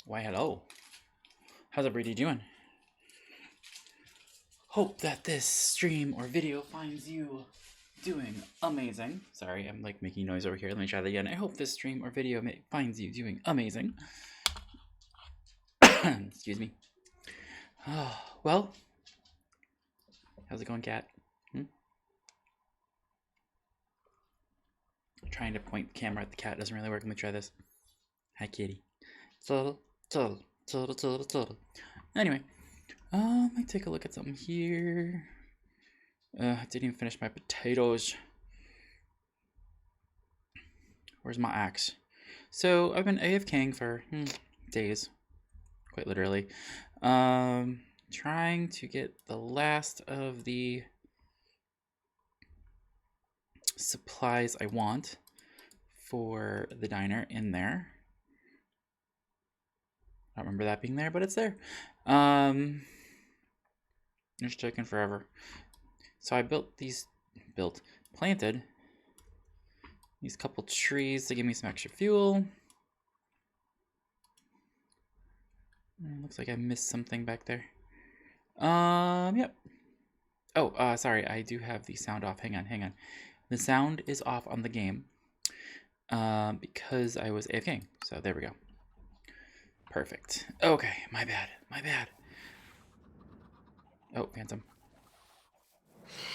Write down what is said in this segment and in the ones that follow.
Why, hello. How's everybody doing? Hope that this stream or video finds you doing amazing. Sorry, I'm like making noise over here. Let me try that again. I hope this stream or video finds you doing amazing. Excuse me. Oh, well, how's it going, cat? Trying to point the camera at the cat doesn't really work. Let me try this. Hi, kitty. Anyway, let me take a look at something here. I didn't even finish my potatoes. Where's my axe? So I've been AFKing for days, quite literally. Trying to get the last of the supplies I want for the diner in there. I don't remember that being there, but it's there. It's taking forever. So I planted these couple trees to give me some extra fuel. Looks like I missed something back there. Yep. Oh, sorry, I do have the sound off. Hang on. The sound is off on the game because I was AFKing. So there we go. Perfect. Okay, my bad. Oh, Phantom.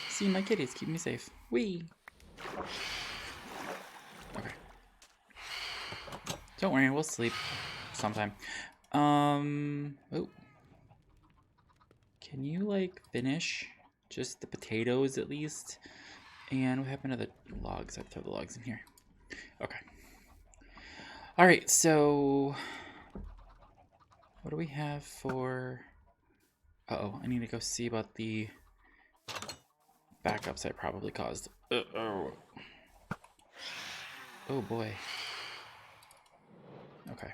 See, my kitties keep me safe. Whee! Okay. Don't worry, we'll sleep sometime. Oh. Can you, like, finish just the potatoes at least? And what happened to the logs? I'd throw the logs in here. Okay. Alright, so what do we have for... Uh-oh, I need to go see about the backups I probably caused. Oh boy. Okay.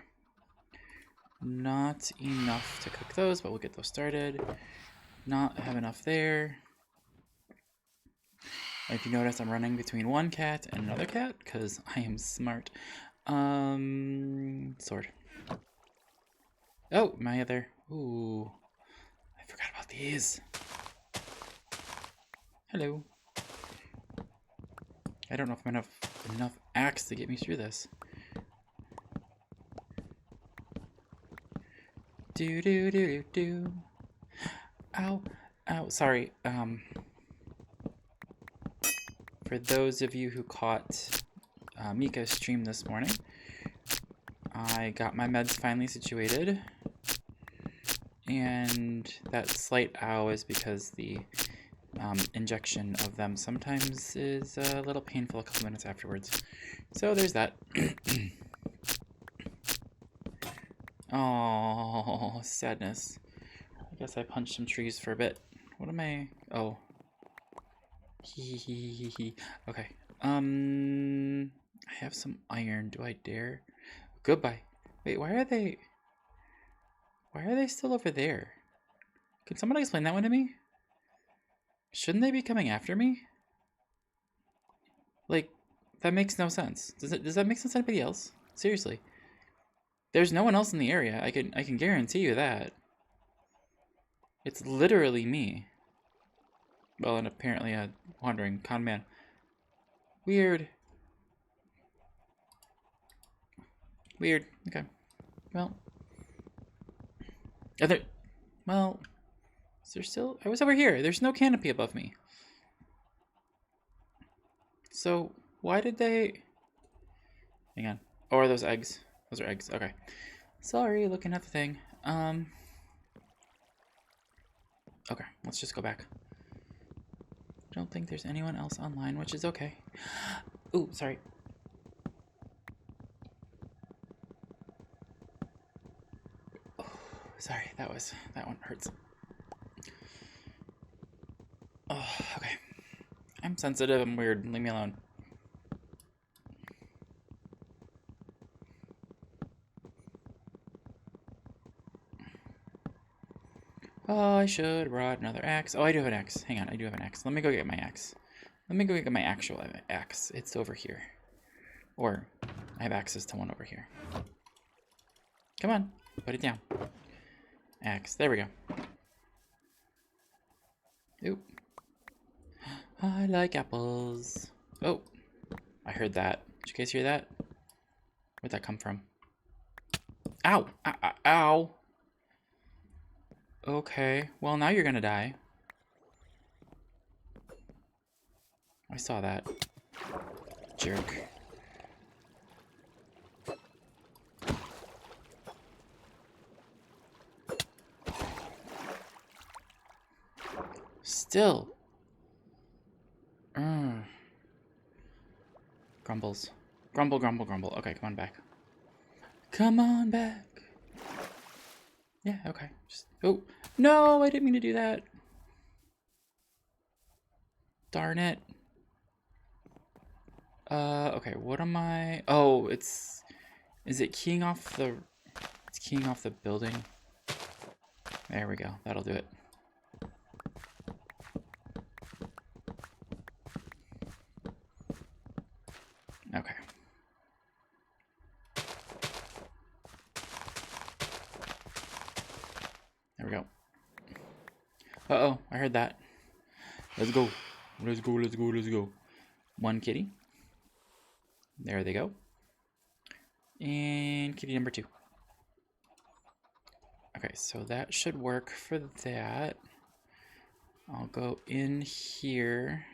Not enough to cook those, but we'll get those started. Not have enough there. If you notice, I'm running between one cat and another cat, because I am smart. Sword. Oh, my other... Ooh. I forgot about these. Hello. I don't know if I'm gonna have enough axe to get me through this. Do. Ow. Sorry. For those of you who caught Mika's stream this morning, I got my meds finally situated. And that slight ow is because the injection of them sometimes is a little painful a couple minutes afterwards. So there's that. Oh, sadness. I guess I punched some trees for a bit. What am I... Oh. Okay. I have some iron. Do I dare? Goodbye. Wait, why are they still over there? Could someone explain that one to me? Shouldn't they be coming after me? Like, that makes no sense. Does that make sense to anybody else? Seriously. There's no one else in the area. I can guarantee you that. It's literally me. Well, and apparently a wandering con man. Weird. Okay. Well. Well, is there still... I was over here. There's no canopy above me. So, why did they... Hang on. Oh, are those eggs? Those are eggs. Okay. Sorry, looking at the thing. Okay, let's just go back. I don't think there's anyone else online, which is okay. Ooh, sorry. Oh, sorry, that one hurts. Oh, okay. I'm sensitive, I'm weird. Leave me alone. Oh, I should have brought another axe. Oh, I do have an axe. Hang on, I do have an axe. Let me go get my axe. Let me go get my actual axe. It's over here. Or, I have access to one over here. Come on. Put it down. Axe. There we go. Oop. I like apples. Oh. I heard that. Did you guys hear that? Where'd that come from? Ow! Ow! Ow! Okay. Well, now you're gonna die. I saw that. Jerk. Still. Grumbles. Grumble, grumble, grumble. Okay, come on back. Come on back. Yeah, okay. Just, oh, no, I didn't mean to do that. Darn it. Okay, what am I? Oh, is it keying off it's keying off the building. There we go. That'll do it. Okay. There we go. Uh-oh, I heard that. Let's go. Let's go, let's go, let's go. One kitty. There they go. And kitty number 2. Okay, so that should work for that. I'll go in here.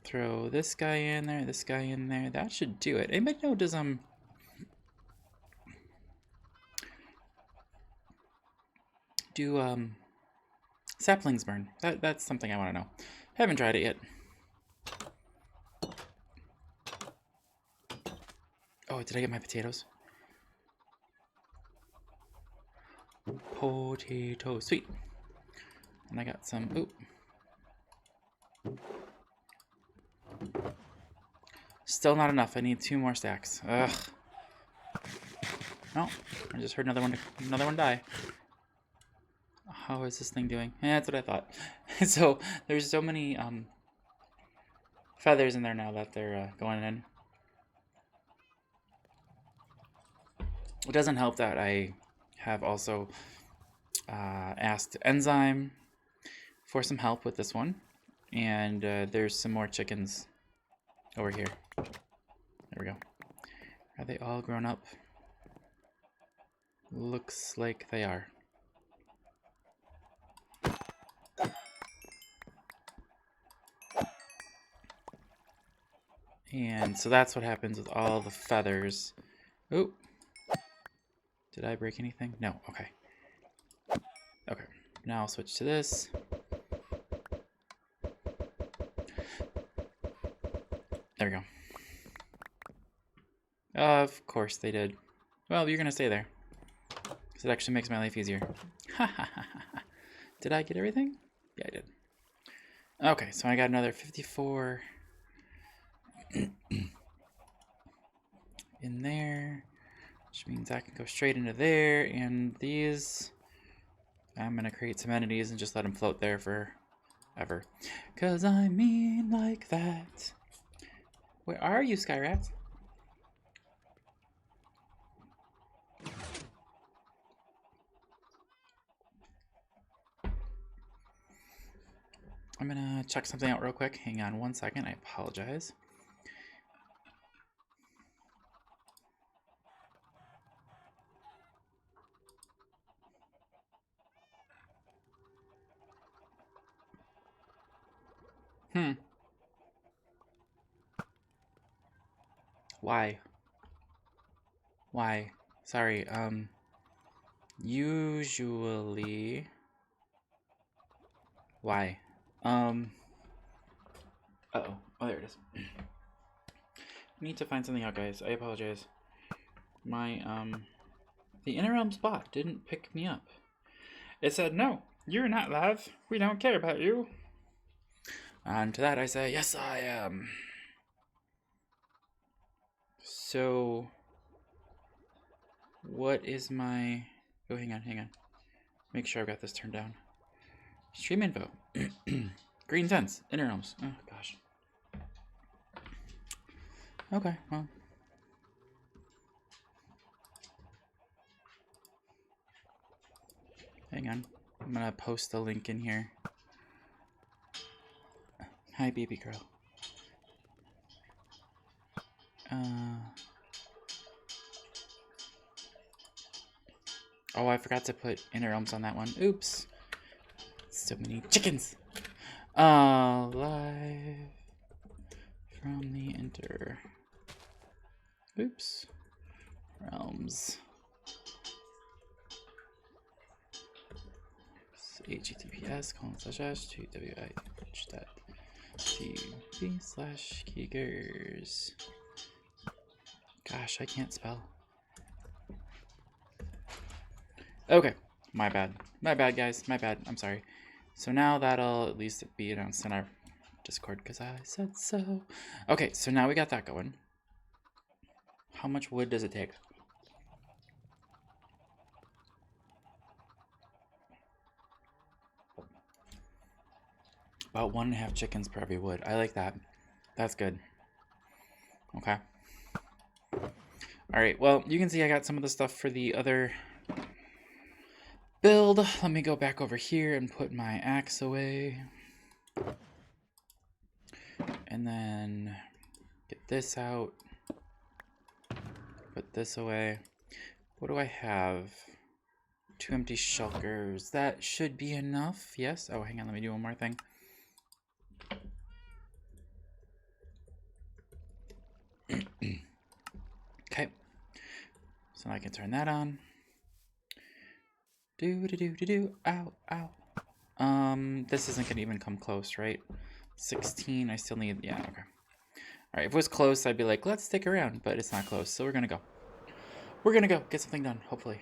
Throw this guy in there, this guy in there. That should do it. Anybody know, does saplings burn? That's something I want to know. Haven't tried it yet. Oh, did I get my potatoes? Potatoes, sweet. And I got some, oop. Still not enough, I need 2 more stacks. Ugh. No, I just heard another one die. How is this thing doing? Yeah, that's what I thought. So, there's so many, feathers in there now that they're, going in. It doesn't help that I have also asked Enzyme for some help with this one. And there's some more chickens over here. There we go. Are they all grown up? Looks like they are. And so that's what happens with all the feathers. Oop. Did I break anything? No. Okay. Okay. Now I'll switch to this. There we go. Of course they did. Well, you're gonna stay there. Because it actually makes my life easier. Did I get everything? Yeah, I did. Okay, so I got another 54 in there, which means I can go straight into there, and these, I'm gonna create some entities and just let them float there forever. Cause I mean like that. Where are you, Sky Rats? I'm gonna check something out real quick. Hang on 1 second, I apologize. Why? Why? Sorry, usually... Why? Uh-oh. Oh, there it is. I need to find something out, guys. I apologize. My, the Inner Realm spot didn't pick me up. It said, no, you're not live. We don't care about you. And to that I say, yes, I am. So, what is my... Oh, hang on. Make sure I've got this turned down. Stream info. Green Sense. Inner Realms. Oh, gosh. Okay, well. hang on. I'm gonna post a link in here. Hi, baby girl. Oh, I forgot to put Inner Realms on that one. Oops. So many chickens. Live from the Inner. Oops. Realms. https://wih.tv/keegers. Gosh, I can't spell. Okay, my bad. My bad, guys. My bad. I'm sorry. So now that'll at least be announced in our Discord because I said so. Okay, so now we got that going. How much wood does it take? About 1.5 chickens per every wood. I like that. That's good. Okay. Alright, well, you can see I got some of the stuff for the other build. Let me go back over here and put my axe away. And then get this out. Put this away. What do I have? 2 empty shulkers. That should be enough. Yes. Oh, hang on. Let me do one more thing. Okay. So I can turn that on. Do. Ow, ow. This isn't gonna even come close, right? 16. I still need. Yeah. Okay. All right. If it was close, I'd be like, let's stick around, but it's not close, so we're gonna go. We're gonna go get something done. Hopefully.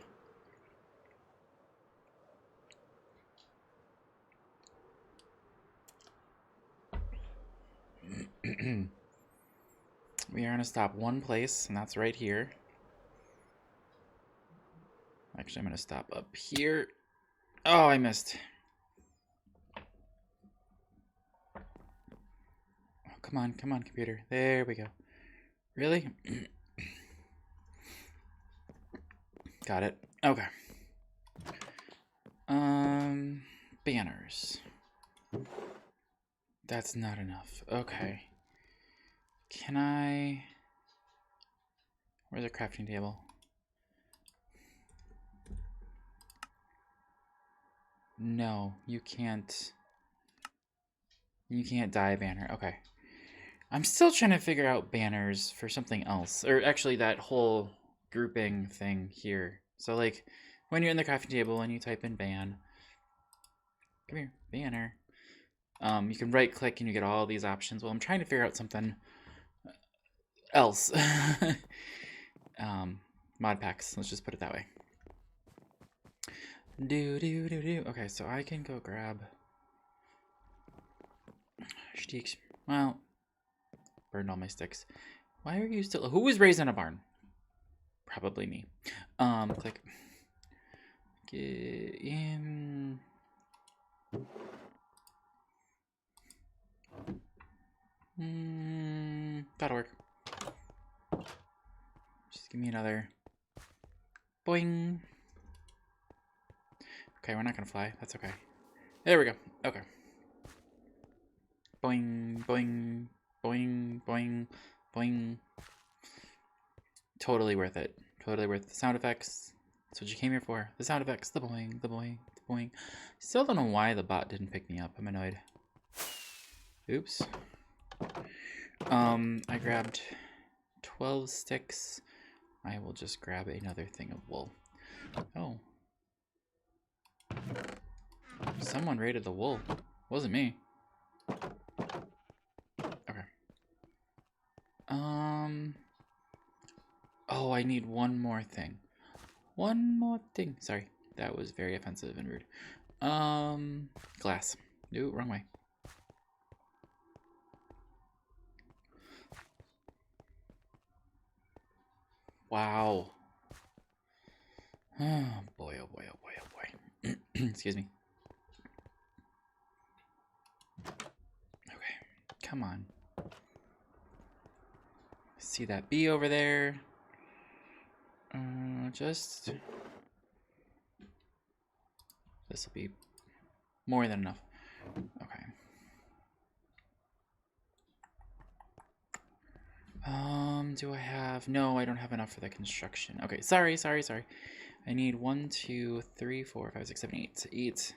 We are gonna stop one place, and that's right here. Actually, I'm gonna stop up here. Oh, I missed. Oh, come on, computer. There we go. Really? Got it. Okay. Banners. That's not enough. Okay. Can I... Where's the crafting table? No, you can't. You can't dye a banner. Okay. I'm still trying to figure out banners for something else. Or actually that whole grouping thing here. So like when you're in the crafting table and you type in ban. Come here, banner. You can right click and you get all these options. Well, I'm trying to figure out something else. Mod packs, let's just put it that way. Okay, so I can go grab sticks. Well, burned all my sticks. Why are you still... Who was raised in a barn? Probably me. Click. Get in. That'll work. Just give me another. Boing. Okay, we're not gonna fly. That's okay. There we go. Okay. Boing, boing, boing, boing, boing. Totally worth it. Totally worth the sound effects. That's what you came here for. The sound effects. The boing, the boing, the boing. Still don't know why the bot didn't pick me up. I'm annoyed. Oops. I grabbed 12 sticks. I will just grab another thing of wool. Oh. Someone raided the wool. Wasn't me. Okay. Oh, I need one more thing. One more thing. Sorry. That was very offensive and rude. Glass. No, wrong way. Wow. Oh boy, oh boy, oh boy, oh boy. Excuse me. Okay, come on. See that bee over there? Just This will be more than enough. Okay. Do I have... No, I don't have enough for the construction. Okay, sorry. I need 1, 2, 3, 4, 5, 6, 7, 8. 8.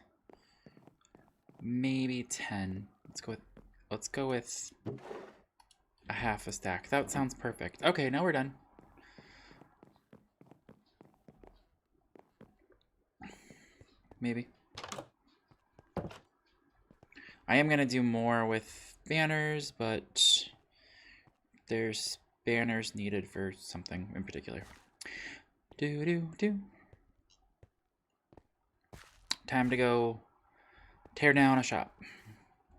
Maybe 10. Let's go with a half a stack. That sounds perfect. Okay, now we're done. Maybe. I am gonna do more with banners, but there's banners needed for something in particular. Time to go tear down a shop,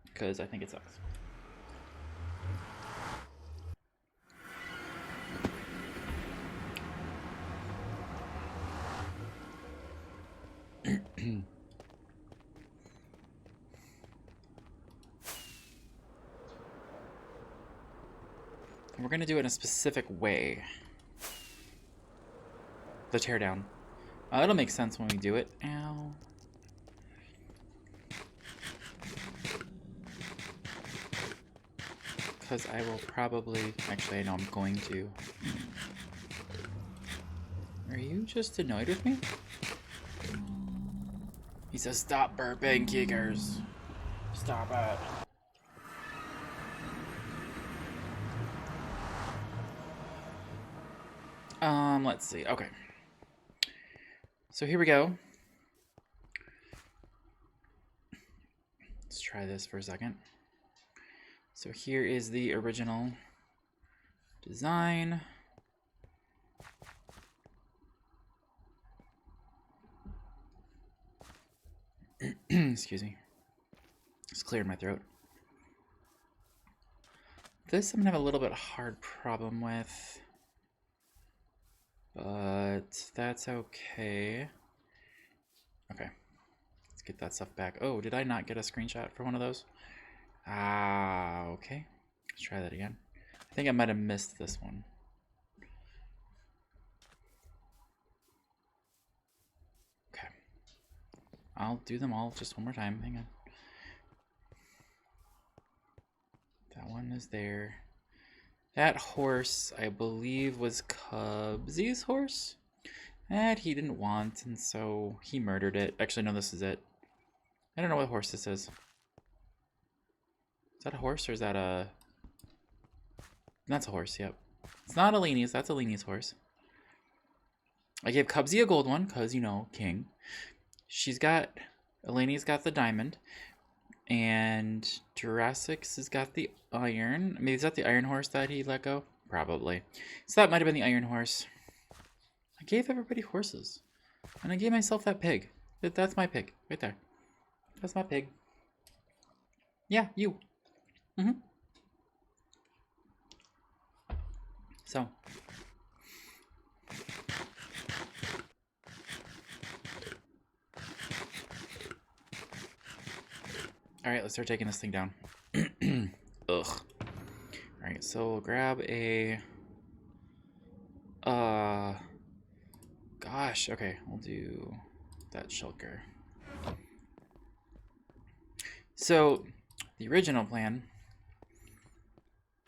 because I think it sucks. We're gonna do it in a specific way. The teardown. It'll make sense when we do it. Ow. Because I will probably... Actually, I know I'm going to. Are you just annoyed with me? He says, stop burping, Keekers. Stop it. Let's see. Okay. So here we go. Let's try this for a second. So here is the original design. Excuse me. Just cleared my throat. This I'm gonna have a little bit hard problem with, but that's okay. Okay, let's get that stuff back. Oh, did I not get a screenshot for one of those? Ah, okay. Let's try that again. I think I might have missed this one. Okay. I'll do them all just one more time. Hang on. That one is there. That horse, I believe, was Cubsy's horse that he didn't want, and so he murdered it. Actually, no, this is it. I don't know what horse this is. Is that a horse or is that a... That's a horse, yep. It's not Eleni's, that's Eleni's horse. I gave Cubsy a gold one, because, you know, king. Eleni's got the diamond. And Jurassic's has got the iron. Maybe is that the iron horse that he let go? Probably. So that might have been the iron horse. I gave everybody horses. And I gave myself that pig. That's my pig. Right there. That's my pig. Yeah, you. So. Alright, let's start taking this thing down. Ugh. Alright, so we'll grab a... Gosh, okay, we'll do that shulker. So, the original plan,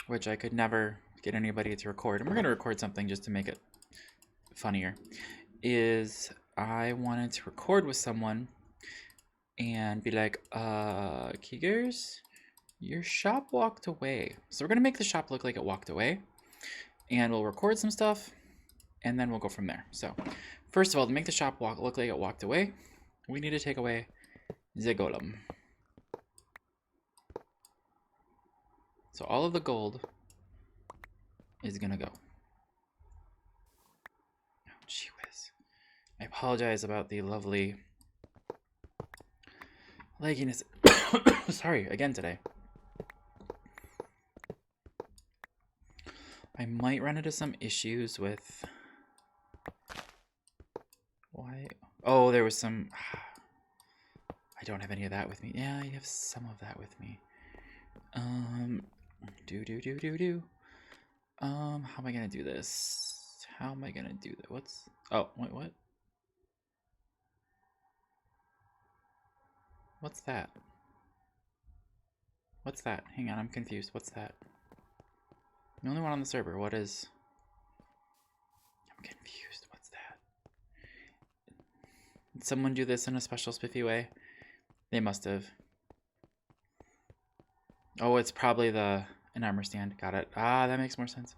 which I could never get anybody to record, and we're going to record something just to make it funnier, is I wanted to record with someone and be like, Keegers, your shop walked away. So we're going to make the shop look like it walked away, and we'll record some stuff, and then we'll go from there. So, first of all, to make the shop look like it walked away, we need to take away the golem. So all of the gold is going to go. Oh, gee whiz. I apologize about the lovely legginess. Sorry, again today. I might run into some issues with... Why? Oh, there was some... I don't have any of that with me. Yeah, I have some of that with me. How am I gonna do this? How am I gonna do that? What's... Oh, wait, what? What's that? What's that? Hang on, I'm confused. What's that? The only one on the server. What is... I'm confused. What's that? Did someone do this in a special spiffy way? They must have. Oh, it's probably an armor stand. Got it. Ah, that makes more sense.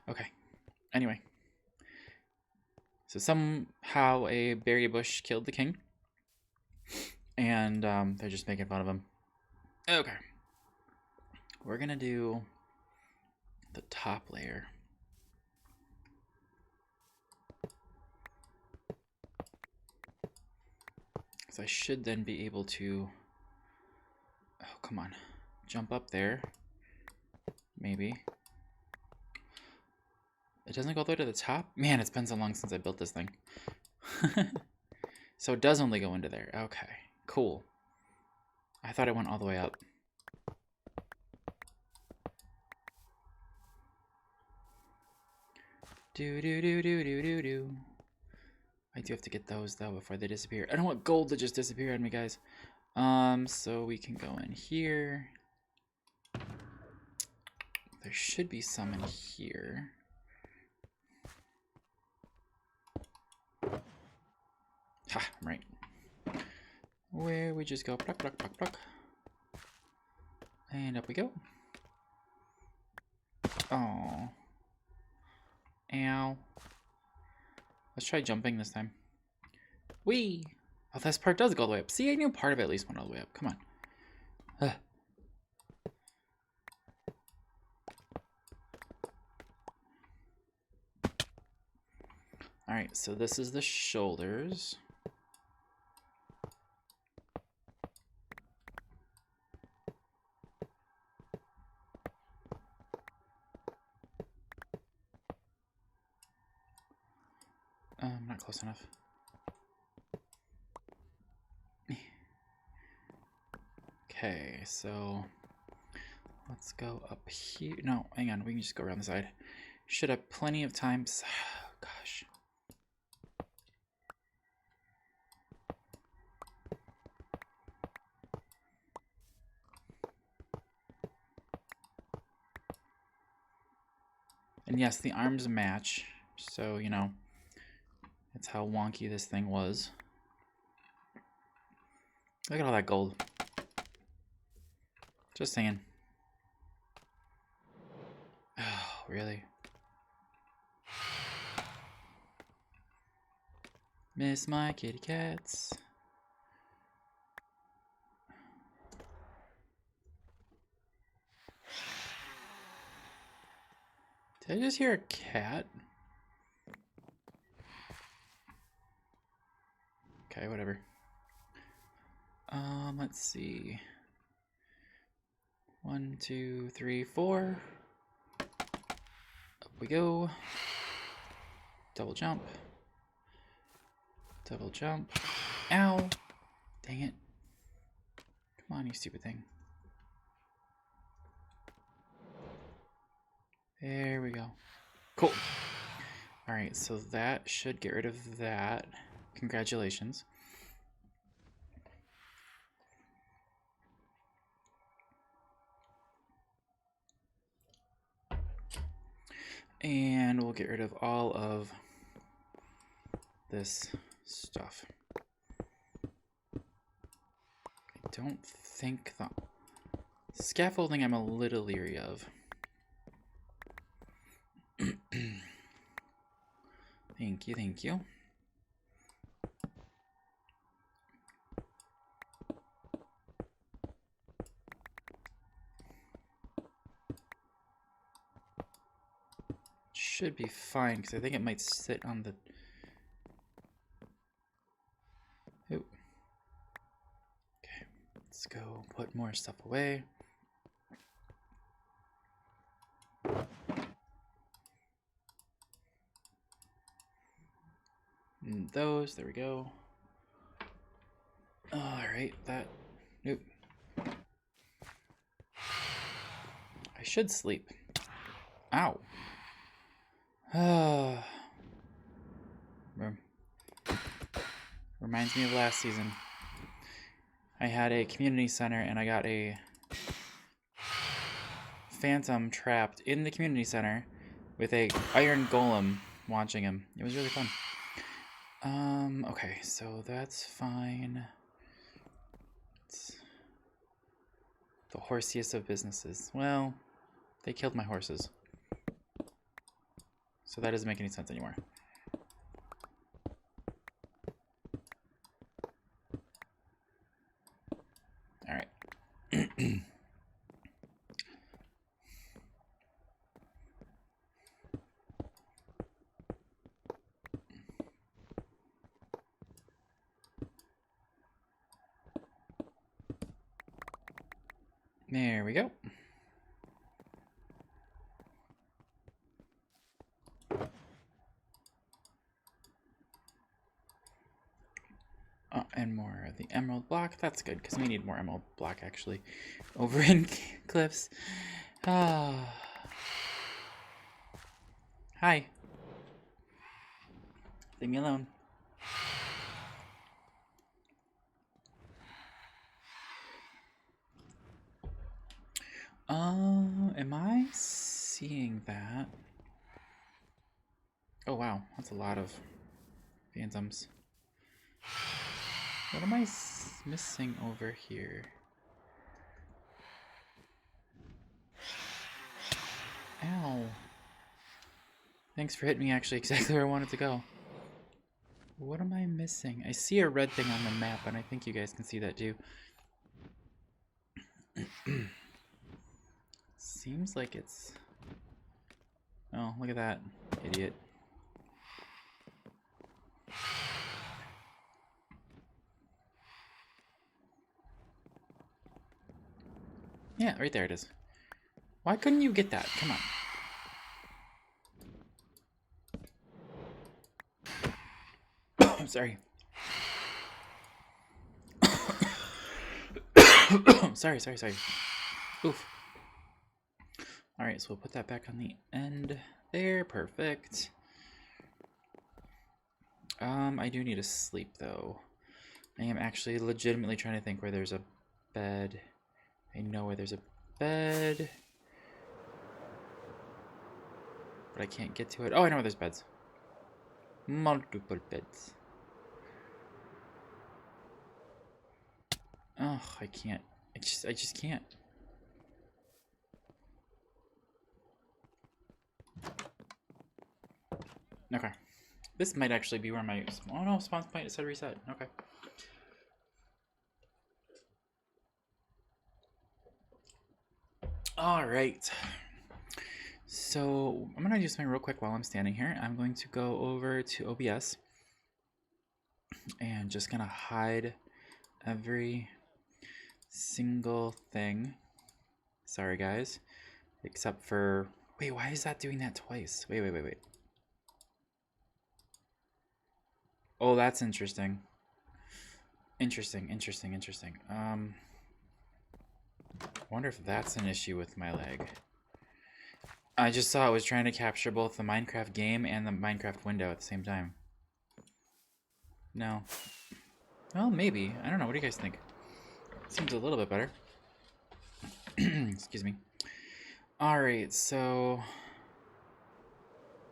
Okay. Anyway. So somehow a berry bush killed the king. And they're just making fun of him. Okay. We're going to do the top layer. So I should then be able to... Oh, come on. Jump up there. Maybe. It doesn't go all the way to the top? Man, it's been so long since I built this thing. So it does only go into there. Okay, cool. I thought it went all the way up. Do do do do do do do. I do have to get those though before they disappear. I don't want gold to just disappear on me, guys. So we can go in here. There should be some in here. Ha, I'm right. Where we just go pluck, pluck, pluck, pluck. And up we go. Oh. Ow. Let's try jumping this time. Whee! Oh, this part does go all the way up. See, I knew part of it at least went all the way up. Come on. Ugh. Alright, so this is the shoulders. Not close enough. Okay, so let's go up here. No, hang on, we can just go around the side. Should have plenty of time. Gosh. And yes, the arms match, so, you know, that's how wonky this thing was. Look at all that gold. Just saying. Oh, really? Miss my kitty cats. Did I just hear a cat? Okay, whatever. Let's see. 1, 2, 3, 4. Up we go. Double jump. Double jump. Ow! Dang it. Come on, you stupid thing. There we go. Cool. Alright, so that should get rid of that. Congratulations. And we'll get rid of all of this stuff. I don't think the scaffolding I'm a little leery of. Thank you, thank you. Should be fine, because I think it might sit on the... Ooh. Okay, let's go put more stuff away. And those, there we go. Alright, that... Nope. I should sleep. Ow. Reminds me of last season. I had a community center and I got a phantom trapped in the community center with a iron golem watching him. It was really fun. Okay, so that's fine. It's the horsiest of businesses. Well, they killed my horses. So that doesn't make any sense anymore. Alright. There we go. Oh, and more of the emerald block. That's good, because we need more emerald block, actually, over in Cliffs. Ah. Hi. Leave me alone. Am I seeing that? Oh, wow. That's a lot of phantoms. What am I missing over here? Ow. Thanks for hitting me actually exactly where I wanted to go. What am I missing? I see a red thing on the map, and I think you guys can see that too. Seems like it's... Oh, look at that, idiot. Yeah, right there it is. Why couldn't you get that? Come on. I'm sorry. sorry. Oof. Alright, so we'll put that back on the end there. Perfect. I do need to sleep, though. I am actually legitimately trying to think where there's a bed. I know where there's a bed. But I can't get to it. Oh, I know where there's beds. Multiple beds. Oh, I can't. I just can't. Okay. This might actually be where my... Oh no, spawn point said reset. Okay. Alright. So, I'm going to do something real quick while I'm standing here. I'm going to go over to OBS. And just going to hide every single thing. Sorry, guys. Except for... Wait, why is that doing that twice? Wait. Oh, that's interesting. Interesting. I wonder if that's an issue with my leg. I just saw it was trying to capture both the Minecraft game and the Minecraft window at the same time. No. Well, maybe. I don't know. What do you guys think? Seems a little bit better. Excuse me. Alright, so...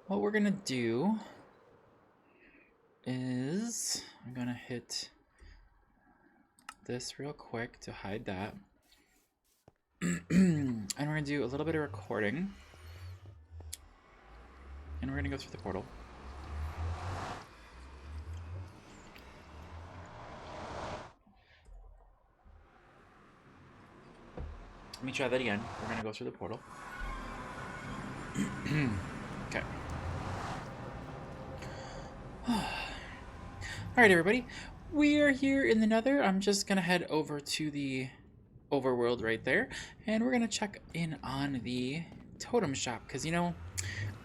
what we're gonna do is... I'm gonna hit this real quick to hide that. And we're gonna do a little bit of recording. And we're gonna go through the portal. Let me try that again. We're gonna go through the portal. Okay. Alright, everybody. We are here in the Nether. I'm just gonna head over to the overworld right there. And we're gonna check in on the totem shop. Because, you know,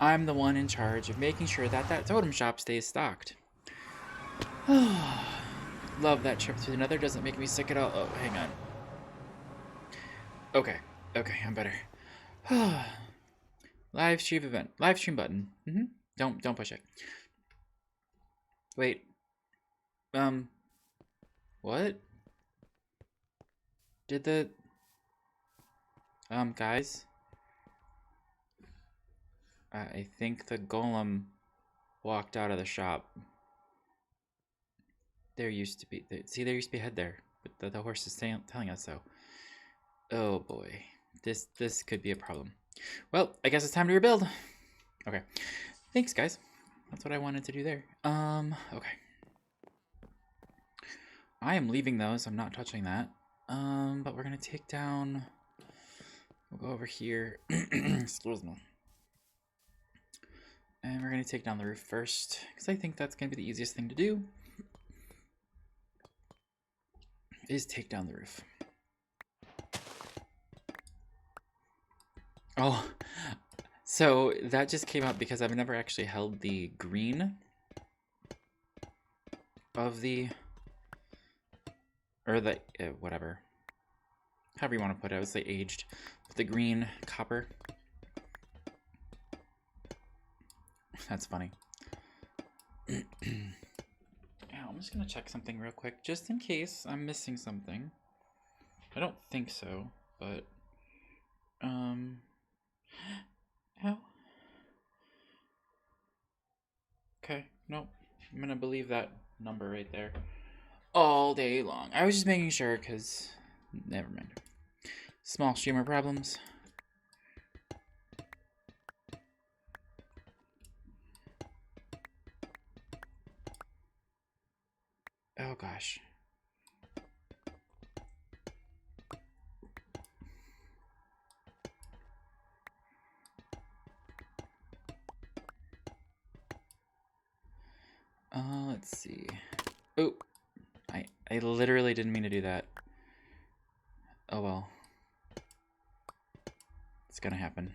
I'm the one in charge of making sure that that totem shop stays stocked. Love that trip through the Nether. Doesn't make me sick at all. Oh, hang on. Okay, I'm better. Live stream event. Live stream button. Don't push it. Wait. What? Did the... guys? I think the golem walked out of the shop. There used to be... See, there used to be a head there. But the horse is telling us so. Oh boy. This could be a problem. Well, I guess it's time to rebuild. Okay. Thanks, guys. That's what I wanted to do there. Okay. I am leaving those. I'm not touching that. But we're gonna take down... We'll go over here. Excuse me. And we're gonna take down the roof first, because I think that's gonna be the easiest thing to do. Is take down the roof. Oh, so that just came up because I've never actually held the green of the, or the, whatever, however you want to put it. I would say aged, but the green copper. That's funny. Yeah, I'm just gonna check something real quick, just in case I'm missing something. I don't think so, but, Ow. Okay, nope. I'm gonna believe that number right there. All day long. I was just making sure, because... Never mind. Small streamer problems. Oh gosh. Let's see. Oh, I literally didn't mean to do that. Oh well. It's gonna happen.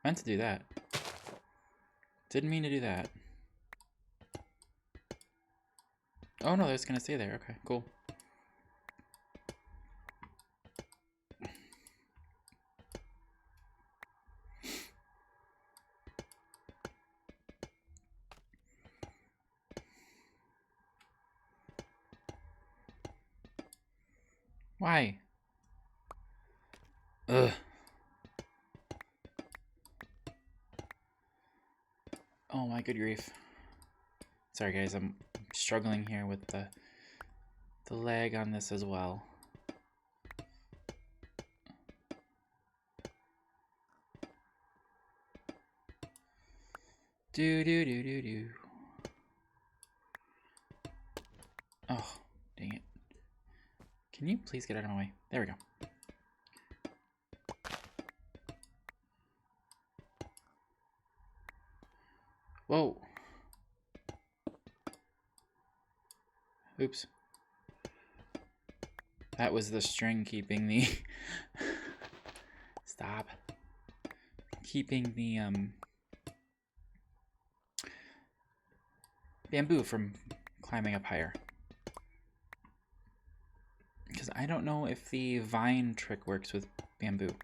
Meant to do that. Didn't mean to do that. Oh no, it's gonna stay there. Okay, cool. Why? Ugh. Oh my good grief. Sorry guys, I'm struggling here with the lag on this as well. Do. Oh, dang it. Can you please get out of my way? There we go. Whoa. Oops. That was the string keeping the... Stop. Keeping the, bamboo from climbing up higher. Because I don't know if the vine trick works with bamboo.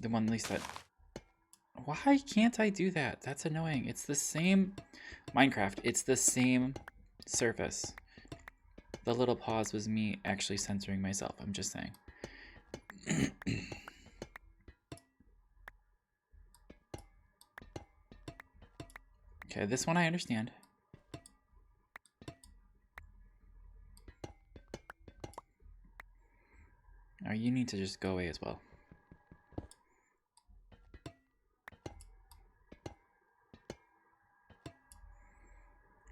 The one at least that... Why can't I do that? That's annoying. It's the same... Minecraft, it's the same surface. The little pause was me actually censoring myself. I'm just saying. Okay, this one I understand. Or you need to just go away as well.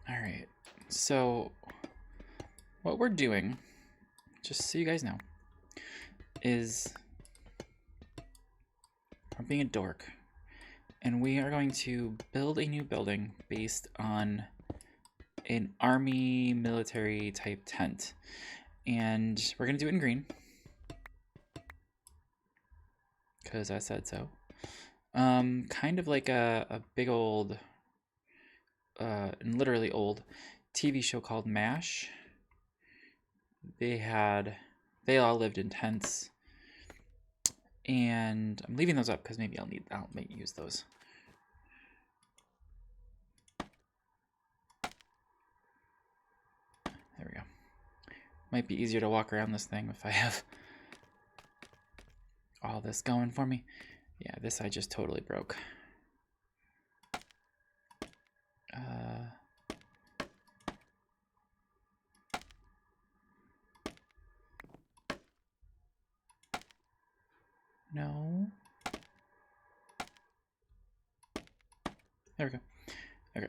Alright, so what we're doing, just so you guys know, is we're being a dork. And we are going to build a new building based on an army military type tent. And we're going to do it in green. Because I said so. Kind of like a big old, literally old TV show called MASH. They all lived in tents. And I'm leaving those up because maybe I'll use those. There we go. Might be easier to walk around this thing if I have all this going for me. Yeah, this I just totally broke. No. There we go. Okay.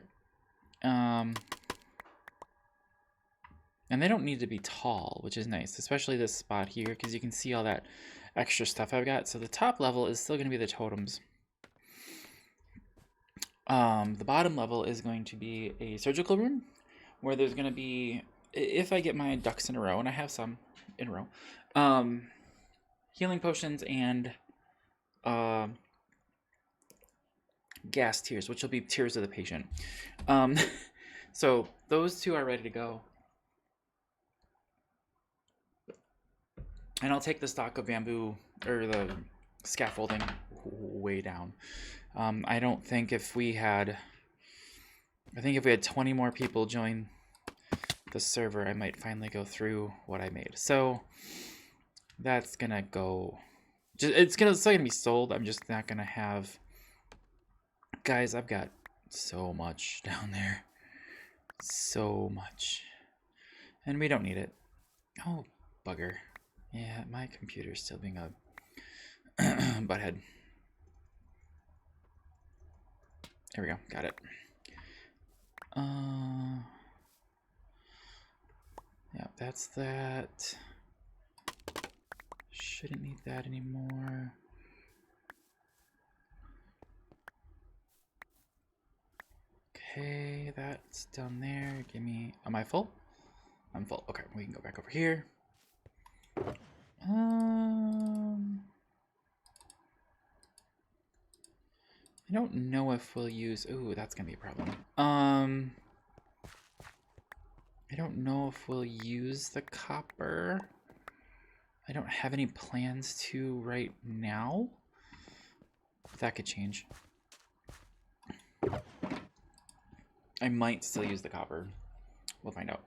And they don't need to be tall, which is nice, especially this spot here, because you can see all that extra stuff I've got. So the top level is still going to be the totems. The bottom level is going to be a surgical room, where there's going to be, if I get my ducks in a row, and I have some in a row, healing potions and gas tears, which will be tears of the patient. So those two are ready to go. And I'll take the stock of bamboo, or the scaffolding, way down. I don't think if we had... I think if we had 20 more people join the server, I might finally go through what I made. So that's gonna go... It's still gonna be sold. I'm just not gonna have... Guys, I've got so much down there. So much. And we don't need it. Oh, bugger. Yeah, my computer's still being a butthead. There we go, got it. Yeah, that's that. Shouldn't need that anymore. Okay, that's down there. Give me... Am I full? I'm full. Okay, we can go back over here. I don't know if we'll use... Ooh, that's gonna be a problem. I don't know if we'll use the copper. I don't have any plans to right now. That could change. I might still use the copper. We'll find out.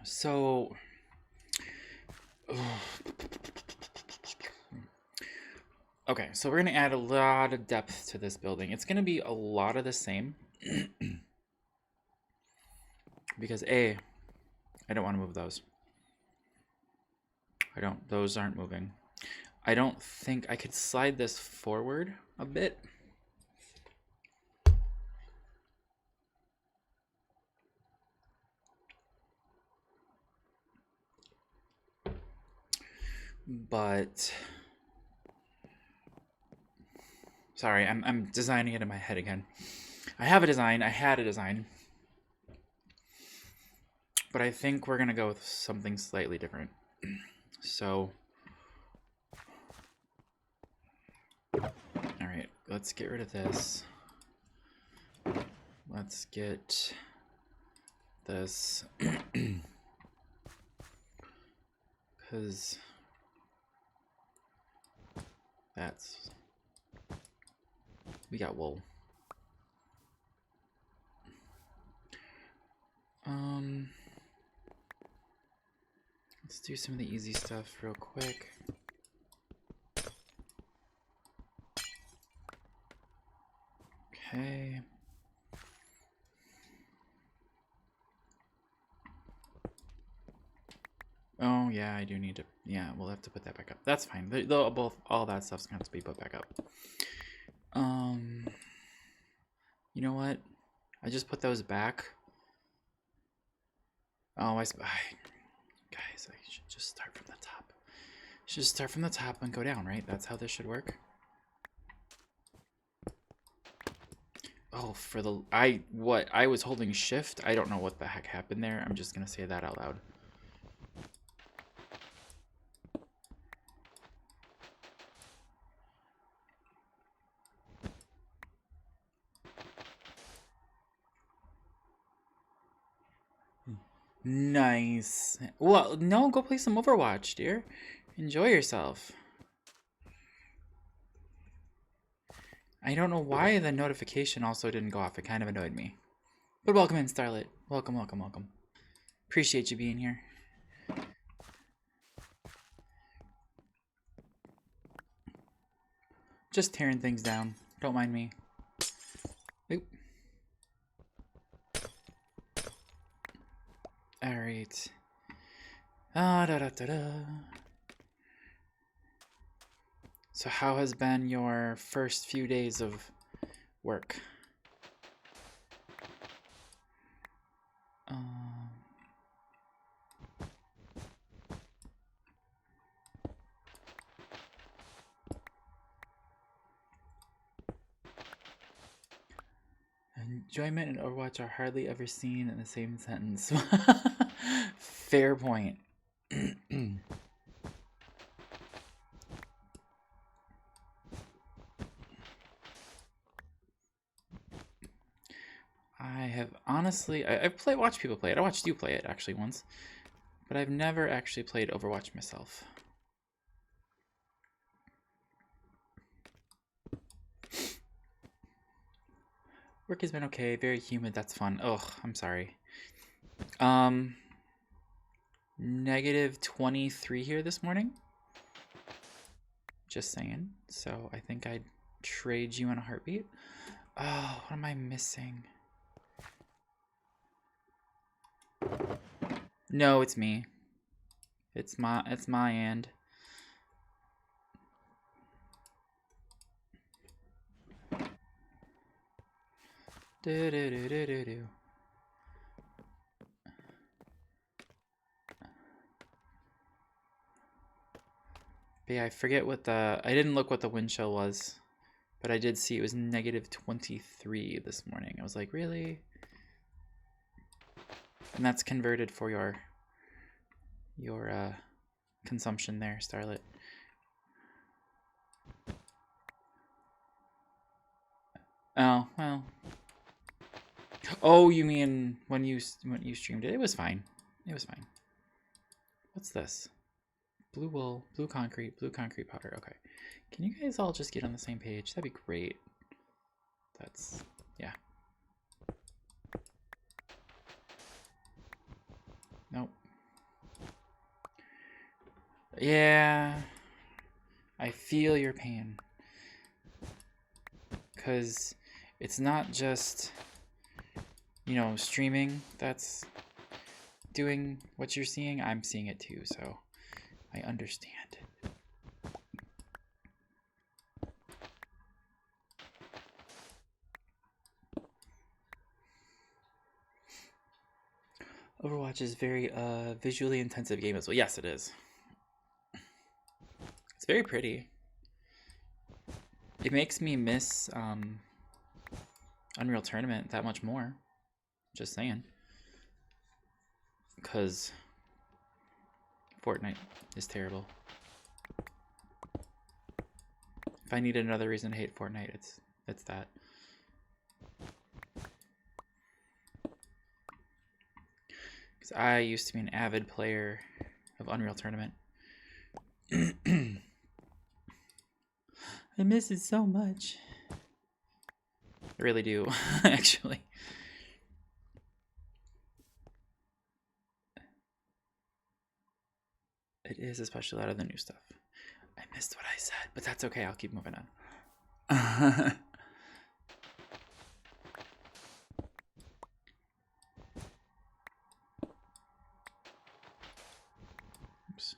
So... Okay, so we're going to add a lot of depth to this building. It's going to be a lot of the same. Because A, I don't want to move those. Those aren't moving. I don't think I could slide this forward a bit. But sorry, I'm designing it in my head again. I had a design. But I think we're gonna go with something slightly different. So alright, let's get rid of this. Let's get this. Because that's... We got wool. Let's do some of the easy stuff real quick. Okay. Oh yeah, I do need to. Yeah, we'll have to put that back up. That's fine. All that stuff's gonna have to be put back up. You know what? I just put those back. Oh, guys, I should just start from the top. Should start from the top and go down, right? That's how this should work. Oh, I was holding shift. I don't know what the heck happened there. I'm just gonna say that out loud. Nice. Well, no, go play some Overwatch, dear. Enjoy yourself. I don't know why the notification also didn't go off. It kind of annoyed me. But welcome in, Starlit. Welcome, welcome, welcome. Appreciate you being here. Just tearing things down. Don't mind me. Oop. Alright. So how has been your first few days of work? Enjoyment and Overwatch are hardly ever seen in the same sentence. Fair point. I have honestly, I've watched people play it. I watched you play it actually once, but I've never actually played Overwatch myself. Work has been okay. Very humid. That's fun. Oh, I'm sorry. -23 here this morning. Just saying. So I think I'd trade you in a heartbeat. Oh, what am I missing? No, it's me. It's my end. Do do do do do do. But yeah, I forget what I didn't look what the wind chill was, but I did see it was -23 this morning. I was like, really? And that's converted for your consumption there, Starlit. Oh, well. Oh, you mean when you streamed it? It was fine. It was fine. What's this? Blue wool, blue concrete powder. Okay. Can you guys all just get on the same page? That'd be great. That's, yeah. Nope. Yeah. I feel your pain. Because it's not just, you know, streaming that's doing what you're seeing. I'm seeing it too, so I understand. Overwatch is very visually intensive game as well. Yes, it is. It's very pretty. It makes me miss Unreal Tournament that much more. Just saying. Because Fortnite is terrible. If I needed another reason to hate Fortnite, it's that. Because I used to be an avid player of Unreal Tournament. I miss it so much. I really do, actually. It is, especially a lot of the new stuff. I missed what I said, but that's okay. I'll keep moving on. Oops.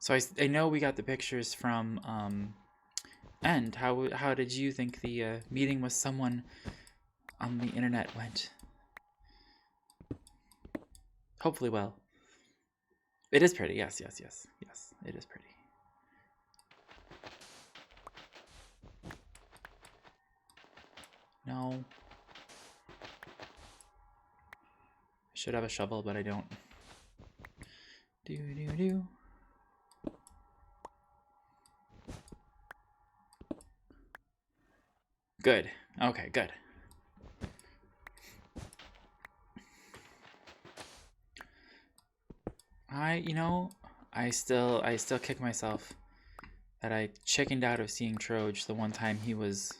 So I know we got the pictures from End. How did you think the meeting with someone on the internet went? Hopefully well. It is pretty. Yes, yes, yes, yes. It is pretty. No. I should have a shovel, but I don't. Do do do. Good. Okay, good. You know, I still kick myself that I chickened out of seeing Troj the one time he was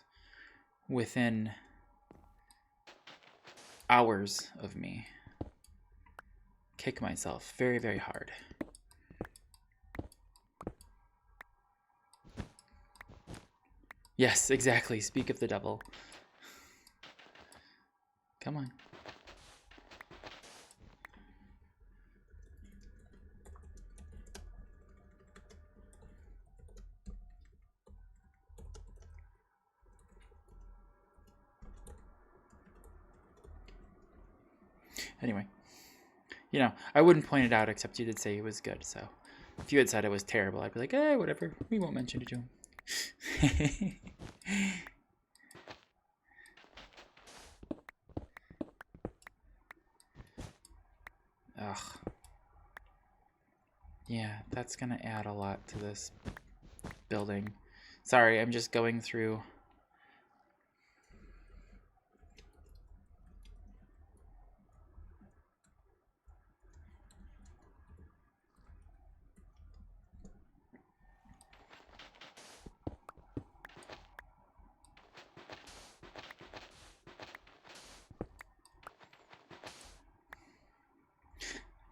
within hours of me. Kick myself very, very hard. Yes, exactly. Speak of the devil. Come on. Anyway, you know, I wouldn't point it out except you did say it was good. So if you had said it was terrible, I'd be like, eh, whatever. We won't mention it to him. Ugh. Yeah, that's gonna add a lot to this building. Sorry, I'm just going through.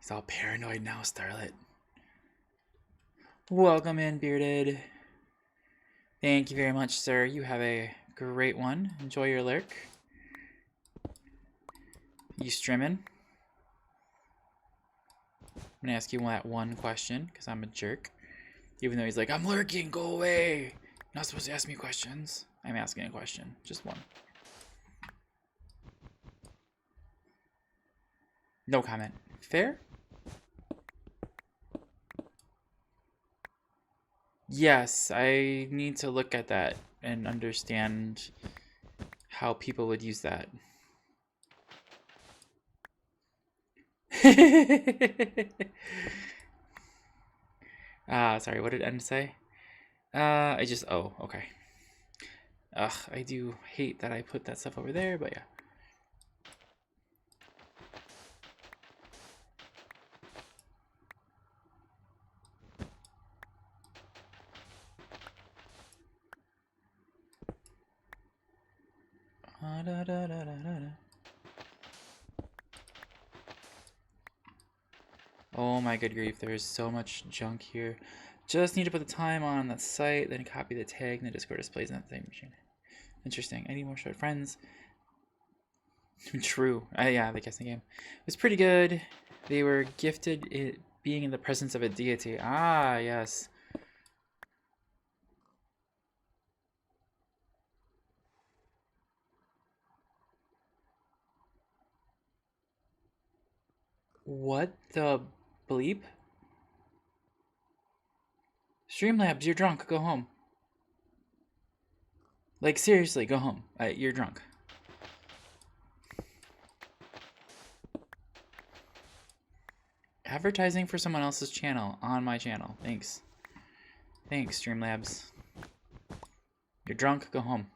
He's all paranoid now, Starlet. Welcome in, Bearded. Thank you very much, sir. You have a great one. Enjoy your lurk. You streaming? I'm gonna ask you that one question because I'm a jerk. Even though he's like, I'm lurking, go away. You're not supposed to ask me questions. I'm asking a question, just one. No comment. Fair? Yes, I need to look at that and understand how people would use that. Sorry, what did N say? Oh, okay. Ugh, I do hate that I put that stuff over there, but yeah. Oh my good grief, there is so much junk here. Just need to put the time on that site, then copy the tag, and the Discord displays on that same machine. Interesting. I need more shared friends. True. Yeah, the guessing game. It was pretty good. They were gifted it being in the presence of a deity. Ah, yes. What the bleep? Streamlabs, you're drunk. Go home. Like, seriously, go home. You're drunk. Advertising for someone else's channel on my channel. Thanks. Thanks, Streamlabs. You're drunk. Go home.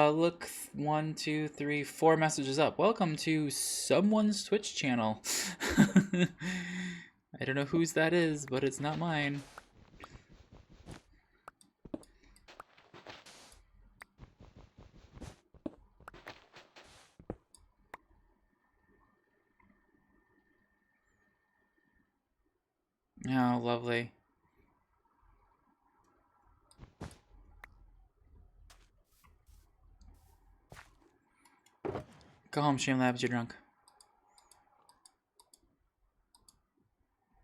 Look, 1, 2, 3, 4 messages up. Welcome to someone's Twitch channel. I don't know whose that is, but it's not mine. Oh, lovely. Go home, Streamlabs, you're drunk.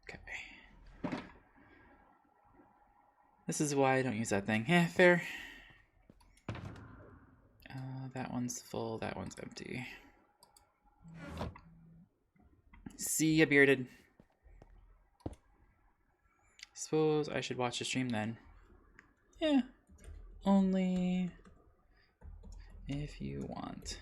Okay. This is why I don't use that thing. Eh, fair. That one's full, that one's empty. See ya, Bearded. Suppose I should watch the stream then. Yeah. Only if you want.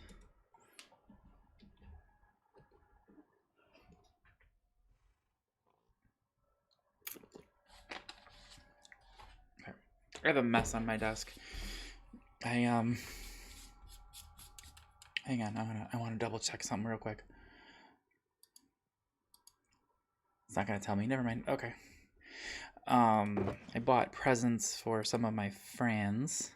Okay. I have a mess on my desk. Hang on, I want to double check something real quick. It's not gonna tell me. Never mind. Okay. I bought presents for some of my friends,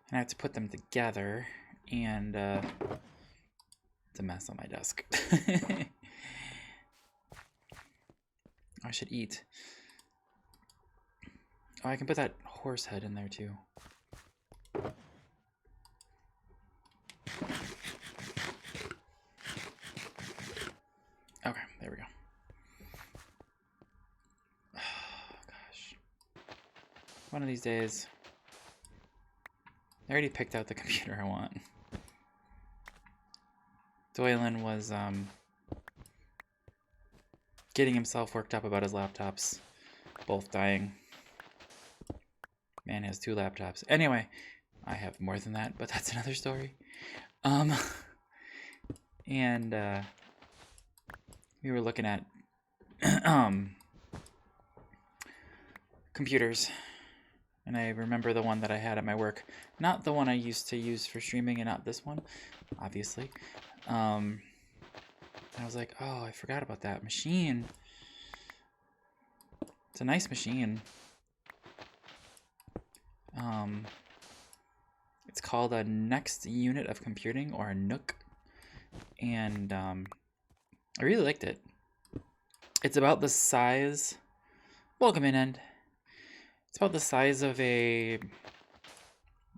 and I have to put them together, and it's a mess on my desk. I should eat. Oh, I can put that horse head in there too. Okay, there we go. Oh, gosh. One of these days. I already picked out the computer I want. Doylan was getting himself worked up about his laptops, both dying. Man has 2 laptops. Anyway, I have more than that, but that's another story. And we were looking at computers, and I remember the one that I had at my work, not the one I used to use for streaming, and not this one, obviously. I was like, oh, I forgot about that machine. It's a nice machine. It's called a Next Unit of Computing, or a NUC, and I really liked it. It's about the size. Welcome in, End. It's about the size of a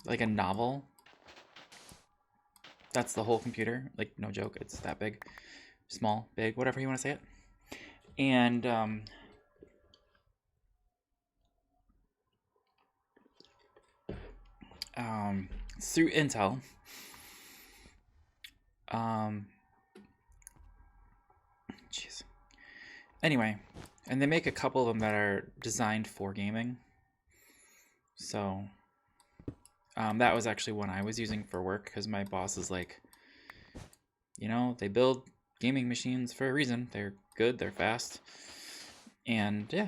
novel. That's the whole computer. Like, no joke. It's that big, small, big, whatever you want to say it. And it's through Intel. Jeez. Anyway, and they make a couple of them that are designed for gaming. So that was actually one I was using for work, because my boss is like, you know, they build gaming machines for a reason. They're good, they're fast. And yeah,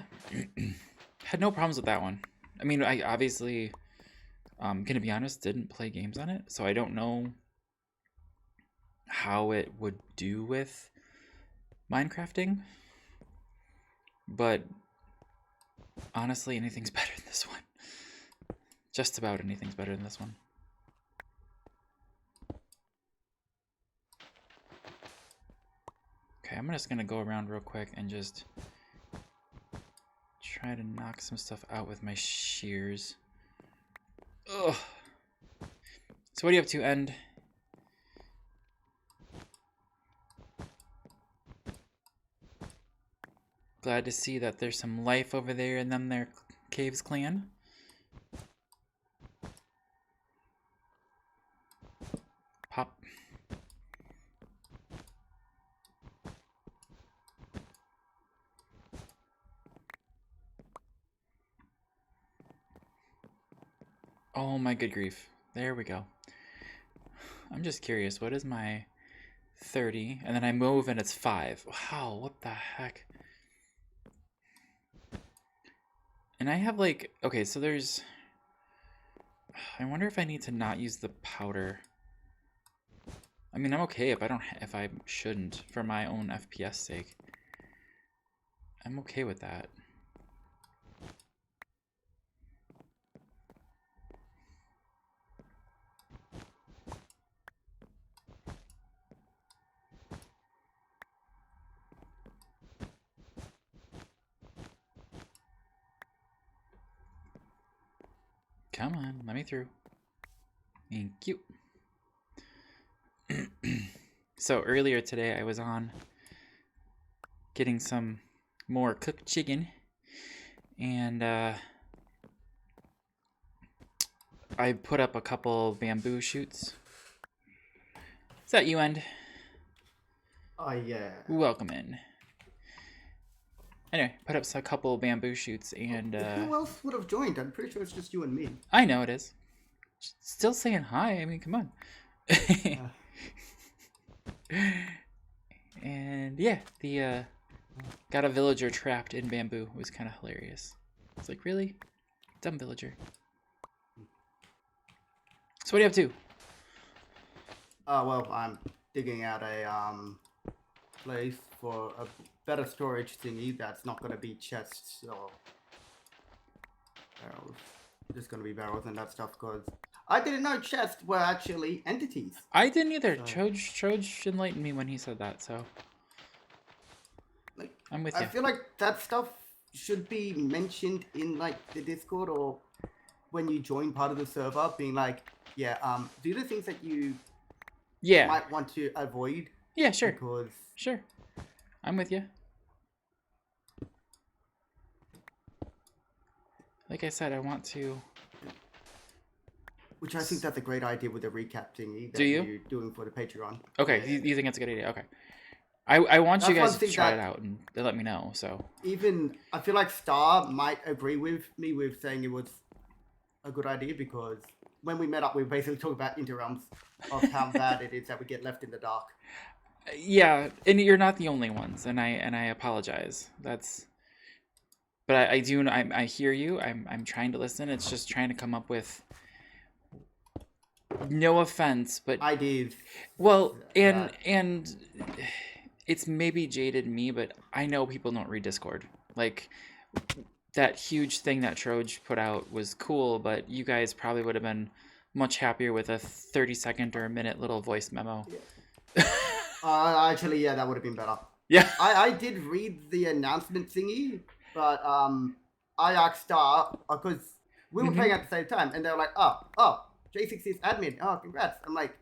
had no problems with that one. I mean, I obviously, gonna be honest, didn't play games on it, so I don't know how it would do with Minecrafting. But honestly, anything's better than this one. Just about anything's better than this one. Okay, I'm just gonna go around real quick and just try to knock some stuff out with my shears. Ugh. So what are you up to, End? Glad to see that there's some life over there in them there Caves clan. Pop. Oh my good grief. There we go. I'm just curious, what is my 30? And then I move and it's 5. Wow, what the heck? And I have like, okay, so there's, I wonder if I need to not use the powder. I mean, I'm okay if I shouldn't, for my own FPS sake. I'm okay with that. Come on, let me through. Thank you. So earlier today I was on getting some more cooked chicken, and I put up a couple bamboo shoots. Is that you, End? Yeah. Welcome in. Anyway, put up a couple bamboo shoots, and Who else would have joined? I'm pretty sure it's just you and me. I know it is. Still saying hi. I mean, come on. And yeah, the got a villager trapped in bamboo. It was kind of hilarious. It's like, really? Dumb villager. So what are you up to? Well, I'm digging out a place for a better storage thingy that's not gonna be chests or barrels. Just gonna be barrels and that stuff because I didn't know chests were actually entities. I didn't either. So- Troj enlightened me when he said that, so Like, I'm with I you. feel like that stuff should be mentioned in like the Discord or when you join part of the server, being like, yeah, do the things that you Yeah. might want to avoid Yeah, sure. because Sure. I'm with you. Like I said, I want to... which I think that's a great idea with the recap thingy that Do you? you're doing for the Patreon. Okay, Yeah. you think that's a good idea? Okay. I want you That's one guys to thing try that- it out and let me know, so... Even I feel like Star might agree with me with saying it was a good idea because when we met up, we were basically talking about Interrealms of how bad it is that we get left in the dark. Yeah, and you're not the only ones, and I apologize. That's... But I hear you. I'm trying to listen. It's just trying to come up with... No offense, but... Ideas. Well, that- and it's maybe jaded me, but I know people don't read Discord. Like, that huge thing that Troj put out was cool, but you guys probably would have been much happier with a 30-second or a minute little voice memo. Actually, yeah, that would have been better. Yeah. I did read the announcement thingy, but I asked Star because we were playing at the same time, and they were like, "Oh, J6 is admin. Oh, congrats!" I'm like,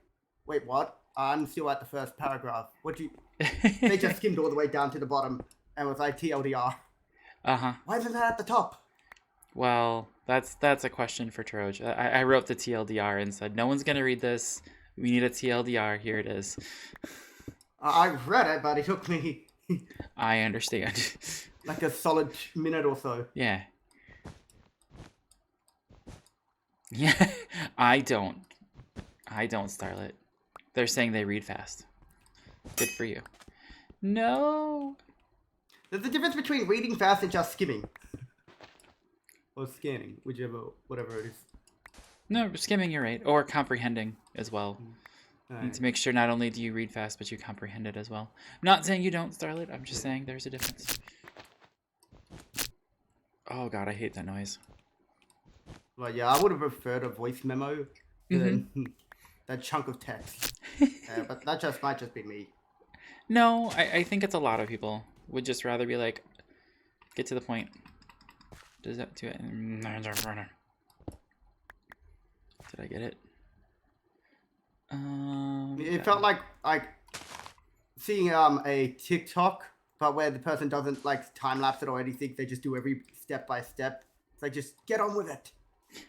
"Wait, what? I'm still at the first paragraph. What do you?" They just skimmed all the way down to the bottom and was like TLDR. Uh-huh. Why isn't that at the top? Well, that's a question for Troj. I wrote the TLDR and said, no one's going to read this. We need a TLDR. Here it is. I read it, but it took me I understand. like a solid minute or so. Yeah. Yeah, I don't, Starlet. They're saying they read fast. Good for you. No. There's a difference between reading fast and just skimming. Or scanning, whatever it is. No, skimming, you're right. Or comprehending as well. You need to make sure not only do you read fast, but you comprehend it as well. I'm not saying you don't, Starlet. I'm just saying there's a difference. Oh god, I hate that noise. Well, yeah, I would have preferred a voice memo than that chunk of text. But that just might just be me. No, I think it's a lot of people would just rather be like, get to the point. Does that do it? Did I get it? It felt like seeing a TikTok, but where the person doesn't like time lapse it or anything. They just do every step by step. It's like just get on with it.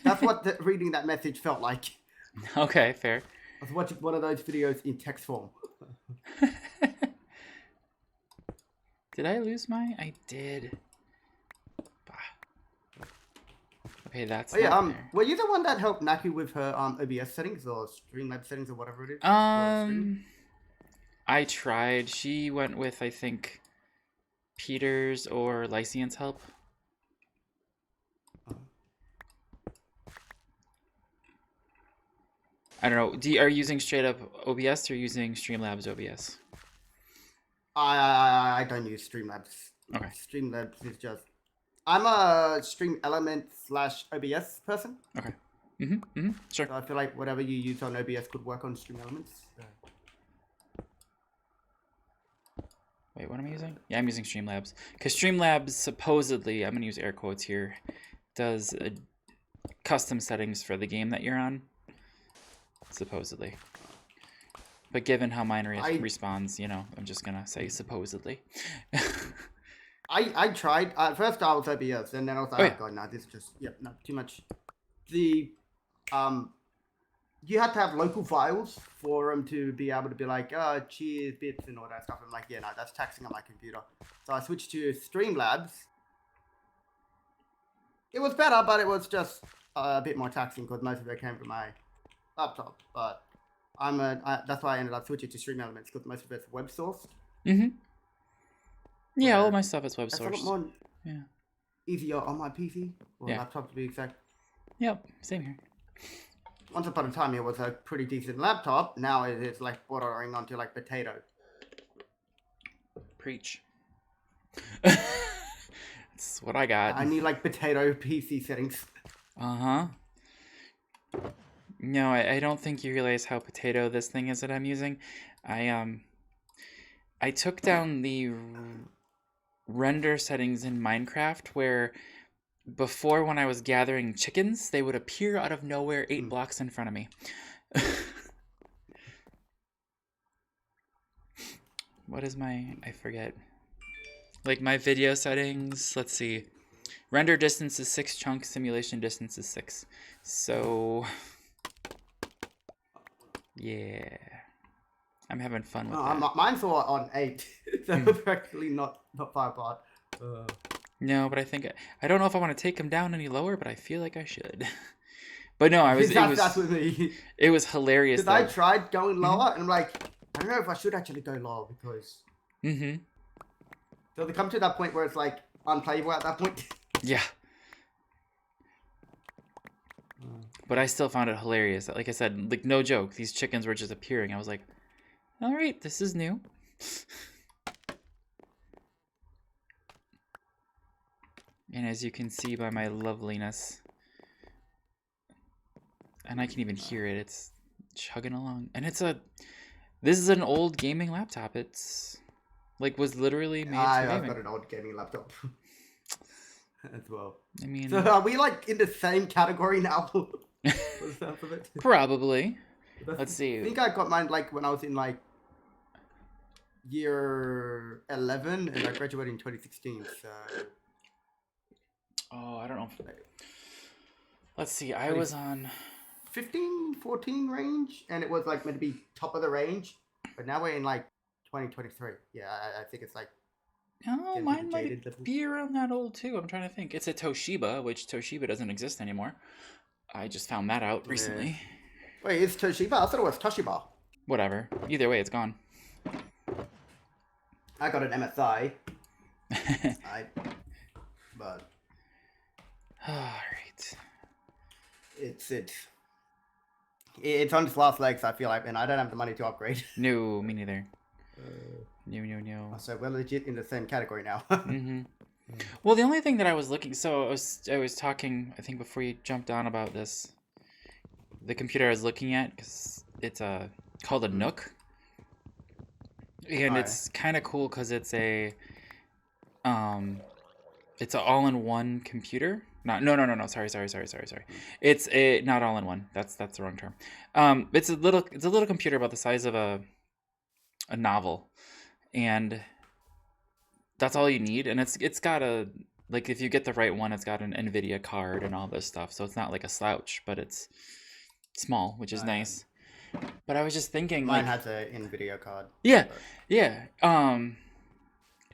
That's what reading that message felt like. Okay, fair. I was watching one of those videos in text form. Did I lose my? I did. Bah. Okay, that's Oh yeah, not there. were you the one that helped Naki with her OBS settings or Streamlabs settings or whatever it is? I tried. She went with, I think, Peter's or Lycian's help. I don't know. Are you using straight up OBS or using Streamlabs OBS? I don't use Streamlabs. Okay. Streamlabs is just I'm a Stream Element / OBS person. Okay. Sure. So I feel like whatever you use on OBS could work on Stream Elements. Wait, what am I using? Yeah, I'm using Streamlabs. Because Streamlabs supposedly, I'm going to use air quotes here, does custom settings for the game that you're on. Supposedly. But given how mine responds, you know, I'm just going to say supposedly. I tried. At first I was OBS, and then I was like, oh god, no, this is just, no, too much. The, you had to have local files for them to be able to be like, cheers, bits, and all that stuff. I'm like, yeah, no, that's taxing on my computer. So I switched to Streamlabs. It was better, but it was just a bit more taxing because most of it came from my laptop. But that's why I ended up switching to Stream Elements because most of it's web sourced. Yeah, all my stuff is web That's sourced. a lot more Yeah. easier on my PC or Yeah. laptop to be exact. Yep, same here. once upon a time, it was a pretty decent laptop. Now it is like bordering onto like potato. Preach. That's what I got. I need like potato PC settings. Uh-huh. No, I don't think you realize how potato this thing is that I'm using. I took down the render settings in Minecraft where before, when I was gathering chickens, they would appear out of nowhere 8 blocks in front of me. What is my... I forget. Like my video settings, let's see. Render distance is 6 chunks, simulation distance is 6. So... yeah. I'm having fun with that. Mine's all on 8. So it's actually not far apart. No, but I think... I don't know if I want to take them down any lower, but I feel like I should. But no, That's with me. It was hilarious. Because I tried going lower, and I'm like, I don't know if I should actually go lower because... Mm-hmm. So they come to that point where it's like unplayable at that point. Yeah. But I still found it hilarious. Like I said, like no joke, these chickens were just appearing. I was like, all right, this is new. And as you can see by my loveliness, and I can even hear it, it's chugging along. And this is an old gaming laptop. It's like was literally made for I've gaming. got an old gaming laptop as well. I mean, so are we like in the same category now? What's that of it? Probably. Let's see. I think I got mine like when I was in like year 11 and I graduated in 2016. So. Oh, I don't know. Let's see. I was on 15, 14 range, and it was like meant to be top of the range, but now we're in like 2023. Yeah, I think it's like. Oh, mine might be around that old too. I'm trying to think. It's a Toshiba, which Toshiba doesn't exist anymore. I just found that out recently. Yeah. Wait, it's Toshiba? I thought it was Toshiba. Whatever. Either way, it's gone. I got an MSI. But. All right. It's on its last legs, I feel like, and I don't have the money to upgrade. No, me neither. No. So we're legit in the same category now. Mm-hmm. Well, the only thing that I was looking... So I was talking, I think, before you jumped on about this. The computer I was looking at, because it's called a Nook. And it's kind of cool because it's an all-in-one computer. No. Sorry. It's not all-in-one. That's the wrong term. It's a little computer about the size of a novel, and that's all you need. And it's got like if you get the right one, it's got an NVIDIA card and all this stuff. So it's not like a slouch, but it's small, which is nice. But I was just thinking, mine has an NVIDIA card. Yeah.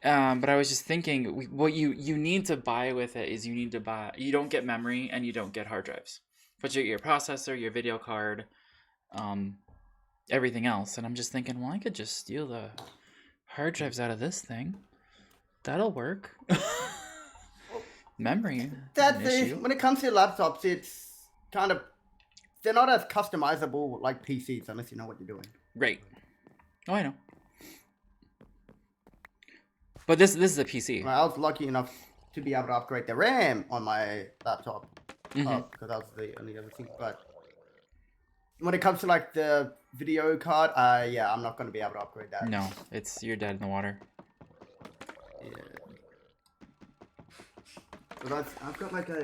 But I was just thinking, what you need to buy with it is you don't get memory and you don't get hard drives, but you get your processor, your video card, everything else. And I'm just thinking, well, I could just steal the hard drives out of this thing. That'll work. Memory. When it comes to laptops, it's kind of, they're not as customizable like PCs unless you know what you're doing. Right. Oh, I know. But this is a PC. I was lucky enough to be able to upgrade the RAM on my laptop because that was the only other thing. But when it comes to like the video card, I'm not going to be able to upgrade that. No, you're dead in the water. Yeah. But I've got like a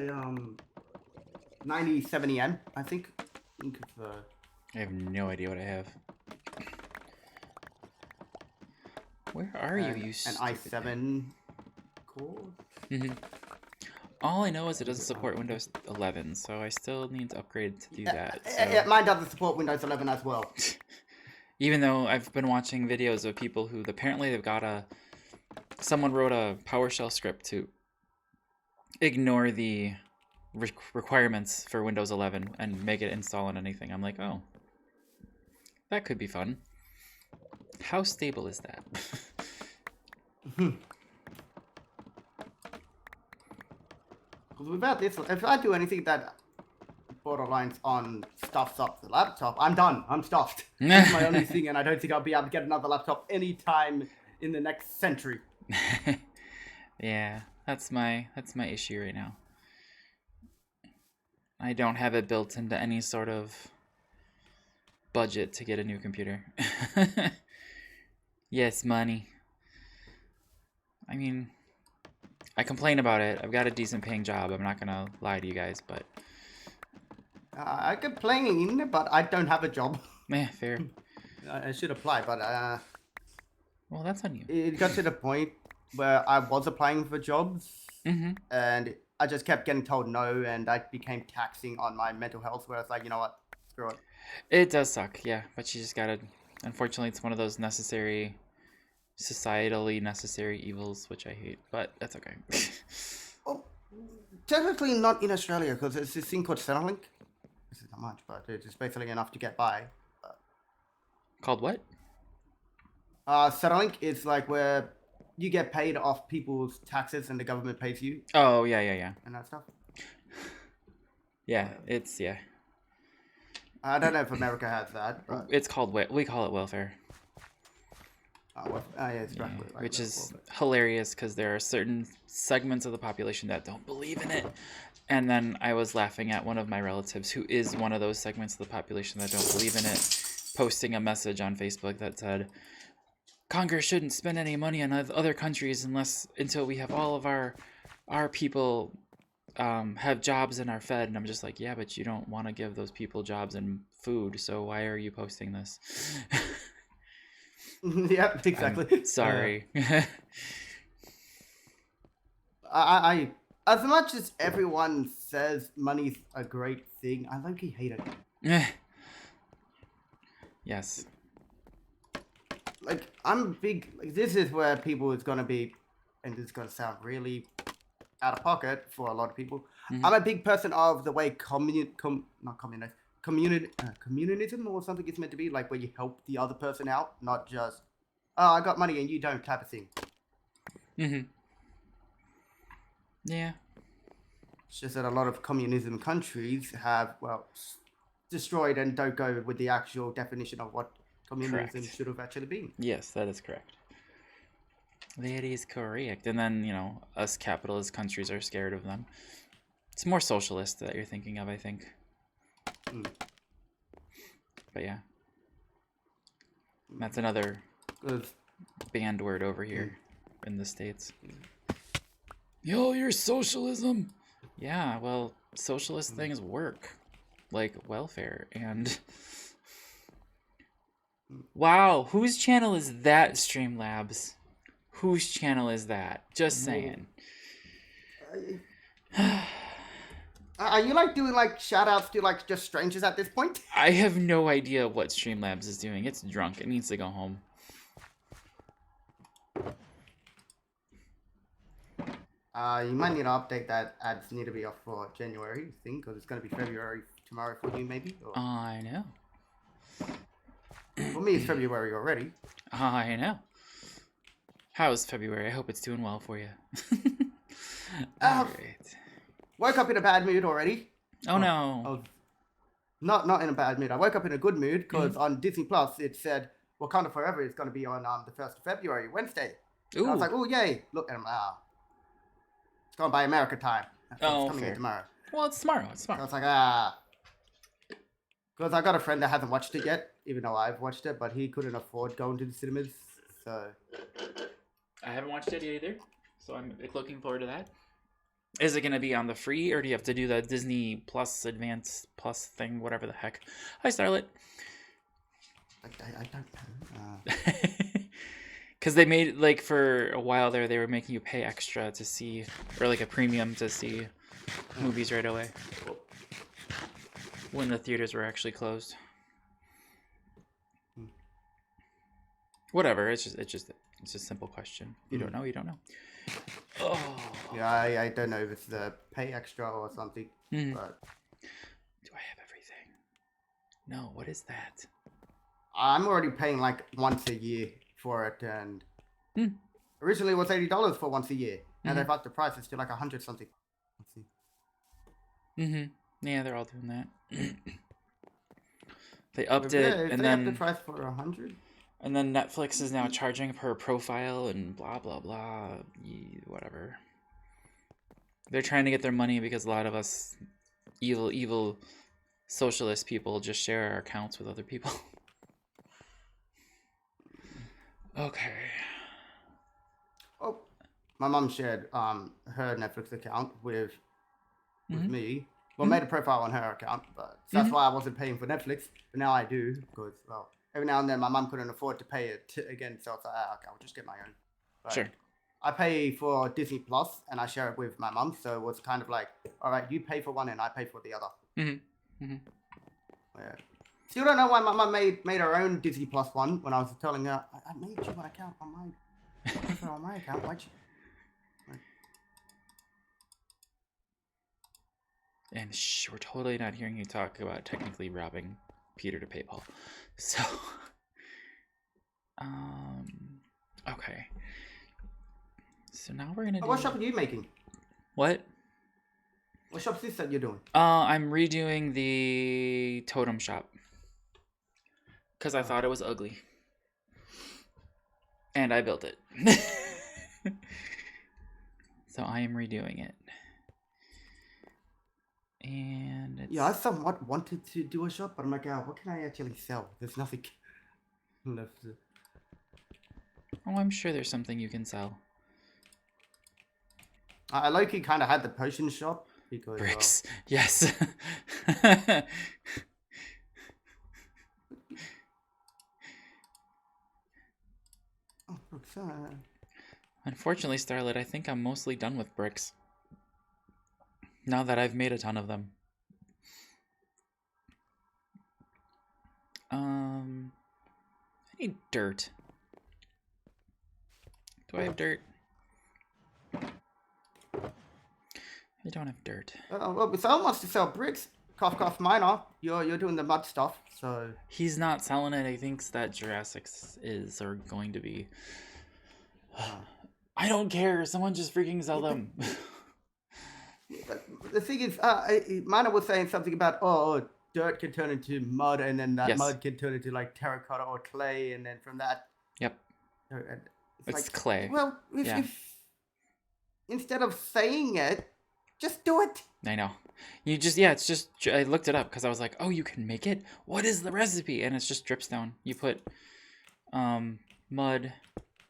9070M, I think. I have no idea what I have. Where are you? You an i7 core. All I know is it doesn't support Windows 11, so I still need to upgrade to do that. Mine doesn't support Windows 11 as well. Even though I've been watching videos of people who apparently they've got someone wrote a PowerShell script to ignore the requirements for Windows 11 and make it install on anything. I'm like, oh, that could be fun. How stable is that? Without this, if I do anything that Borderlines on stuffs up the laptop, I'm done. I'm stuffed. That's my only thing, and I don't think I'll be able to get another laptop anytime in the next century. Yeah, that's my issue right now. I don't have it built into any sort of budget to get a new computer. Yes, money. I mean, I complain about it. I've got a decent paying job. I'm not gonna lie to you guys, but I complain, but I don't have a job. fair. I should apply, but Well, that's on you. it got to the point where I was applying for jobs, Mm-hmm. and I just kept getting told no, and that became taxing on my mental health, where it's like, you know what, screw it. It does suck, yeah, but you just gotta. Unfortunately, it's one of those societally necessary evils, which I hate, but that's okay. Oh, technically not in Australia, because there's this thing called Centrelink. This is not much, but it's basically enough to get by. Called what? Centrelink is like where you get paid off people's taxes and the government pays you Oh, yeah. and that stuff. Yeah, it's I don't know if America has that, but it's called we call it welfare. yeah, it's Yeah, exactly right, which that's is welfare. hilarious because there are certain segments of the population that don't believe in it. And then I was laughing at one of my relatives who is one of those segments of the population that don't believe in it, posting a message on Facebook that said, Congress shouldn't spend any money on other countries until we have all of our people have jobs and are fed. And I'm just like, yeah, but you don't want to give those people jobs and food, so why are you posting this? Yep, exactly. I'm sorry. I as much as everyone says money's a great thing, I low-key hate it. Yes. Like, I'm big. Like, this is where people is gonna be, and this is gonna sound really out of pocket for a lot of people. Mhm. I'm a big person of the way communism or something is meant to be, like where you help the other person out, not just, oh, I got money and you don't, type of thing. Mm-hmm. Yeah. It's just that a lot of communism countries have, well, destroyed and don't go with the actual definition of what communism Correct. should have actually been. Yes, that is correct. That is correct. And then, us capitalist countries are scared of them. It's more socialist that you're thinking of, I think. Mm. But yeah. That's another 'Cause banned word over here in the States. Yo, you're socialism. Yeah, well, socialist things work. Like welfare and... Wow, whose channel is that, Streamlabs? Whose channel is that? Just saying. Are you like doing like shout outs to like just strangers at this point? I have no idea what Streamlabs is doing. It's drunk. It needs to go home. You might need to update that ads need to be off for January thing, because it's going to be February tomorrow for you, maybe. Or, I know. for me, it's February already. I know. How's February? I hope it's doing well for you. Alright. Woke up in a bad mood already. Oh I no. was not in a bad mood. I woke up in a good mood because on Disney Plus it said Wakanda Forever is going to be on the 1st of February, Wednesday. And I was Ooh. like, oh yay! Look at him now. It's gone by America time. That's what's Oh, coming in fair. tomorrow. Well, it's tomorrow. It's So I tomorrow. was like, because I got a friend that hasn't watched it yet, even though I've watched it, but he couldn't afford going to the cinemas. So I haven't watched it either, so I'm looking forward to that. Is it going to be on the free, or do you have to do the Disney Plus Advance Plus thing, whatever the heck? Hi, Starlet. I don't know. Because they made, like, for a while there, they were making you pay extra to see, or like a premium to see movies right away when the theaters were actually closed. Whatever. It's a simple question. You don't know. You don't know. Oh. Yeah, I don't know if it's the pay extra or something, Mhm. but Do I have everything? No. What is that? I'm already paying like once a year for it, and originally it was $80 for once a year. Now they've upped the prices to like 100 something. Let's see. Mm-hmm. Yeah, they're all doing that. They upped Yeah, it, if and they have the then price for 100. Netflix is now charging per profile and blah blah blah. Whatever. They're trying to get their money because a lot of us evil socialist people just share our accounts with other people. Okay. Oh, my mum shared her Netflix account with Mhm. me. Well, Mhm. made a profile on her account, but so that's Mhm. why I wasn't paying for Netflix. But now I do because, well, every now and then my mum couldn't afford to pay it again, so it's like, okay, I'll just get my own. But Sure. I pay for Disney Plus and I share it with my mum, so it was kind of like, all right, you pay for one and I pay for the other. Mhm. Yeah. Still don't know why my mum made her own Disney Plus one when I was telling her I made you an account on my account. Why'd you? And shh, we're totally not hearing you talk about technically robbing Peter to pay Paul. So, okay. So now we're gonna do. What shop are you making? What? What shop's this that you're doing? I'm redoing the totem shop because I thought it was ugly, and I built it. So I am redoing it, and it's... Yeah, I somewhat wanted to do a shop, but I'm like, oh, what can I actually sell? There's nothing left. Oh, I'm sure there's something you can sell. I low-key kind of had the potion shop because Bricks, yes. Oh, Brooks, Unfortunately, Starlit, I think I'm mostly done with bricks. Now that I've made a ton of them. I need dirt. Do I have dirt? I don't have dirt. well, if someone wants to sell bricks, cough cough miner, you're doing the mud stuff, so He's not selling it. He thinks that Jurassic is or going to be. I don't care. Someone just freaking sell them. But the thing is, Miner was saying something about dirt can turn into mud, and then that Yes. mud can turn into like terracotta or clay, and then from that, Yep. It's like, clay. well, if instead of saying it, just do it. I know. You just, yeah, it's just, I looked it up because I was like, oh, you can make it? What is the recipe? And it's just dripstone. You put mud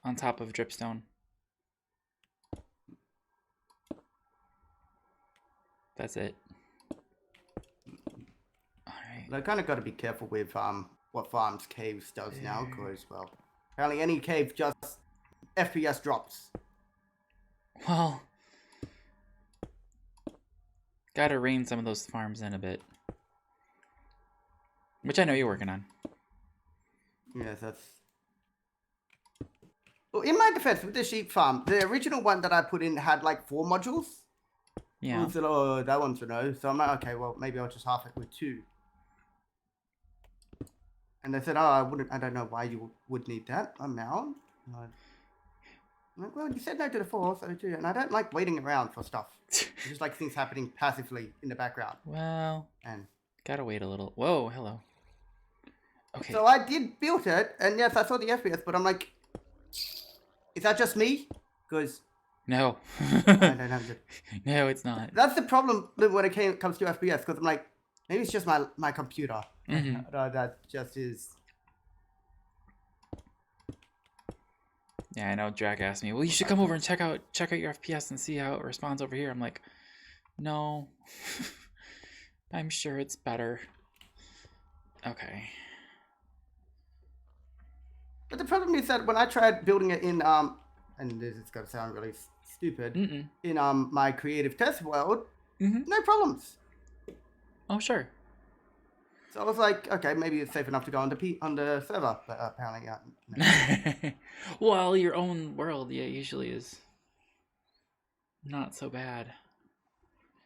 on top of dripstone. That's it. Alright. I kind of got to be careful with what Farms Caves does now, because, well, apparently any cave just FPS drops. Well, gotta rein some of those farms in a bit. Which I know you're working on. Yes, that's... Well, in my defense, with the sheep farm, the original one that I put in had like 4 modules. Yeah. I said, oh, that one's a no. So I'm like, okay, well, maybe I'll just half it with 2. And they said, oh, I don't know why you would need that amount. I'm like, well, you said no to the 4, so 2. And I don't like waiting around for stuff. I just like things happening passively in the background. Well, And gotta wait a little. Whoa, hello. Okay. so I did build it, and yes, I saw the FPS, but I'm like, is that just me? Because No. I don't have the... No, it's not. That's the problem when it comes to FPS, because I'm like, maybe it's just my computer. Mhm. That just is... Yeah, I know. Jack asked me, well, you should come over and check out your FPS and see how it responds over here. I'm like, no. I'm sure it's better. Okay. But the problem is that when I tried building it in, and this is going to sound really stupid, in my creative test world, no problems. Oh, sure. So I was like, okay, maybe it's safe enough to go on the server, but apparently, no. Well, your own world, yeah, usually is not so bad.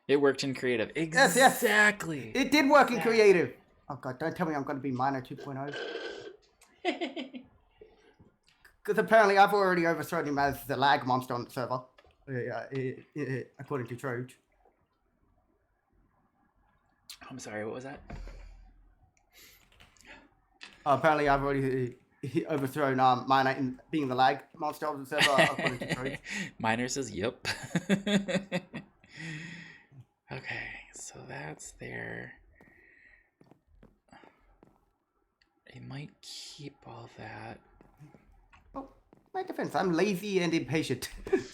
It worked in creative. Yes, yes. Exactly. It did work in creative. Oh god, don't tell me I'm going to be Miner 2.0. Because apparently I've already overthrown him as the lag monster on the server. According to Troge. I'm sorry, what was that? Apparently, I've already overthrown Miner in being the lag monster of the server, according to Troy. Miner says, yep. Okay, so that's there. I might keep all that. Oh, my defense, I'm lazy and impatient.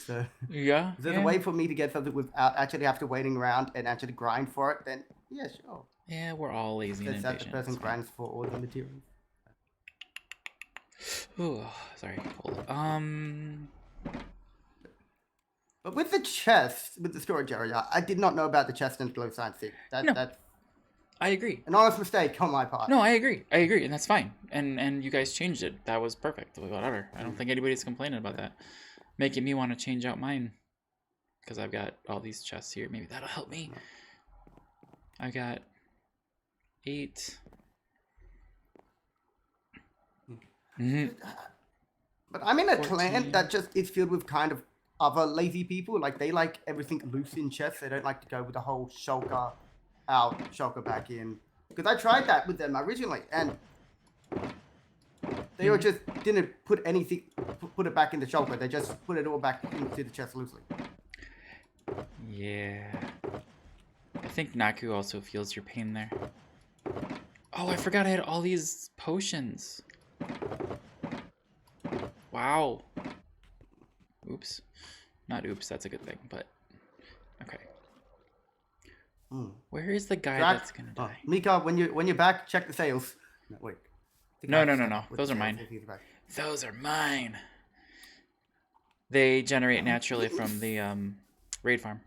So, Yeah. if there's a way for me to get something without actually have to waiting around and actually grind for it, then yeah, sure. Yeah, we're all lazy and Since that the impatient. person it's fine. grinds for all the materials. Ooh, sorry, cold. But with the chest, with the storage area, I did not know about the chest and glow science thing. No. That's I agree. an honest mistake on my part. No, I agree, and that's fine. And you guys changed it. That was perfect. Whatever. I don't think anybody's complaining about that. Making me want to change out mine, because I've got all these chests here. Maybe that'll help me. I got 8. But I'm in a 14. clan that just is filled with kind of other lazy people. Like they like everything loose in chests. They don't like to go with the whole shulker out, shulker back in. Because I tried that with them originally, and they were just didn't put anything, put it back in the shulker. They just put it all back into the chest loosely. Yeah. I think Naku also feels your pain there. Oh, I forgot I had all these potions. Wow. Oops. Not oops, that's a good thing, but okay. Where is the guy that's gonna die? Mika, when you're back, check the sails. No, wait. No. Those are mine. Those are mine. They generate naturally from the raid farm.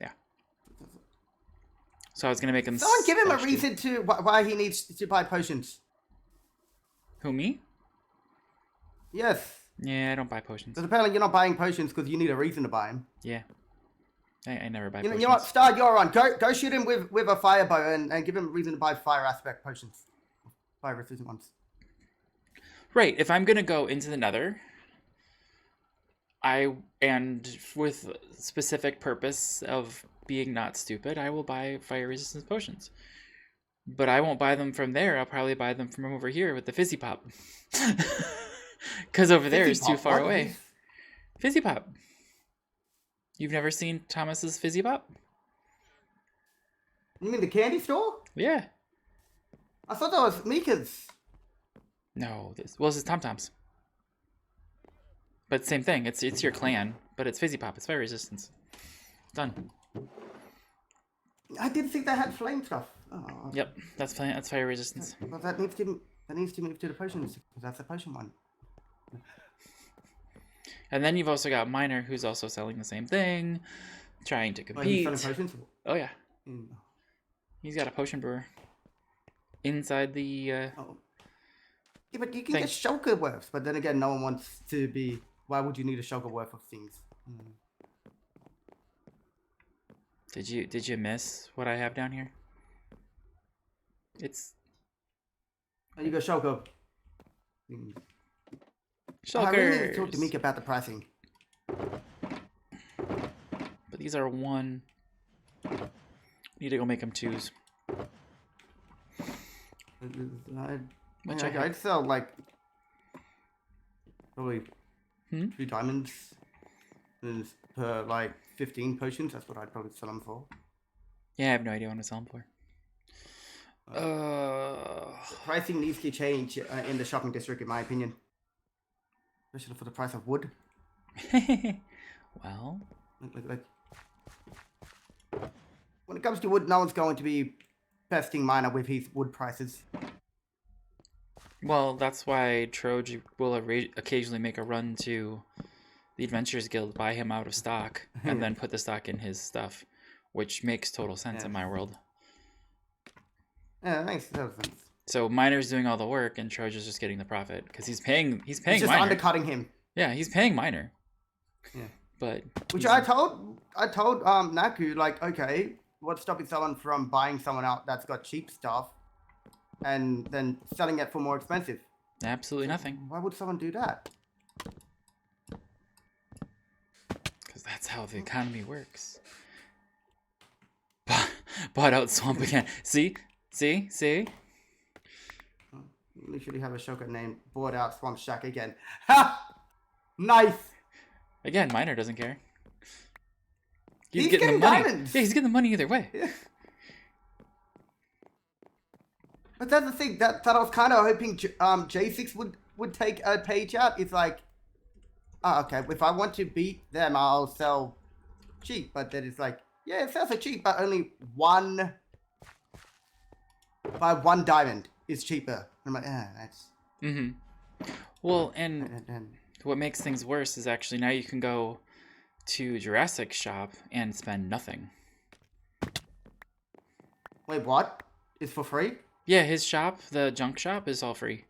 Yeah. So I was gonna make him. Someone give him a thirsty. reason to why he needs to buy potions. Who, me? Yes. Yeah, I don't buy potions. Because apparently you're not buying potions because you need a reason to buy them. Yeah. I never buy You potions. know what? Star, you're on. Go shoot him with a fire bow and give him a reason to buy fire aspect potions. Fire resistant ones. Right, if I'm gonna go into the Nether, and with specific purpose of being not stupid, I will buy fire resistance potions. But I won't buy them from there. I'll probably buy them from over here with the fizzy pop. Because over there is too far away. Fizzy pop. You've never seen Thomas's fizzy pop? You mean the candy store? Yeah. I thought that was Mika's. No, this is Tom Tom's. But same thing. It's your clan, but it's fizzy pop. It's fire resistance. Done. I didn't think they had flame stuff. Oh. Yep, that's fire resistance. Well, that needs to move to the potions because that's the potion one. And then you've also got Miner, who's also selling the same thing, trying to compete. He's selling potions? Oh yeah, he's got a potion brewer inside the. Oh. Yeah, but you can get shulker worths. But then again, no one wants to be. Why would you need a shulker worth of things? Did you miss what I have down here? It's. Oh, you go shulker. Shulkers. I really need to talk to Mika about the pricing. But these are 1. Need to go make them 2s. I'd sell like probably 2 diamonds per like 15 potions. That's what I'd probably sell them for. Yeah, I have no idea what to sell them for. Pricing needs to change in the shopping district, in my opinion. Especially for the price of wood. Well, like, when it comes to wood, no one's going to be pesting Miner with his wood prices. well, that's why Troj will occasionally make a run to the Adventurers Guild, buy him out of stock, and then put the stock in his stuff, which makes total sense in my world. Yeah, that makes total sense. So Miner's doing all the work, and Troj is just getting the profit because he's paying. He's paying. He's just Miner. undercutting him. Yeah, he's paying Miner. Yeah. But which I told Naku, like, okay, what's stopping someone from buying someone out that's got cheap stuff and then selling it for more expensive? Absolutely nothing. Why would someone do that? Because that's how the economy works. Bought out Swamp again. See? See? See? You literally have a shotgun named Bought Out Swamp Shack again. Ha! Nice! Again, Miner doesn't care. He's getting the getting money. diamonds. Yeah, he's getting the money either way. Yeah. But that's the thing that I was kind of hoping J6 would take a page out. It's like, oh, okay, if I want to beat them, I'll sell cheap. But then it's like, yeah, it sells for cheap, but only one diamond is cheaper. I'm like, that's. Mm-hmm. Well, and what makes things worse is actually now you can go to Jurassic shop and spend nothing. Wait, what? It's for free? Yeah, his shop, the junk shop, is all free.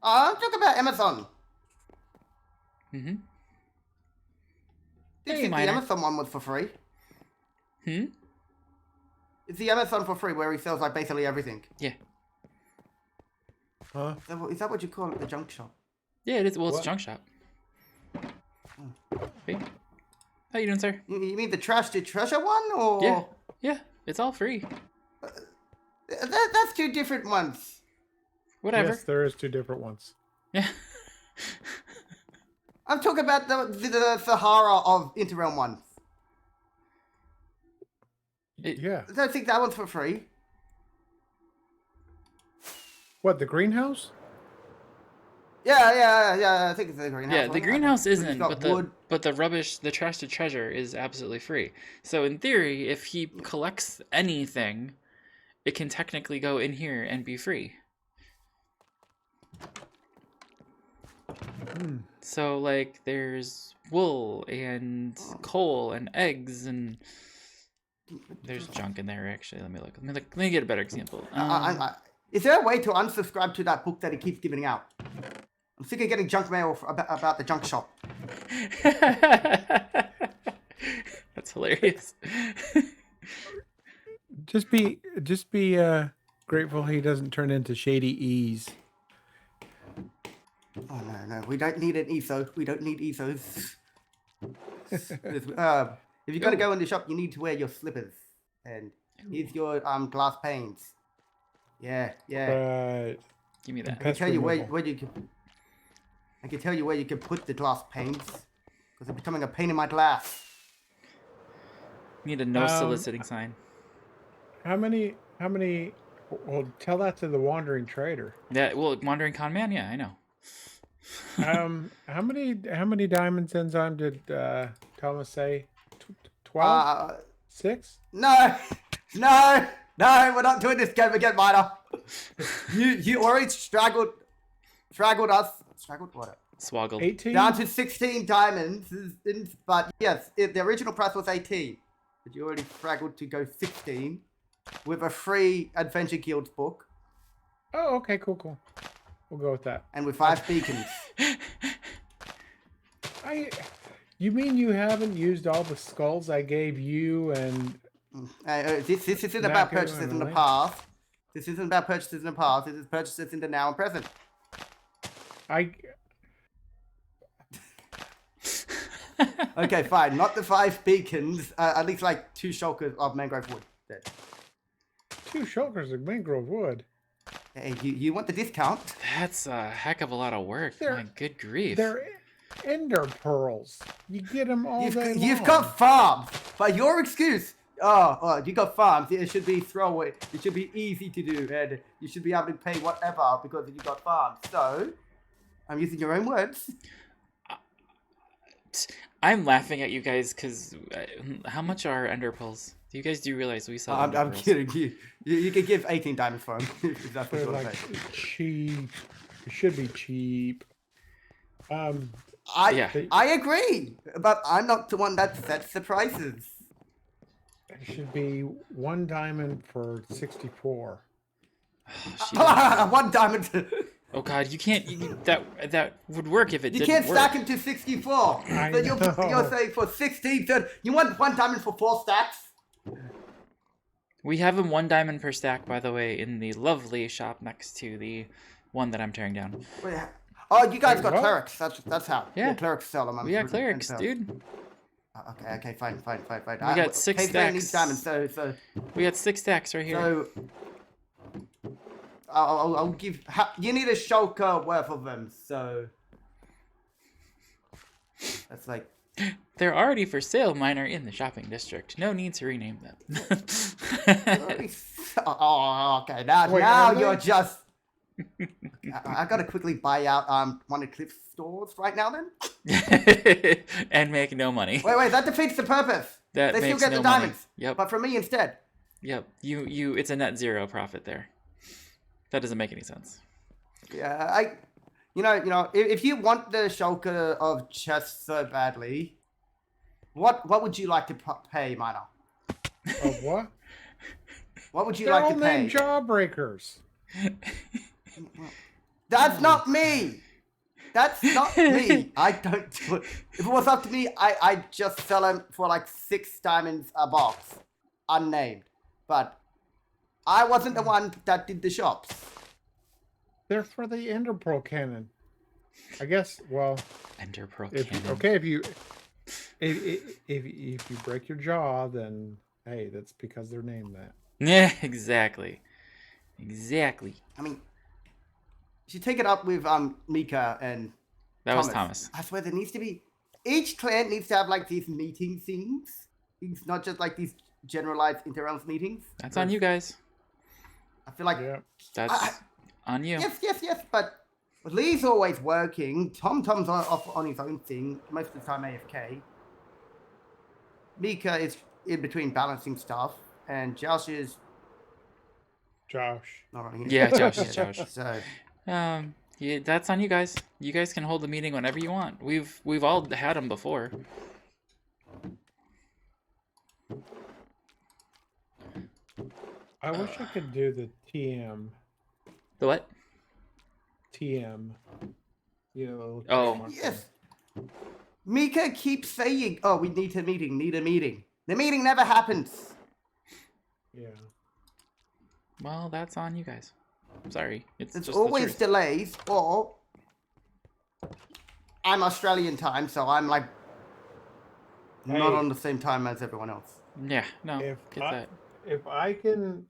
I'm talking about Amazon. Mm-hmm. Did Hey, you think the Miner. Amazon one was for free? Hmm? Is the Amazon for free where he sells like basically everything? Yeah. Huh? Is that what you call it, the junk shop? Yeah, it is. Well, it's a What? junk shop. Hey. How you doing, sir? You mean the trash to treasure one, or Yeah. Yeah, it's all free. That's two different ones. Whatever. Yes, there is two different ones. Yeah. I'm talking about the Sahara of Interrealm ones. Yeah. I don't think that one's for free. What, the greenhouse? Yeah. I think it's the greenhouse. Yeah, one. the greenhouse It's isn't, got but wood. the rubbish, the trash to treasure is absolutely free. So in theory, if he collects anything, it can technically go in here and be free. Hmm. So like there's wool and coal and eggs and there's junk in there actually. Let me look. Let me get a better example. Is there a way to unsubscribe to that book that he keeps giving out? I'm sick of getting junk mail about the junk shop. That's hilarious. Just be grateful he doesn't turn into Shady Ease. Oh no, we don't need an ESO. We don't need ESOs. If you're gonna go in the shop, you need to wear your slippers. And here's your glass panes. Yeah. Right. Give me I that. can Pest tell you removal. where you can. I can tell you where you can put the glass panes, because they're becoming a pain in my glass. Need a no soliciting sign. How many well, tell that to the wandering trader. Yeah, well, wandering con man. Yeah, I know. How many diamonds enzyme did Thomas say? 12? 6? No, we're not doing this game again, Miner. You already straggled us. Straggled what? Swoggled. 18? Down to 16 diamonds, but yes, the original price was 18. But you already straggled to go 16 with a free Adventure Guild book Oh, okay, cool. We'll go with that. and with 5 beacons. You mean you haven't used all the skulls I gave you and This isn't about Mako purchases and in the Link. past. This isn't about purchases in the past. This is purchases in the now and present. Okay, fine. Not the 5 beacons. At least like 2 shulkers of mangrove wood. There. 2 shoulders of mangrove wood. Hey, you want the discount? That's a heck of a lot of work. They're- My good grief. They're ender pearls. You get them all day long. You've got farms. By your excuse. Oh, you got farms. It should be throwaway. It should be easy to do, and you should be able to pay whatever because you got farms. So, I'm using your own words. I'm laughing at you guys because how much are ender pearls? Do you guys do realize we sell ender I'm pearls? kidding you. You could give 18 diamonds for them if that's what They're you want like to pay. cheap. It should be cheap. Yeah. I agree, but I'm not the one that sets the prices. It should be 1 diamond for 64. She doesn't- 1 diamond. Oh god, you can't. That would work if it You didn't can't work. stack them to 64. I So know. you're saying for 16, so you want 1 diamond for 4 stacks? We have them 1 diamond per stack, by the way, in the lovely shop next to the one that I'm tearing down. Oh, you guys Wait, got what? clerics. That's how. Yeah. Clerics sell them. We got clerics, dude. Okay, fine. We got 6 Cave Man needs stacks. diamonds, so We got 6 stacks right here. so I'll give. You need a shulker worth of them, so that's like. They're already for sale, miner, in the shopping district. No need to rename them. Oh, okay. Now Wait, are you're they? just. I gotta quickly buy out one of Cliff's stores right now. Then And make no money. wait. That defeats the purpose. That They still makes get no the money. diamonds. Yep. But from me instead. Yep. You. It's a net zero profit there. That doesn't make any sense. Yeah, You know. If you want the shulker of chests so badly, what would you like to pay, Miner? Of what? What would you They're like all to pay? named Jawbreakers. That's not me. That's not me. I don't do it. If it was up to me, I'd just sell them for like 6 diamonds a box, unnamed. But I wasn't the one that did the shops. They're for the Ender Pearl cannon. I guess. Well, Ender Pearl if Cannon. okay, if you break your jaw, then hey, that's because they're named that. Yeah, exactly. Exactly. I mean, you should take it up with Mika and That was Thomas. I swear there needs to be each clan needs to have like these meeting things. It's not just like these generalized inter-realms meetings. That's on you guys. I feel like Yeah. That's on you. yes, but Lee's always working. Tom's off on his own thing, most of the time AFK. Mika is in between balancing stuff, and Josh is Josh. not running it. Yeah, Josh. Yeah, Josh. So, Yeah, that's on you guys. You guys can hold the meeting whenever you want. We've all had them before. I wish I could do the TM. The what? TM. You know. the little Oh. trademark thing. yes. Mika keeps saying, "Oh, we need a meeting. Need a meeting." The meeting never happens. Yeah. Well, that's on you guys. Sorry. It's There's just always the truth. delays, or I'm Australian time, so I'm like not Hey. on the same time as everyone else. Yeah, no. If Get I- that. If I can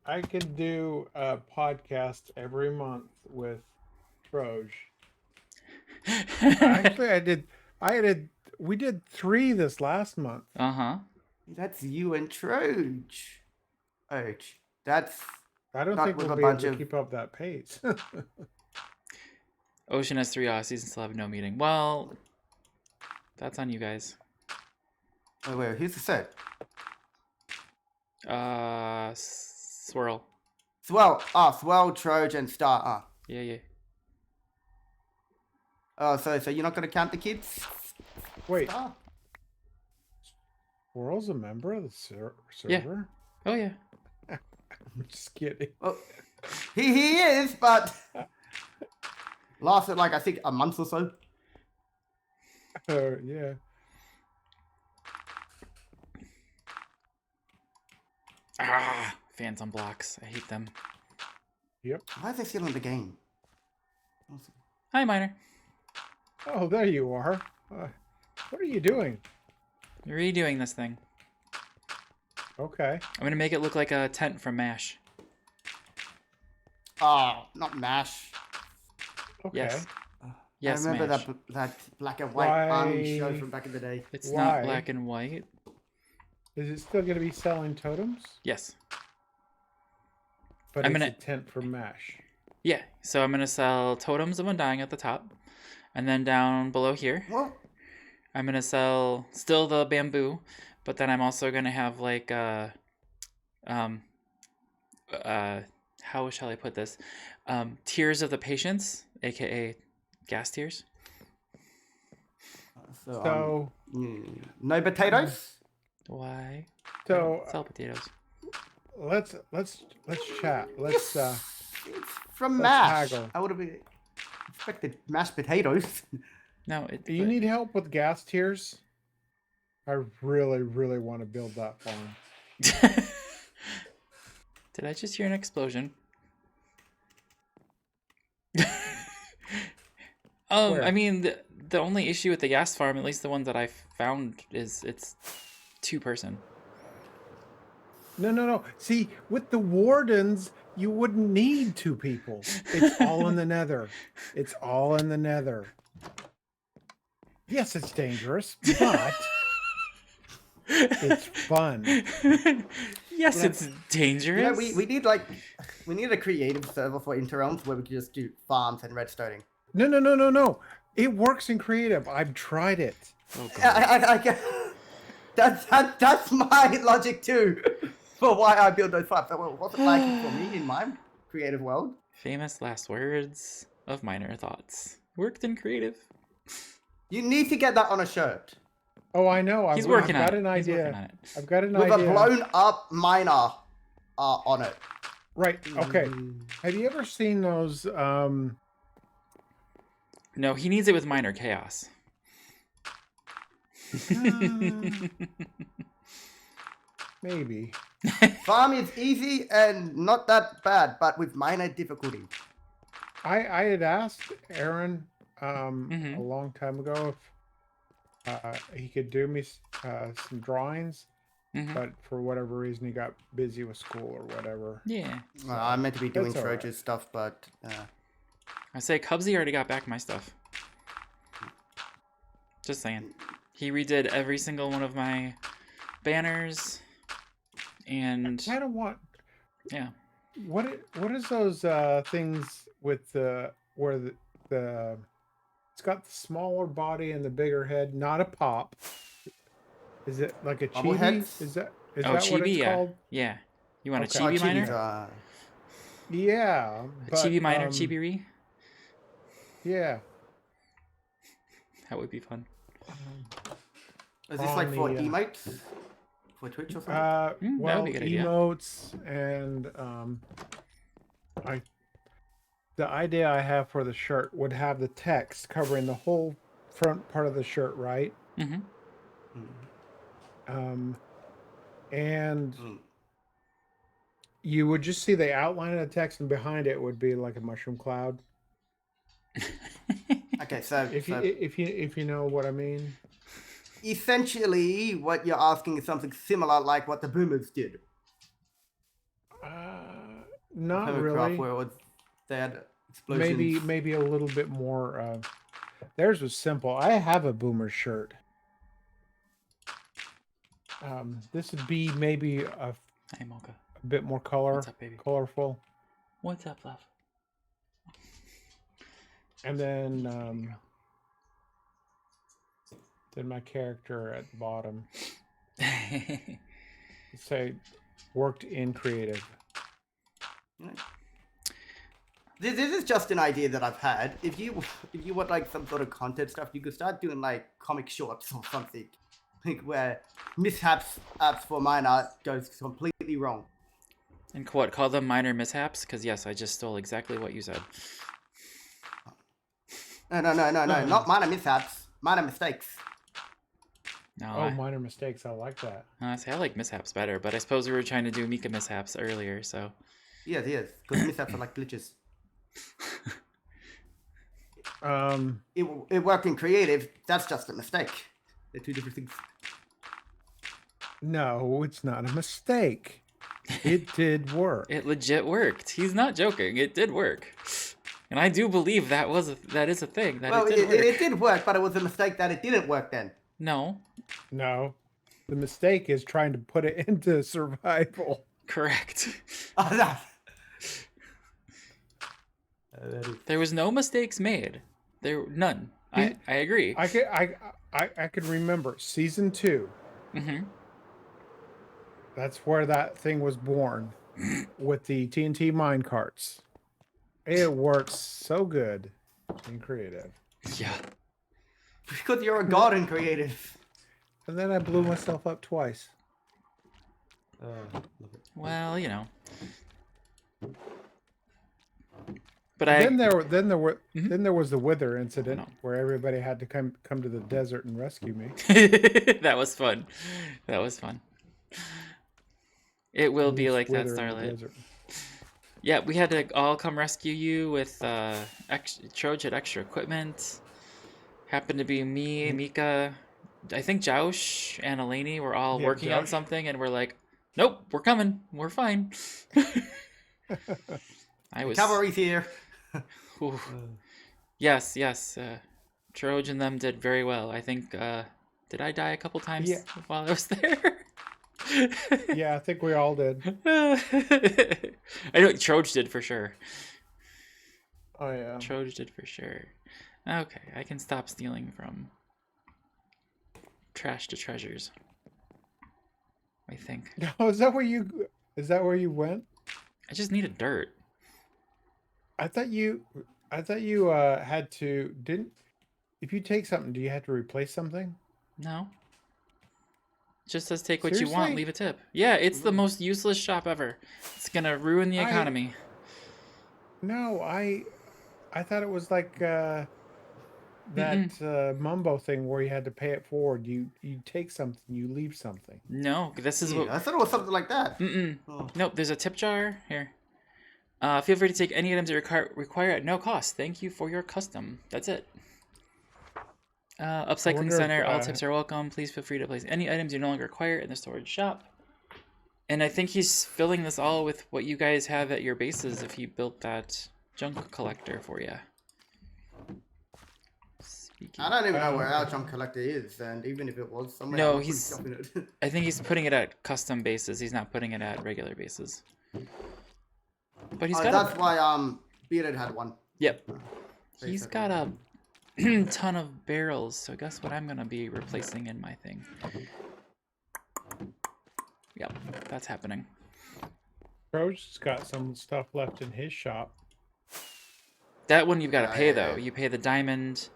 do a podcast every month with Troj. Actually, we did 3 this last month. Uh-huh. That's you and Troj. That's I don't Not think with we'll a be able bunch to of- keep up that pace. Ocean has 3 Aussies and still have no meeting. Well, that's on you guys. wait. Who's the third? Swirl. Swell, Troj, and Star. Yeah. Oh, so you're not gonna count the kids? Wait, Star? World's a member of the Yeah. server? Oh, yeah. I'm just kidding. Well, he is, but lasted like I think a month or so. Yeah. Ah, Phantom blocks. I hate them. Why is they still in the game? Hi, Miner. Oh, there you are. What are you doing? Redoing this thing. Okay. I'm gonna make it look like a tent from MASH. Oh, not Mash. Okay. Yes. Yes, I remember MASH. that black and white army show Why- from back in the day. It's Why? not black and white. Is it still going to be selling totems? Yes. But I'm it's gonna- a tent for MASH. Yeah. So I'm gonna sell totems of undying at the top, and then down below here, Well, I'm gonna sell still the bamboo, but then I'm also gonna have like how shall I put this? Tears of the patience, aka gas tears. So, no potatoes. Why? I so don't sell potatoes. let's chat. Let's It's from let's Mash. haggle. I would have expected mashed potatoes. No, it. do you need help with gas tiers? I really, really want to build that farm. Did I just hear an explosion? Where? I mean, The only issue with the gas farm, at least the one that I found, is it's 2-person. No. See, with the wardens, you wouldn't need 2 people. It's all in the nether. It's all in the nether. Yes, it's dangerous, but it's fun. Yes, Yeah. it's dangerous. You know, we need a creative server for Interrealms where we can just do farms and redstoning. No. It works in creative. I've tried it. Oh, God. I get that's my logic too for why I build those farms. That wasn't like it for me in my creative world. Famous last words of Minor Thoughts. Worked in creative. You need to get that on a shirt Oh, I know. He's working I've on got it. an He's working idea. on it. I've got an with idea. a blown up miner on it. Right. Okay. Have you ever seen those? No, he needs it with Minor Chaos. Maybe. Farm is easy and not that bad, but with minor difficulty. I had asked Aaron Mhm. a long time ago if he could do me some drawings, Mhm. but for whatever reason he got busy with school or whatever. Yeah. I'm meant to be doing That's all right. Troja's stuff, but I say Cubsy already got back my stuff. Just saying. He redid every single one of my banners. And I don't want. yeah. What is those things with the where the it's got the smaller body and the bigger head, not a pop. Is it like a chibi? Bobbleheads? Is that Oh, what Chibi, it's yeah. called? Yeah. You want Okay. a Chibi Chibi's, Miner? Yeah. A But, Chibi Miner, Chibi-Re? Yeah. That would be fun. is this like for on the, emotes? For Twitch or something? that would Well, be a good idea. emotes and the idea I have for the shirt would have the text covering the whole front part of the shirt, right? Mm-hmm. And Mm. you would just see the outline of the text, and behind it would be like a mushroom cloud. Okay, so, If you know what I mean. essentially what you're asking is something similar like what the boomers did. Not Hovercraft, really. where it was, they had explosions. Maybe a little bit more. Theirs was simple. I have a boomer shirt. This would be maybe a Hi, Mocha. bit more What's up, baby? colorful, What's up, love? and then my character at the bottom say worked in creative. This is just an idea that I've had. If you want like some sort of content stuff, you could start doing like comic shorts or something, like where mishaps for minor goes completely wrong. And what? Call them minor mishaps? Because yes, I just stole exactly what you said. No, not minor mishaps, minor mistakes. No, Oh, minor mistakes. I like that. I like mishaps better, but I suppose we were trying to do Mika mishaps earlier, so. Yes, because mishaps are like glitches. It worked in creative. That's just a mistake. They're two different things. No, it's not a mistake. It did work. It legit worked. He's not joking. It did work. And I do believe that is a thing. That Well, it did work. it did work, but it was a mistake that it didn't work then. No. No, the mistake is trying to put it into survival. Correct. That is- There was no mistakes made. None. I agree. I could remember season 2. Mm-hmm. That's where that thing was born with the TNT mine carts. It works so good in creative. Yeah. Because you're a god in creative. And then I blew myself up twice. Well, you know. But Then there was the Wither I incident know. where everybody had to come to the desert and rescue me. that was fun. That was fun. It will be Loose like that, Wither in the Starlight. desert. Yeah, we had to all come rescue you with Trojan extra equipment. Happened to be me, Mika, I think Josh and Eleni were all Yeah, working on Josh. something, and we're like, nope, we're coming. We're fine. I The was. cavalry's here. Ooh. Yes, yes. Troj and them did very well. I think. Did I die a couple times Yeah. while I was there? Yeah, I think we all did. I know Troj did for sure. Oh yeah. Troj did for sure. Okay, I can stop stealing from trash to treasures. I think. No, is that where you? Is that where you went? I just needed dirt. I thought you. Had to. Didn't. If you take something, do you have to replace something? No. Just says take what you want, Seriously? leave a tip. Yeah, it's the most useless shop ever. It's gonna ruin the I- economy. No, I thought it was like that Mumbo thing where you had to pay it forward. You take something, you leave something. No, this is Yeah, what. I thought it was something like that. Mm-mm. Oh. Nope, there's a tip jar here. Feel free to take any items that require at no cost. Thank you for your custom. That's it. Upcycling wonder if, center, all tips are welcome. Please feel free to place any items you no longer require in the storage shop. And I think he's filling this all with what you guys have at your bases if he built that junk collector for you. Speaking. I don't even know where our junk collector is, and even if it was somewhere, No, I would put he's- stuff in it. I think he's putting it at custom bases. He's not putting it at regular bases. But he's got That's why Bearded had one. Yep. He's got a ton of barrels, so guess what I'm gonna be replacing in my thing. Yep, that's happening. Trojan's got some stuff left in his shop. That one you've got to pay yeah, though. yeah. You pay the diamond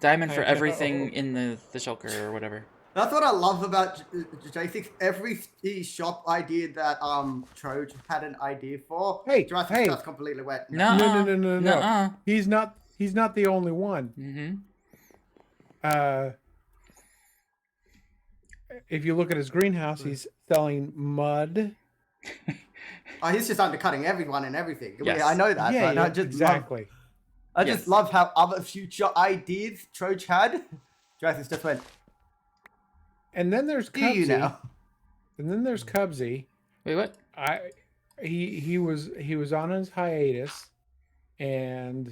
I for know. everything in the shulker or whatever. That's what I love about J6. Every shop idea that Troj had an idea for, Hey, Jurassic hey. just completely went. No. No. Nuh-uh. He's not the only one. Mm-hmm. If you look at his greenhouse, he's selling mud. Oh, he's just undercutting everyone and everything. Yes. Yeah, I know that. Yeah, but I just exactly. I just Yes. love how other future ideas Troj had. Jurassic just went. And then there's Do you Cubsy. now? And then there's Cubsy. Wait, what? He was on his hiatus, and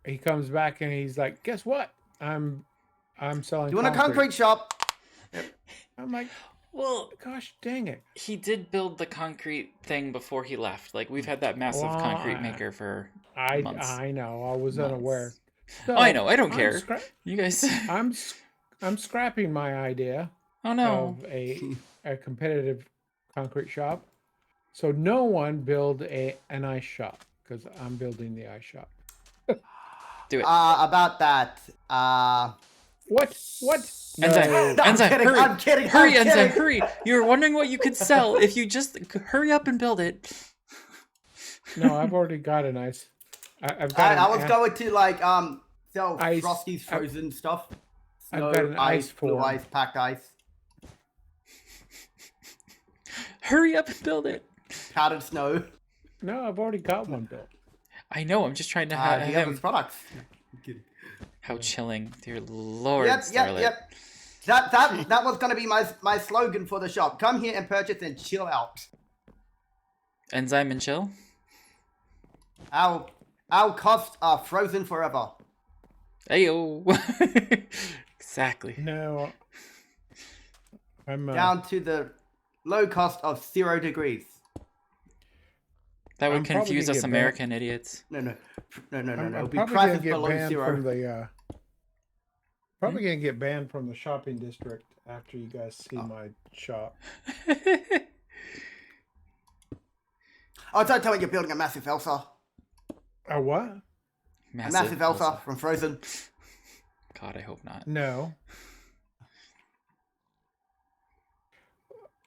he comes back and he's like, "Guess what? I'm selling." You want a concrete shop? I'm like, Well, gosh, dang it! he did build the concrete thing before he left. Like we've had that massive Well, concrete maker for months. I know. I was Months. unaware. Oh, I know. I don't I'm care. You guys. I'm scrapping my idea Oh no. of a competitive concrete shop. So no one build an ice shop because I'm building the ice shop. Do it. About that. What? Enzyme, No. No, I'm Enzyme, kidding, hurry! I'm kidding, Hurry, I'm Enzyme, kidding. hurry! You were wondering what you could sell if you just hurry up and build it. No, I've already got an ice. I've got. I was going to like sell Ice- Frosty's frozen stuff. I've Snow, got an ice blue form. ice, packed ice, Hurry up and build it. powdered snow. No, I've already got one built. I know. I'm just trying to have The other him. products. I'm kidding. How chilling, dear Lord, Yep, Starlet. yep. That was gonna be my slogan for the shop. Come here and purchase and chill out. Enzyme and chill. Our costs are frozen forever. Ayo. Exactly. No, I'm Down to the low cost of 0 degrees. That would I'm probably confuse gonna us get banned. American idiots. No. I'm It'll be probably gonna prices get below banned 0. from the. Probably gonna get banned from the shopping district after you guys see my shop. Oh, don't tell me you're building a massive Elsa. A what? A massive Elsa from Frozen. God, I hope not. No.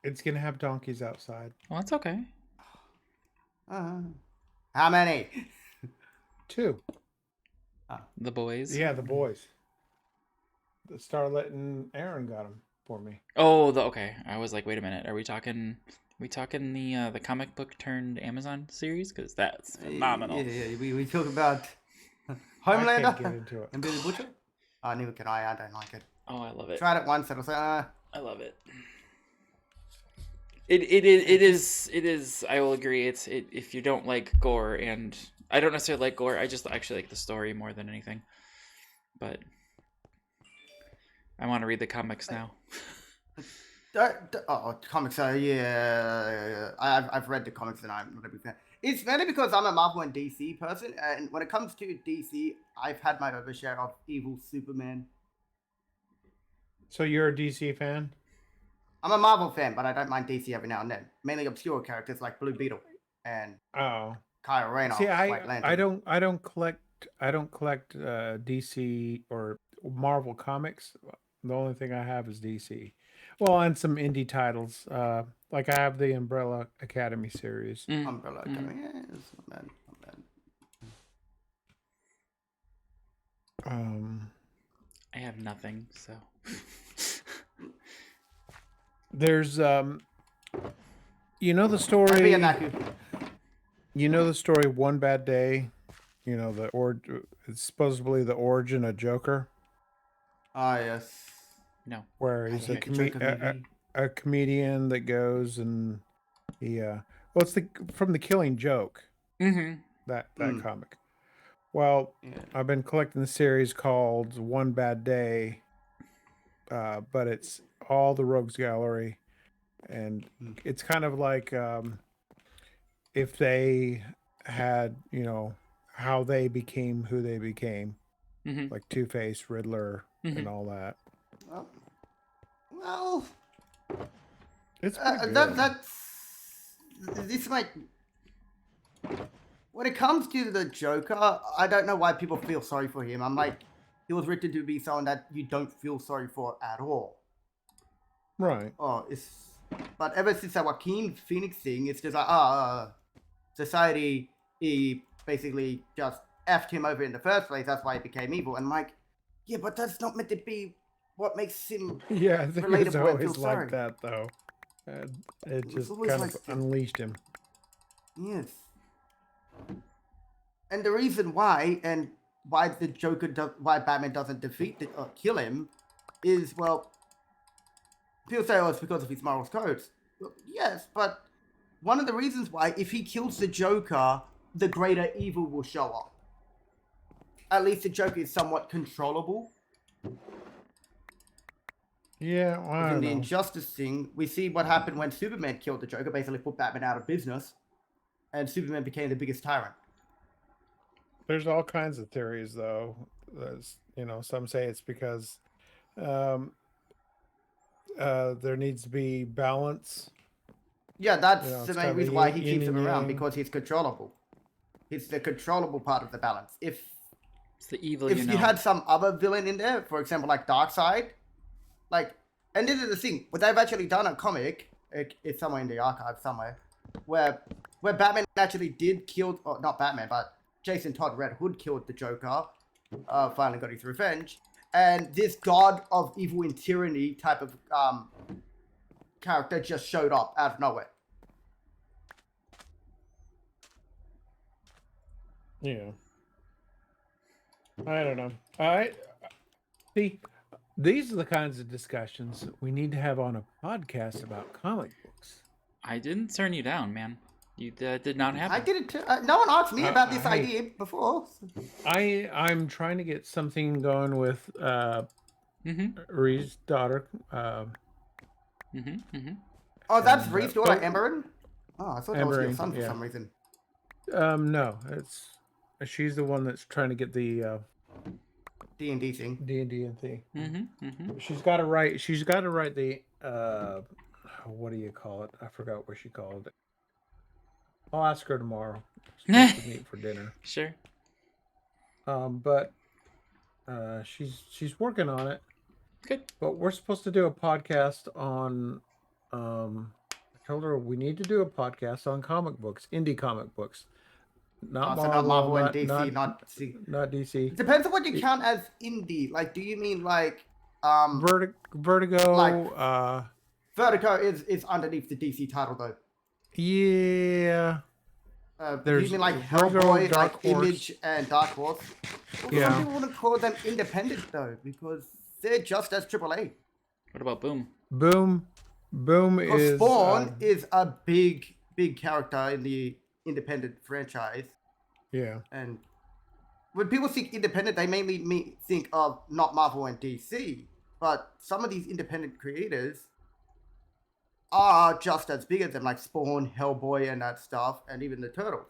It's gonna have donkeys outside. Well, that's okay. How many? 2. The boys. Yeah, the boys. The Starlet and Aaron got them for me. Oh, okay. I was like, wait a minute. Are we talking? We talking the comic book turned Amazon series? Because that's phenomenal. Yeah, we talk about I can't get Homelander into it. and Billy Butcher. Neither can I. I don't like it. Oh, I love it. Tried it once and I was like, I love it. It is. I will agree. If you don't like gore, and I don't necessarily like gore, I just actually like the story more than anything. But I want to read the comics now. Comics. Yeah, I've read the comics and I'm not a big fan. It's mainly because I'm a Marvel and DC person, and when it comes to DC, I've had my overshare of evil Superman. So you're a DC fan? I'm a Marvel fan, but I don't mind DC every now and then. Mainly obscure characters like Blue Beetle and Oh, Kyle Rayner. see, White Lantern. I don't collect DC or Marvel comics. The only thing I have is DC. Well, and some indie titles. Like I have the Umbrella Academy series. Umbrella Academy. Yeah, it's not bad. Not bad. I have nothing, so. There's you know the story. You know the story One Bad Day. You know it's supposedly the origin of Joker. Ah, yes. No. Where he's a comedian that goes and he well, it's from The Killing Joke. Mm-hmm. That comic. Well, Yeah. I've been collecting the series called One Bad Day, but it's all the Rogues Gallery, and it's kind of like if they had, how they became who they became, like Two-Face, Riddler, and all that. Well, it's pretty good. This might. When it comes to the Joker, I don't know why people feel sorry for him. I'm like, he was written to be someone that you don't feel sorry for at all. Right. But ever since that Joaquin Phoenix thing, it's just like, society, he basically just effed him over in the first place. That's why he became evil. And I'm like, yeah, but that's not meant to be what makes him Yeah, I think it's relatable and feel always sorry. like that, though. It just always kind like of that. unleashed him. Yes. And the reason why, and why the why Batman doesn't defeat or kill him, is, well, people say, it's because of his moral codes. Well, yes, but one of the reasons why, if he kills the Joker, the greater evil will show up. At least the Joker is somewhat controllable. Yeah, well, I In don't the know. Injustice thing, we see what happened when Superman killed the Joker, basically put Batman out of business, and Superman became the biggest tyrant. There's all kinds of theories, though. There's, some say it's because there needs to be balance. Yeah, that's it's the gotta main be reason why he yin keeps him and around, yang. because he's controllable. He's the controllable part of the balance. If It's the evil, you had some other villain in there, for example, like Darkseid, and this is the thing, what they've actually done a comic, it's somewhere in the archive somewhere, where Batman actually did kill, or not Batman, but Jason Todd Red Hood killed the Joker, finally got his revenge, and this god of evil and tyranny type of character just showed up out of nowhere. Yeah. I don't know. See, these are the kinds of discussions we need to have on a podcast about comic books. I didn't turn you down, man. That did not happen. I did it too. No one asked me about this idea before. I'm trying to get something going with Ree's daughter. Oh, that's And, Ree's daughter, Emberin? Oh, I thought that was your Emberin, son for yeah. some reason. No, she's the one that's trying to get the D&D thing. D&D and thing. She's got to write the what do you call it? I forgot what she called it. I'll ask her tomorrow. We're supposed to meet for dinner. Sure. But she's working on it. Good. But we're supposed to do a podcast on I told her we need to do a podcast on comic books, indie comic books. Not So Marvel, not Marvel and DC, not DC. It depends on what you count as indie. Like, do you mean like Vertigo. like- Vertigo is underneath the DC title though. Yeah. You There's mean like Vertigo, Hellboy, Dark like Horse. Image, and Dark Horse? Well, Yeah. Some people wouldn't call them independent though, because they're just as AAA. What about Boom? Boom Because is Spawn is a big character in the independent franchise, yeah. and when people think independent, they mainly think of not Marvel and DC, but some of these independent creators are just as big as them, like Spawn, Hellboy, and that stuff, and even the Turtles.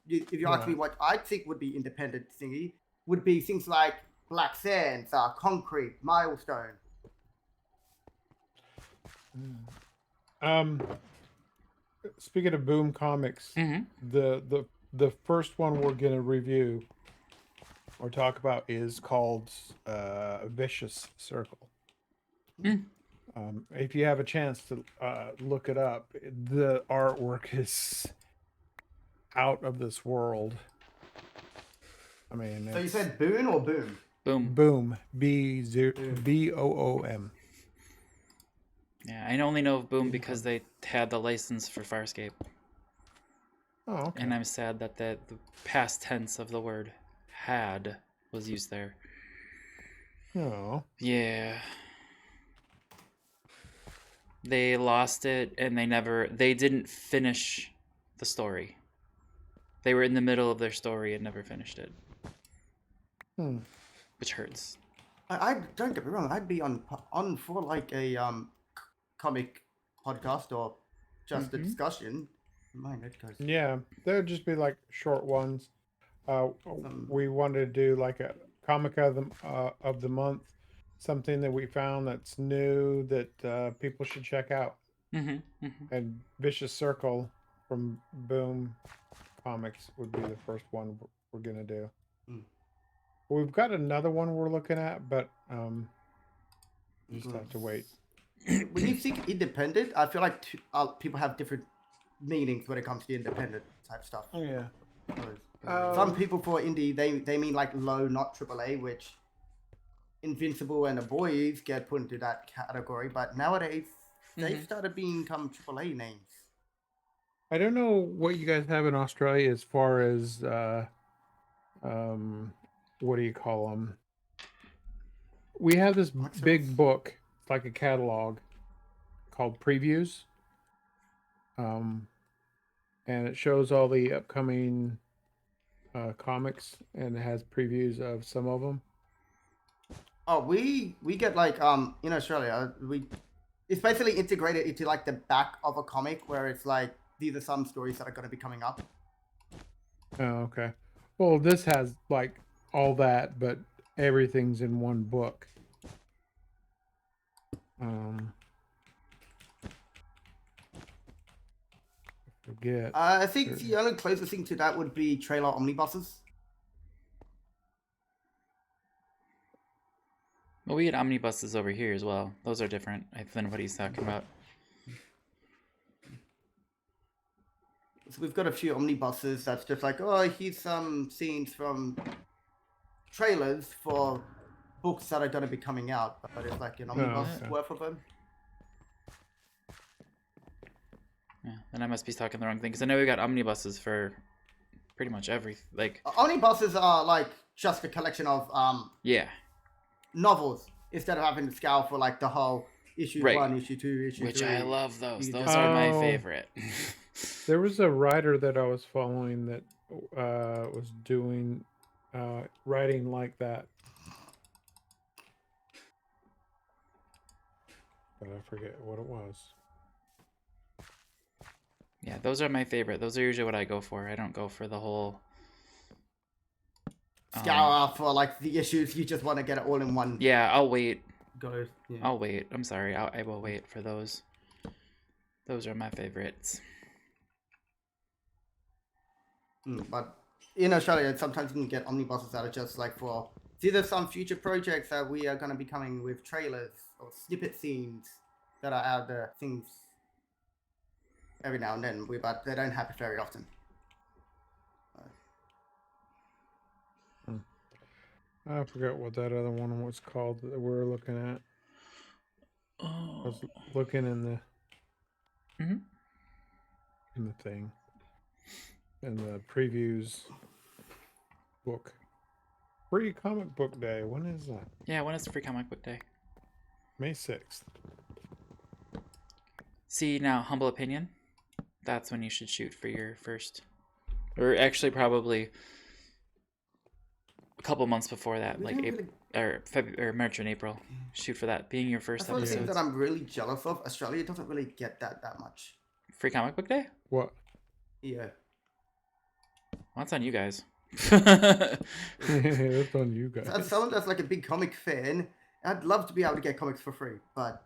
If you ask me Right. what I think would be independent thingy, would be things like Black Sands, Concrete, Milestone. Speaking of Boom Comics, Mm-hmm. the first one we're gonna review or talk about is called Vicious Circle. Mm. If you have a chance to look it up, the artwork is out of this world. I mean, So you it's said Boon or Boom? Boom. Boom, Boom. Yeah, I only know of Boom because they had the license for Farscape, Oh, okay. and I'm sad that the past tense of the word "had" was used there. Oh, Yeah. They lost it, and they didn't finish the story. They were in the middle of their story and never finished it, which hurts. I don't get me wrong. I'd be on for like a comic podcast or just a Mhm. discussion. Mine it goes. yeah. There'd just be like short ones. We wanted to do like a comic of the month, something that we found that's new that people should check out. Mm-hmm. Mm-hmm. And Vicious Circle from Boom Comics would be the first one we're gonna do. Mm. We've got another one we're looking at, but just have to wait. When you think independent, I feel like people have different meanings when it comes to independent type stuff. Oh yeah. Some people for indie, they mean like low, not AAA, which Invincible and The Boys get put into that category. But nowadays, they've started become AAA names. I don't know what you guys have in Australia as far as what do you call them? We have this big book, it's like a catalog called Previews. And it shows all the upcoming comics and it has previews of some of them. Oh, we get like in Australia, it's basically integrated into like the back of a comic where it's like these are some stories that are going to be coming up. Oh, okay. Well, this has like all that, but everything's in one book. Forget. I think the only closest thing to that would be trailer omnibuses. Well, we had omnibuses over here as well. Those are different than what he's talking about. So we've got a few omnibuses that's just like, oh, here's some scenes from trailers for books that are going to be coming out, but it's like an omnibus worth of them. Yeah, then I must be talking the wrong thing because I know we got omnibuses for pretty much everything. Like omnibuses are like just a collection of yeah, novels instead of having to scale for like the whole issue 1, issue 2, issue 3. Which I love those. You Those just- are my Oh. favorite. There was a writer that I was following that was doing writing like that. But I forget what it was. Yeah, those are my favorite. Those are usually what I go for. I don't go for the whole Scale for like the issues, you just want to get it all in one Yeah, I'll wait. go. Yeah. I'll wait. I'm sorry. I will wait for those. Those are my favorites. But in Australia, sometimes you can get omnibuses that are just like for these are some future projects that we are going to be coming with trailers or snippet scenes that are out there, things every now and then, but they don't happen very often. I forgot what that other one was called that we were looking at. I Oh. was looking in the Mhm. in the thing. in the previews book. Free comic book day. When is that? Yeah, when is Free Comic Book Day? May 6th. See, now, humble opinion, that's when you should shoot for your first. Or actually, probably a couple months before that, We like don't April, really- or February, or March and April. Shoot for that being your first That's one of the things episode. that I'm really jealous of. Australia doesn't really get that much. Free Comic Book Day? What? Yeah. Well, that's on you guys. That's on you guys. As someone that's like a big comic fan, I'd love to be able to get comics for free, but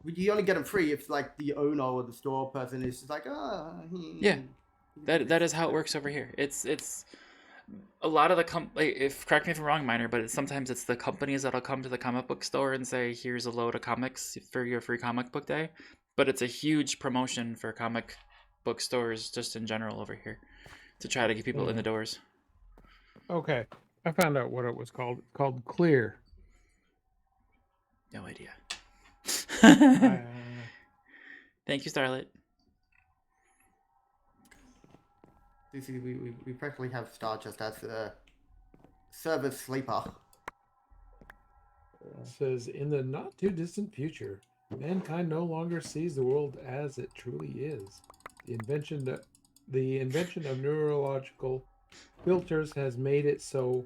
you only get them free if like the owner or the store person is just like, Yeah. That is how it works over here. It's a lot of the if correct me if I'm wrong, Minor, but sometimes it's the companies that'll come to the comic book store and say, "Here's a load of comics for your Free Comic Book Day," but it's a huge promotion for comic book stores just in general over here to try to get people in the doors. Okay, I found out what it was called. It's called Clear. No idea. Uh, Thank you, Starlet. You see, we practically have Star just as a service sleeper. It says, in the not too distant future, mankind no longer sees the world as it truly is. The invention of neurological filters has made it so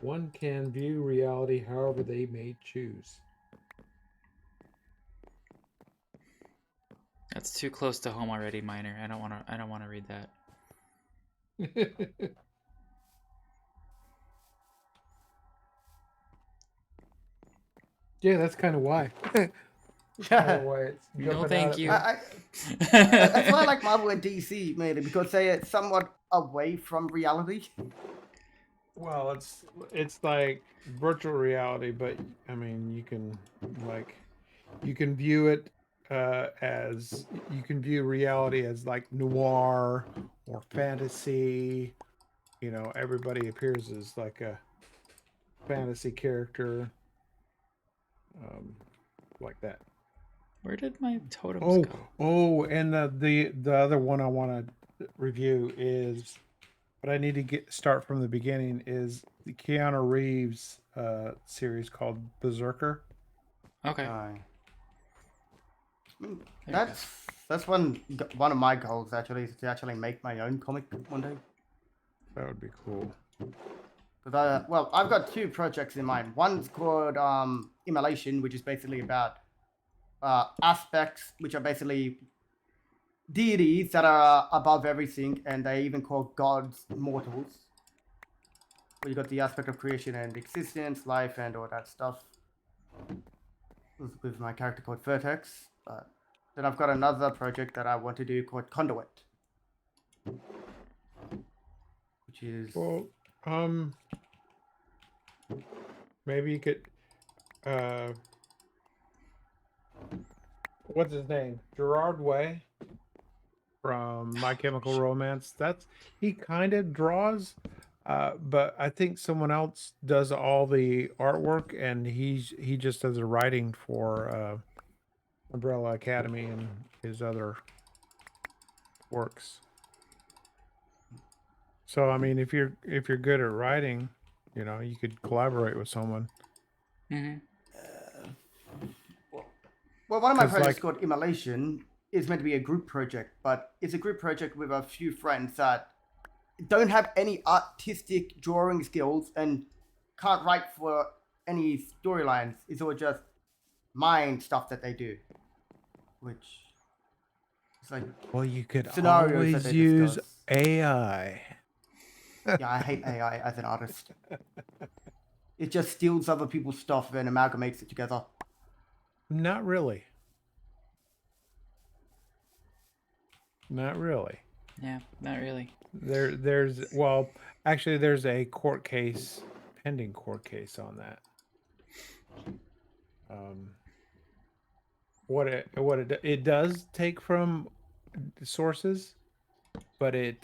one can view reality however they may choose. That's too close to home already, Minor. I don't want to read that. Yeah, that's kind of why. Why it's No, jumping thank out at you. me. That's why I like Marvel and DC mainly because they are somewhat away from reality. Well, it's like virtual reality, but I mean, you can view it as you can view reality as like noir or fantasy. You know, everybody appears as like a fantasy character, like that. Where did my totems Oh, go? and the other one I want to review is, but I need to start from the beginning, is the Keanu Reeves series called Berserker. Okay. I mean, There you that's one of my goals actually is to actually make my own comic one day. That would be cool. Because I've got two projects in mind. One's called Immolation, which is basically about aspects, which are basically deities that are above everything, and they even call gods mortals. Where you got the aspect of creation and existence, life, and all that stuff. With my character called Vertex. Then I've got another project that I want to do called Conduit, which is Well, maybe you could, what's his name? Gerard Way from My Chemical Romance. He kind of draws, but I think someone else does all the artwork, and he just does the writing for Umbrella Academy and his other works. So I mean, if you're good at writing, you know, you could collaborate with someone. Mm-hmm. well, one of my 'Cause, projects like- called Immolation is meant to be a group project, but it's a group project with a few friends that don't have any artistic drawing skills and can't write for any storylines. It's all just mind stuff that they do, which it's like Well, you could Scenarios that always they use discuss. AI. yeah, I hate AI as an artist. It just steals other people's stuff and amalgamates it together. Not really. Not really. Yeah, not really. There's actually there's a pending court case on that. It does take from sources, but I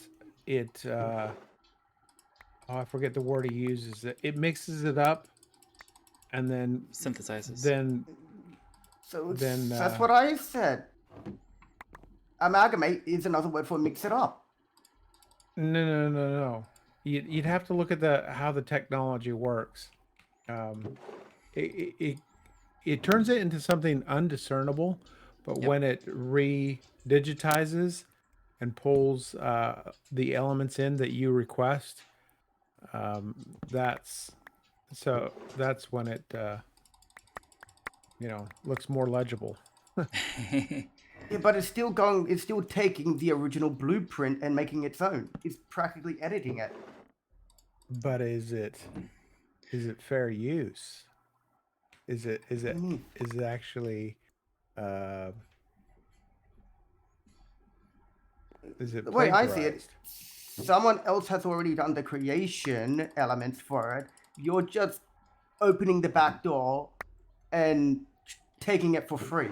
forget the word he uses. It mixes it up, and then Synthesizes. So Then, that's what I said. Amalgamate is another word for mix it up. No. You'd have to look at how the technology works. Um, it turns it into something undiscernible, but Yep. when it re-digitizes and pulls the elements in that you request, that's when it looks more legible. Yeah, but it's still taking the original blueprint and making its own. It's practically editing it. But is it fair use? Is it Mm. actually uh, is it The way I see it, plagiarized? someone else has already done the creation elements for it. You're just opening the back door and taking it for free.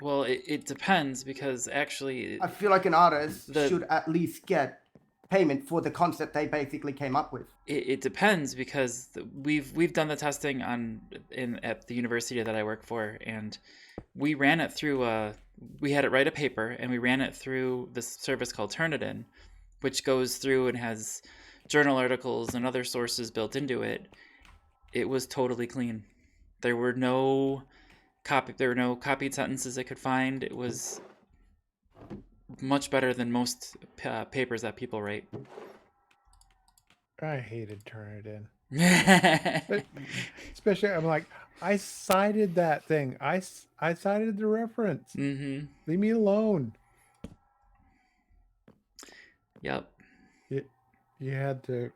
Well, it depends because actually I feel like an artist The- should at least get payment for the concept they basically came up with. it depends because we've done the testing at the university that I work for, and we ran it through we had it write a paper and we ran it through this service called Turnitin, which goes through and has journal articles and other sources built into it. It was totally clean. There were no copied sentences I could find. It was much better than most papers that people write. I hated Turnitin. Mm-hmm. Especially, I'm like, I cited that thing. I cited the reference. Leave me alone. Yep. You had to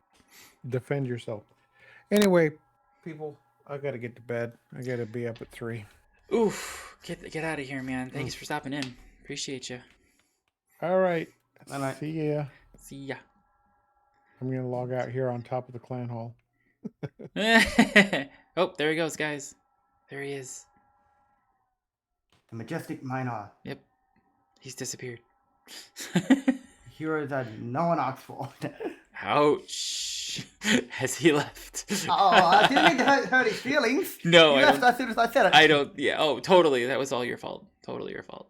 defend yourself. Anyway, people, I gotta get to bed. I gotta be up at 3. Oof. Get out of here, man. Thanks for stopping in. Appreciate you. All right. Night-night. See ya. See ya. I'm gonna log out here on top of the clan hall. Oh, there he goes, guys. There he is. The majestic miner. Yep. He's disappeared. Hero that no one asked for. Ouch. Has he left? I didn't mean to hurt his feelings. No, He I left don't, as soon as I said it. I don't. Yeah. Oh, totally. That was all your fault. Totally your fault.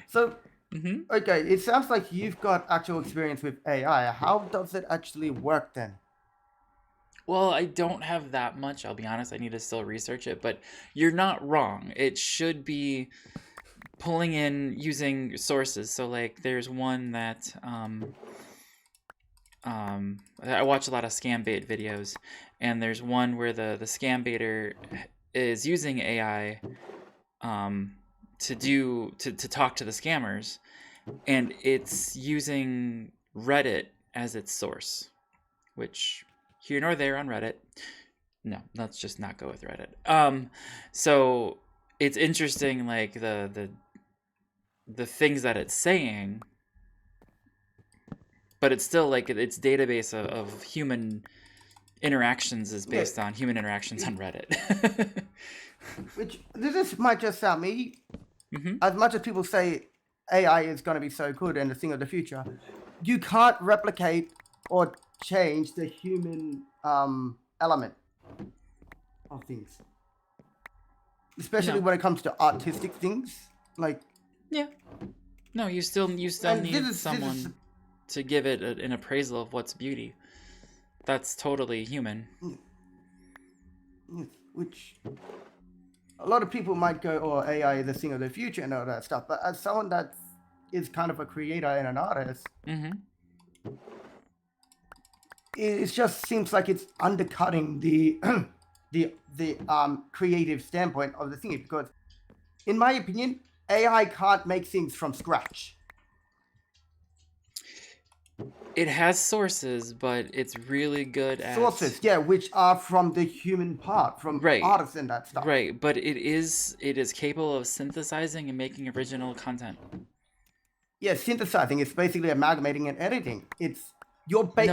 So, hmm okay, it sounds like you've got actual experience with AI. How does it actually work then? Well, I don't have that much. I'll be honest. I need to still research it, but you're not wrong. It should be pulling in using sources. So, like, there's one that I watch a lot of scam bait videos, and there's one where the scam baiter is using AI to talk to the scammers, and it's using Reddit as its source, which here nor there on Reddit. No, let's just not go with Reddit. So it's interesting, like the things that it's saying, but it's still like its database of human interactions is based on human interactions on Reddit. Which, this might just sound me. hmm As much as people say AI is going to be so good and the thing of the future, you can't replicate or change the human element of things. Especially No. when it comes to artistic things. Like, Yeah. No, you still And need this is- someone to give it an appraisal of what's beauty. That's totally human. which a lot of people might go, oh, AI is the thing of the future and all that stuff. But as someone that is kind of a creator and an artist, hmm it just seems like it's undercutting the the creative standpoint of the thing, because in my opinion AI can't make things from scratch. It has sources, but it's really good at Sources, yeah, which are from the human part, from Right. artists and that stuff. Right, but it is capable of synthesizing and making original content. Yeah, synthesizing is basically amalgamating and editing. It's you're No, putting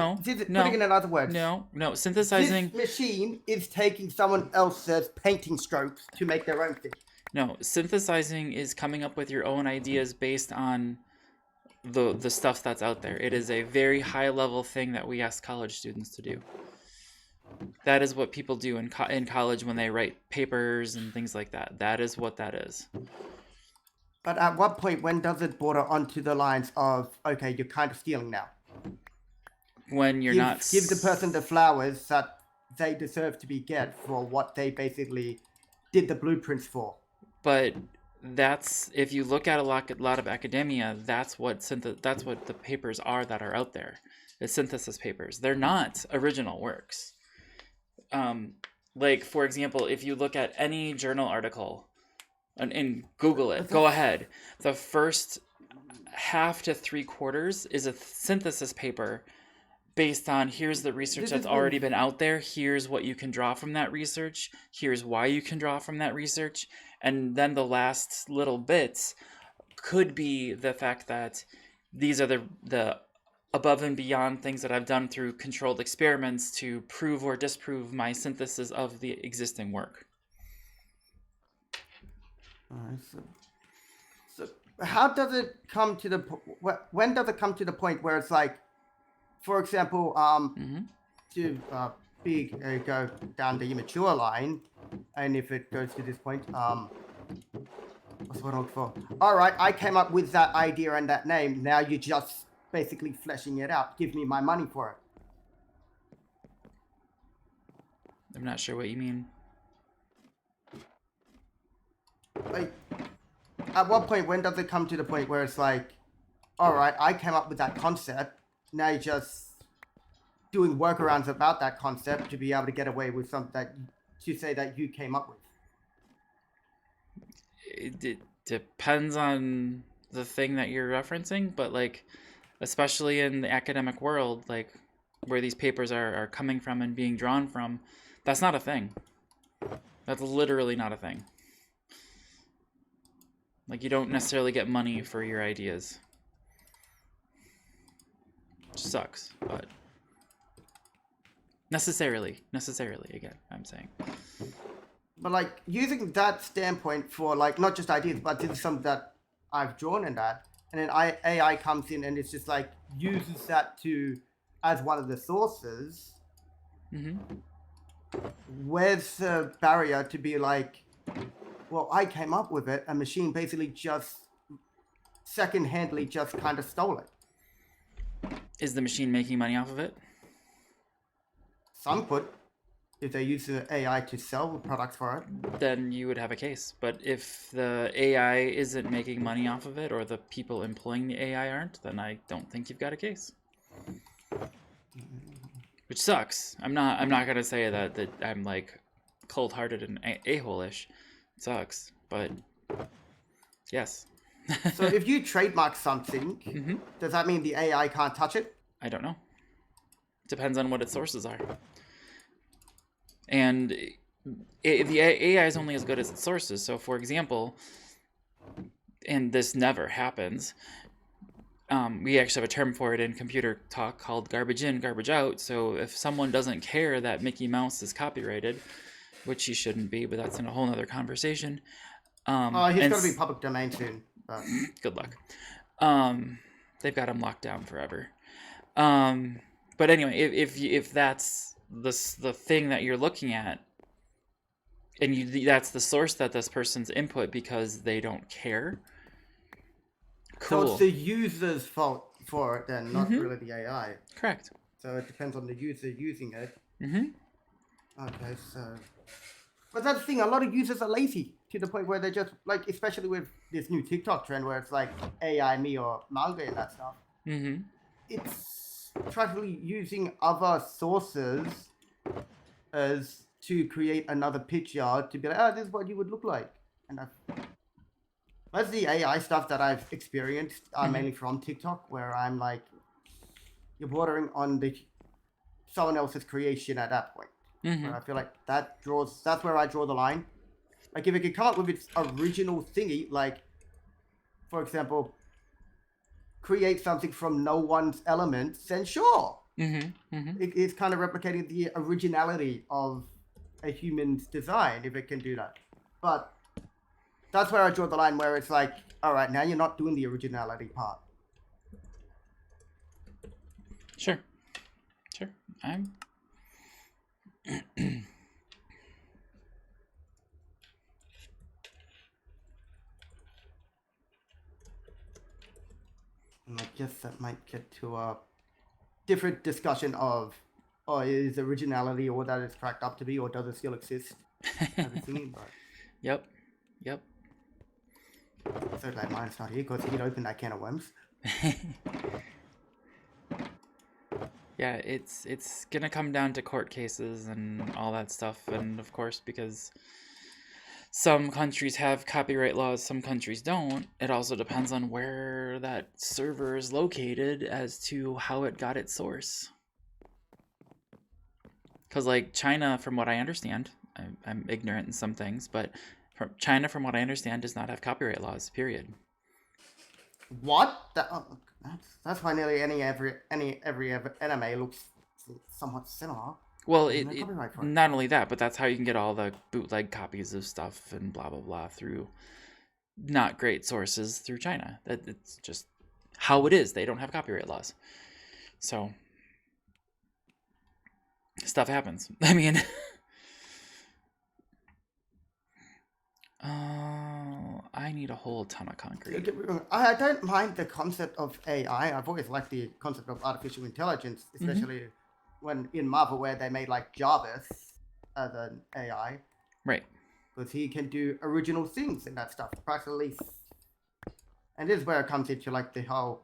no, it in other words. No, This synthesizing. machine is taking someone else's painting strokes to make their own thing. No, synthesizing is coming up with your own ideas based on the stuff that's out there. It is a very high level thing that we ask college students to do. That is what people do in college when they write papers and things like that. That is what that is. But at what point, when does it border onto the lines of, okay, you're kind of stealing now? When you're not Give the person the flowers that they deserve to be get for what they basically did the blueprints for. But that's, if you look at a lot of academia, that's what the papers are that are out there. The synthesis papers. They're not original works. Like, for example, if you look at any journal article and Google it, go ahead. The first half to 3/4 is a synthesis paper based on, here's the research that's already been out there, here's what you can draw from that research, here's why you can draw from that research, and then the last little bits could be the fact that these are the above and beyond things that I've done through controlled experiments to prove or disprove my synthesis of the existing work. So how does it come to the when does it come to the point where it's like, for example, to go down the immature line, and if it goes to this point, what's what I'm looking for? All right, I came up with that idea and that name. Now you're just basically fleshing it out. Give me my money for it. I'm not sure what you mean. Like, at what point, when does it come to the point where it's like, all right, I came up with that concept, now you're just doing workarounds about that concept to be able to get away with something that, to say that you came up with? It depends on the thing that you're referencing, but like, especially in the academic world, like where these papers are coming from and being drawn from, that's not a thing. That's literally not a thing. Like, you don't necessarily get money for your ideas. Which sucks, but necessarily, again, I'm saying. But like, using that standpoint for like, not just ideas, but this is something that I've drawn in that, and then AI comes in and it's just like, uses that to, as one of the sources, where's the barrier to be like, well, I came up with it, a machine basically just second-handedly just kind of stole it. Is the machine making money off of it? Some could, if they use the AI to sell products for it. Then you would have a case. But if the AI isn't making money off of it, or the people employing the AI aren't, then I don't think you've got a case. Which sucks. I'm not gonna say that I'm like cold-hearted and a-hole-ish. It sucks, but yes. So if you trademark something, does that mean the AI can't touch it? I don't know. Depends on what its sources are. And the AI is only as good as its sources. So, for example, and this never happens, we actually have a term for it in computer talk called garbage in, garbage out. So if someone doesn't care that Mickey Mouse is copyrighted, which he shouldn't be, but that's in a whole other conversation. He's going to be public domain soon. But... Good luck. They've got him locked down forever. But anyway, if that's the thing that you're looking at, and that's the source that this person's input because they don't care. Cool. So it's the user's fault for it then, not really the AI. Correct. So it depends on the user using it. Okay, so... But that's the thing, a lot of users are lazy to the point where they're just, like, especially with this new TikTok trend where it's like AI, me, or manga and that stuff. It's practically using other sources as to create another picture to be like, oh, this is what you would look like. And that's the AI stuff that I've experienced, mainly from TikTok, where I'm like, you're bordering on someone else's creation at that point. Where I feel like that's where I draw the line. Like, if it could come up with its original thingy, like, for example, create something from no one's elements, then sure. It's kind of replicating the originality of a human's design, if it can do that. But that's where I draw the line, where it's like, all right, now you're not doing the originality part. Sure. I'm... guess that might get to a different discussion of, is originality all that it's cracked up to be, or does it still exist as a thing? But Yep. Yep. so glad mine's not here because he'd open that can of worms. Yeah, it's gonna come down to court cases and all that stuff, and of course, because some countries have copyright laws, some countries don't. It also depends on where that server is located as to how it got its source. Because, like, China, from what I understand, I'm ignorant in some things, but China, from what I understand, does not have copyright laws, period. What? That's why nearly every anime looks somewhat similar. Well, There's no copyright for it. not only that, but that's how you can get all the bootleg copies of stuff and blah, blah, blah through not great sources through China. It's just how it is. They don't have copyright laws. So, stuff happens. I mean... I need a whole ton of concrete. I don't mind the concept of AI. I've always liked the concept of artificial intelligence, especially when in Marvel where they made like Jarvis as an AI. Right. Because he can do original things in that stuff, practically. And this is where it comes into like the whole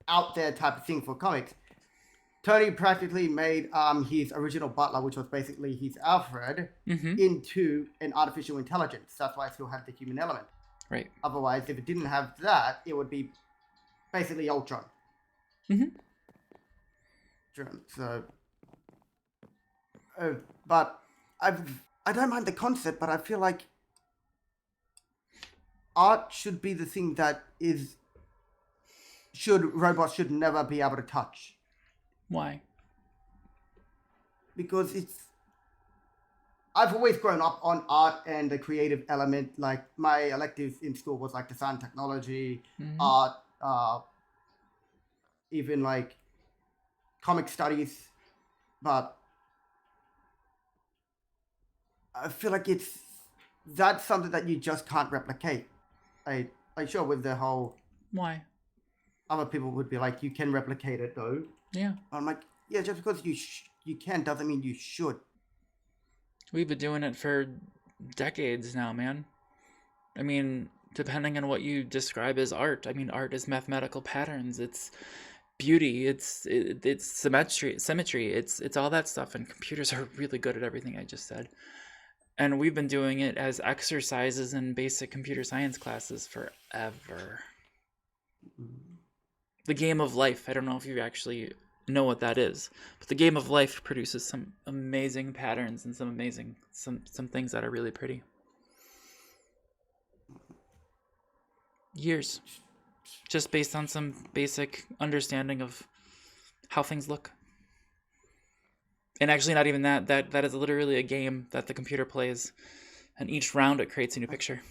out there type of thing for comics. Tony practically made his original butler, which was basically his Alfred, into an artificial intelligence. That's why it still had the human element. Right. Otherwise, if it didn't have that, it would be basically Ultron. So, but I don't mind the concept, but I feel like art should be the thing that robots should never be able to touch. Why? Because I've always grown up on art and the creative element. Like my elective in school was like design, technology, art, even like comic studies. But I feel like that's something that you just can't replicate. I sure with the whole. Why? Other people would be like, you can replicate it though. Yeah. I'm like, yeah, just because you can doesn't mean you should. We've been doing it for decades now, man. I mean, depending on what you describe as art. I mean, art is mathematical patterns. It's beauty. It's symmetry. It's all that stuff. And computers are really good at everything I just said. And we've been doing it as exercises in basic computer science classes forever. The game of life. I don't know if you actually know what that is, but the game of life produces some amazing patterns and some things that are really pretty. Years, just based on some basic understanding of how things look. And actually, not even that is literally a game that the computer plays, and each round it creates a new picture,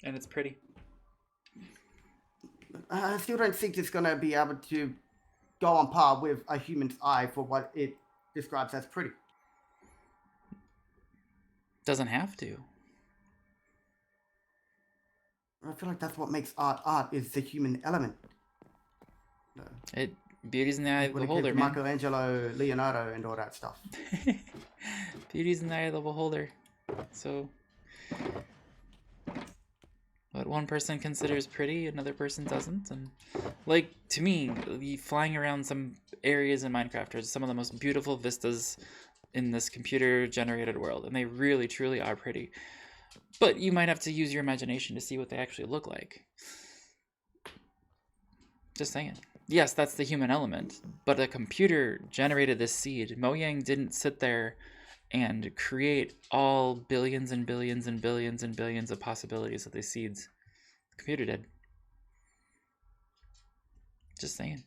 and it's pretty. I still don't think it's going to be able to go on par with a human's eye for what it describes as pretty. Doesn't have to. I feel like that's what makes art is the human element. Beauty's in the eye of the beholder, man. Michelangelo, Leonardo, and all that stuff. Beauty's in the eye of the beholder. So, what one person considers pretty, another person doesn't. And, like, to me, flying around some areas in Minecraft are some of the most beautiful vistas in this computer-generated world. And they really, truly are pretty. But you might have to use your imagination to see what they actually look like. Just saying. Yes, that's the human element. But a computer generated this seed. Mojang didn't sit there and create all billions and billions and billions and billions of possibilities of these seeds. The computer did. Just saying.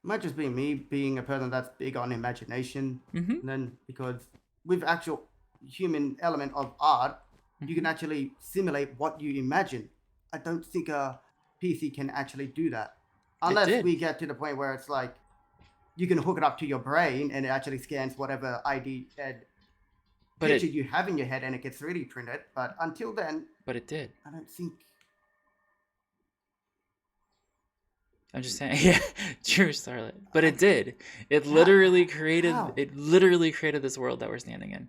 Might just be me being a person that's big on imagination. And then because with actual human element of art, you can actually simulate what you imagine. I don't think a PC can actually do that. Unless we get to the point where it's like, you can hook it up to your brain and it actually scans whatever ID and picture you have in your head and it gets 3D printed. But until then... But it did. I don't think... I'm just saying, yeah, true, Starlet. But it did. It literally created. How? It literally created this world that we're standing in.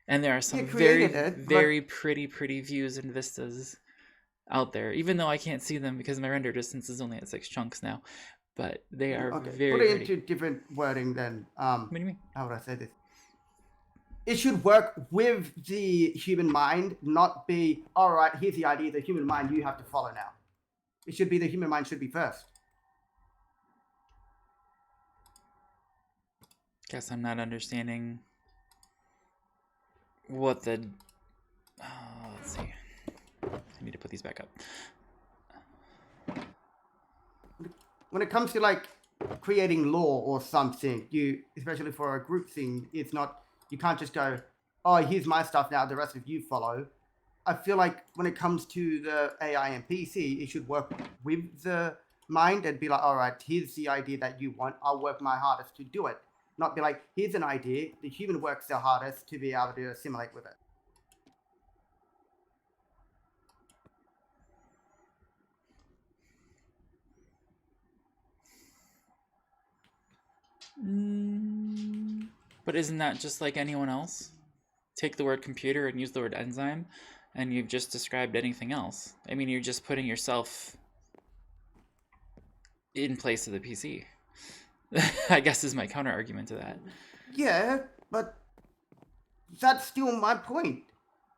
And there are some It very, created it, but- very pretty views and vistas out there. Even though I can't see them because my render distance is only at 6 chunks now, but they are Okay, very put it pretty. into different wording then. What do you mean? How would I say this? It should work with the human mind, not be, all right, here's the idea, the human mind you have to follow now. It should be the human mind should be first. Guess I'm not understanding what the. Let's see. I need to put these back up. When it comes to like creating law or something, you, especially for a group thing, it's not, you can't just go, oh, here's my stuff now, the rest of you follow. I feel like when it comes to the AI and PC, it should work with the mind and be like, all right, here's the idea that you want. I'll work my hardest to do it. Not be like, here's an idea. The human works their hardest to be able to assimilate with it. But isn't that just like anyone else? Take the word computer and use the word enzyme, and you've just described anything else. I mean, you're just putting yourself in place of the PC. I guess is my counter argument to that. Yeah, but that's still my point.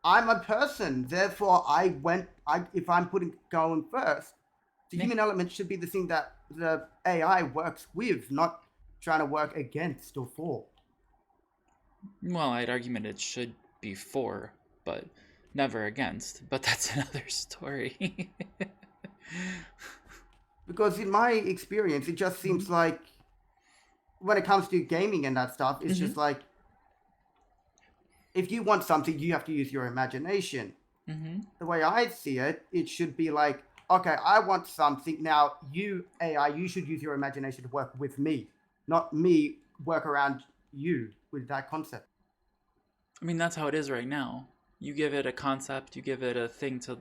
I'm a person, therefore if I'm going first, the human element should be the thing that the AI works with, not trying to work against or for. Well, I'd argument it should be for, but never against. But that's another story. Because in my experience, it just seems like when it comes to gaming and that stuff, it's just like, if you want something, you have to use your imagination. The way I see it, it should be like, okay, I want something. Now, you, AI, you should use your imagination to work with me, not me work around you with that concept. I mean, that's how it is right now. You give it a concept, you give it a thing to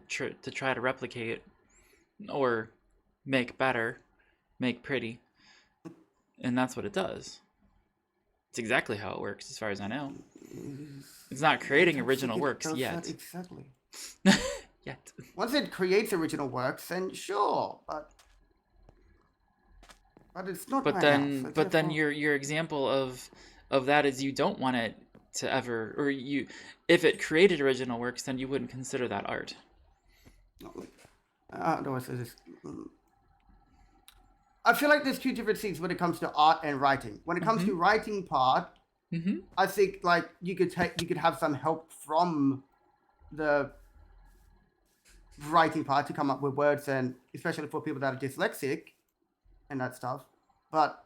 try to replicate or make better, make pretty, and that's what it does. It's exactly how it works, as far as I know. It's not creating original works yet. Exactly. Yet. Once it creates original works, then sure, but it's not. But right then, now, so but then therefore- your example of that is you don't want it to ever, or you, if it created original works, then you wouldn't consider that art. No, so this, I feel like there's two different things when it comes to art and writing. When it comes to writing part, I think like you could have some help from the writing part to come up with words, and especially for people that are dyslexic and that stuff. But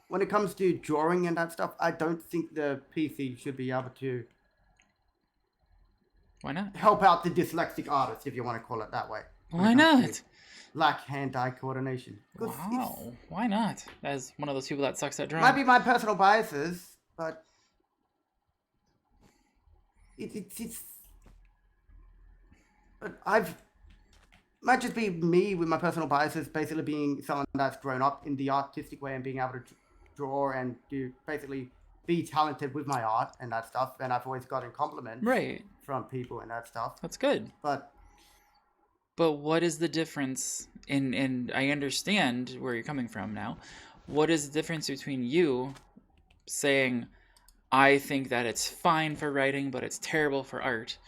when it comes to drawing and that stuff, I don't think the PC should be able to Why not? help out the dyslexic artist, if you want to call it that way. when Why it comes to not? lack hand-eye coordination. 'Cause Wow. Why not? As one of those people that sucks at It drawing. might be my personal biases, but it's but might just be me with my personal biases, basically being someone that's grown up in the artistic way and being able to draw and do basically be talented with my art and that stuff. And I've always gotten compliments Right. from people and that stuff. That's good. But But what is the difference in, and I understand where you're coming from now. What is the difference between you saying, I think that it's fine for writing, but it's terrible for art,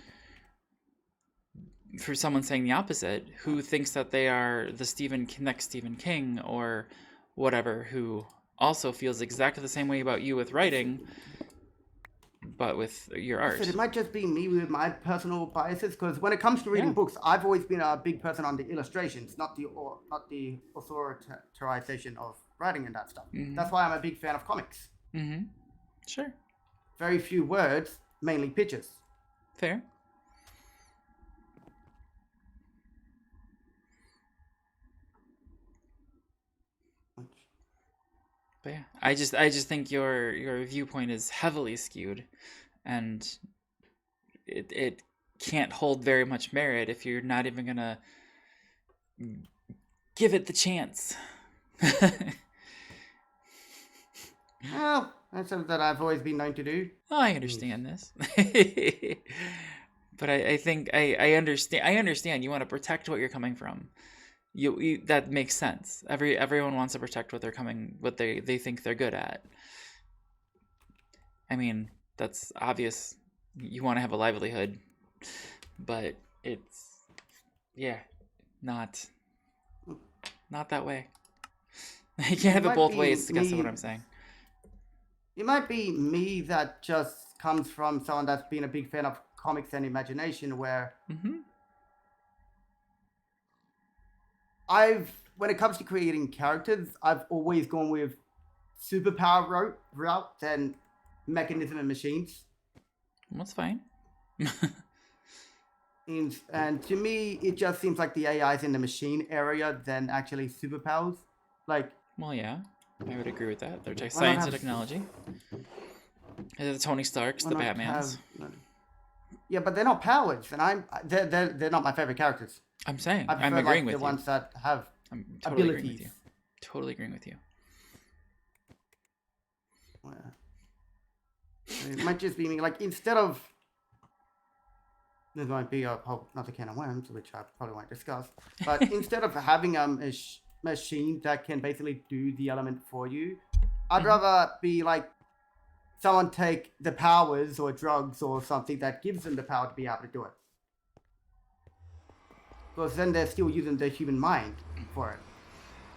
for someone saying the opposite, who thinks that they are the next Stephen King or whatever, who also feels exactly the same way about you with writing, but with your art? it might just be me with my personal biases, because when it comes to reading Yeah. books, I've always been a big person on the illustrations, not the authorization of writing and that stuff. That's why I'm a big fan of comics. Mm-hmm. Sure. Very few words, mainly pictures. Fair. But yeah, I just think your viewpoint is heavily skewed, and it can't hold very much merit if you're not even gonna give it the chance Well, that's something that I've always been known to do. I understand this. But I think I understand. I understand. You want to protect what you're coming from. You that makes sense. Everyone wants to protect what they think they're good at. I mean, that's obvious. You want to have a livelihood, but it's not that way. You can't have it might both be ways. I guess is what me- I'm saying. It might be me that just comes from someone that's been a big fan of comics and imagination, where Mm-hmm. when it comes to creating characters, I've always gone with superpower routes and mechanism and machines. That's fine. And to me, it just seems like the AI is in the machine area than actually superpowers. Like, Well, yeah, I would agree with that. They're Why not science and have- technology. They're the Tony Starks, why the not Batmans. yeah, but they're not powers, and they're not my favorite characters. I'm saying. I prefer I'm agreeing like with the you. ones that have I'm totally agreeing with abilities. you. Totally agreeing with you. It might just be me. Like, instead of there's might be a whole another can of worms, which I probably won't discuss. But instead of having a machine that can basically do the element for you, I'd Mhm. rather be like someone take the powers or drugs or something that gives them the power to be able to do it. Because then they're still using the human mind for it.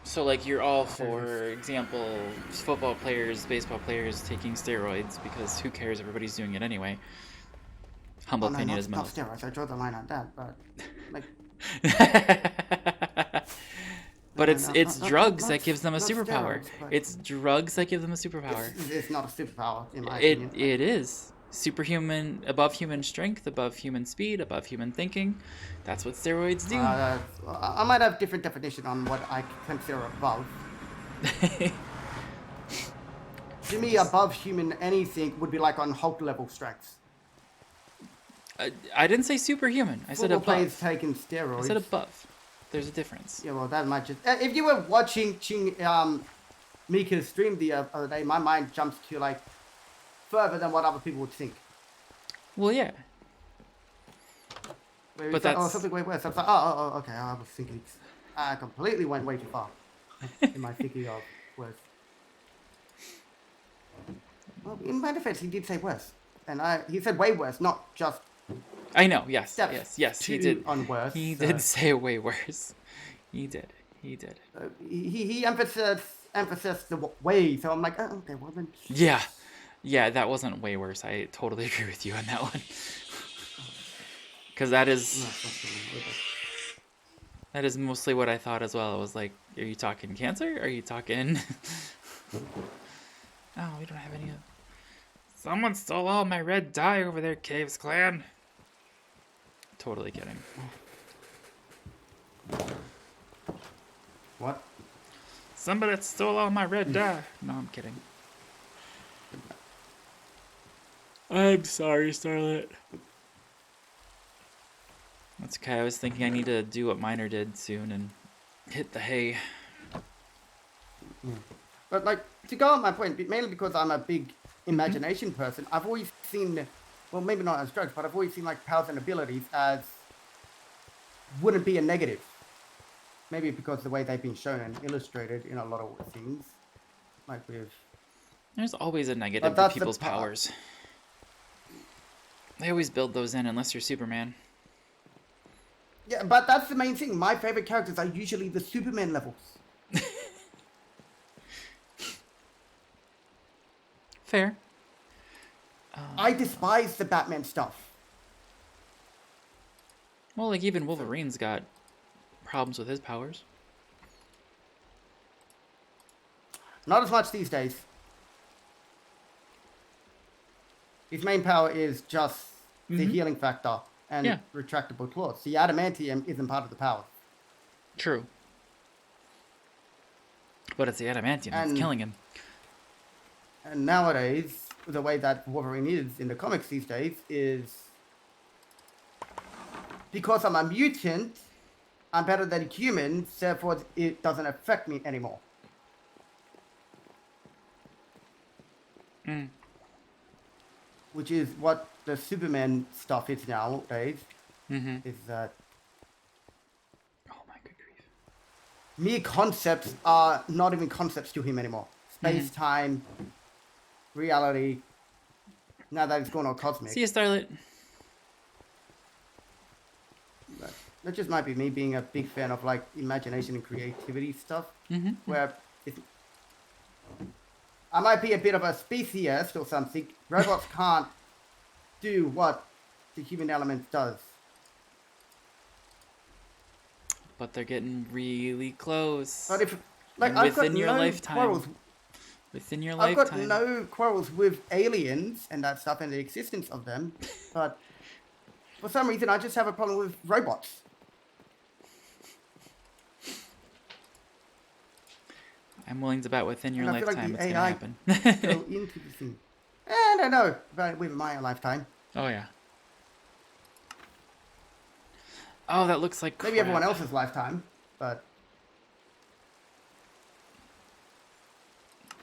So, like, you're all for example, football players, baseball players taking steroids because who cares? Everybody's doing it anyway. Humble Oh, no, opinion not, is not most. steroids. I draw the line on that, but like. But No, it's no, it's not- drugs not- that gives them a not superpower. steroids, but- It's drugs that give them a superpower. It's not a superpower, in my It opinion. it is superhuman, above human strength, above human speed, above human thinking. That's what steroids do. I might have different definition on what I consider above. To me, above human anything would be like on Hulk level strength. I didn't say superhuman. I said Football players above. taking I steroids. said above. There's a difference. Yeah, well, that might just. If you were watching Mika's stream the other day, my mind jumps to like further than what other people would think. Well, yeah. Where But it's like, oh, that's- something way worse. I was like, oh, okay. I was thinking. I completely went way too far in my thinking of worse. Well, in my defense, he did say worse, and he said way worse, not just I know. Yes. steps Yes. He two did. on worse. He so, did say way worse. He did. he emphasized the way. So I'm like, oh, okay, well then. Yeah. Yeah, that wasn't way worse. I totally agree with you on that one. Because that is mostly what I thought as well. I was like, are you talking cancer? Are you talking... Oh, we don't have any of... Someone stole all my red dye over there, Caves Clan. Totally kidding. What? Somebody stole all my red dye. No, I'm kidding. I'm sorry, Starlet. That's okay. I was thinking I need to do what Miner did soon and hit the hay. But like to go on my point, mainly because I'm a big imagination person, I've always seen, well, maybe not as drugs, but I've always seen like powers and abilities as wouldn't be a negative. Maybe because the way they've been shown and illustrated in a lot of things, like with. There's always a negative But to that's the people's power. powers. They always build those in unless you're Superman. Yeah, but that's the main thing. My favorite characters are usually the Superman levels. Fair. I despise the Batman stuff. Well, like even Wolverine's got problems with his powers. Not as much these days. His main power is just the Mhm. healing factor and Yeah. retractable claws. The adamantium isn't part of the power. True. But it's the adamantium that's And- killing him. And nowadays, the way that Wolverine is in the comics these days is because I'm a mutant, I'm better than humans, therefore it doesn't affect me anymore. Mm. which is what the Superman stuff is nowadays. Mm-hmm. Is that Oh my good grief. mere concepts are not even concepts to him anymore. Space, time, reality. Now that it's gone all cosmic. See you, Starlet. That just might be me being a big fan of like imagination and creativity stuff. Mm-hmm. Where I might be a bit of a speciesist or something. Robots can't do what the human element does. But they're getting really close. But if like And I've got within your no lifetime. quarrels, Within your I've got lifetime. no quarrels with aliens and that stuff and the existence of them. But for some reason, I just have a problem with robots. I'm willing to bet within your And I feel like lifetime the it's AI gonna Go happen. into the thing. I don't know about it with my lifetime. Oh yeah. Oh, that looks like crap. Maybe everyone else's lifetime, but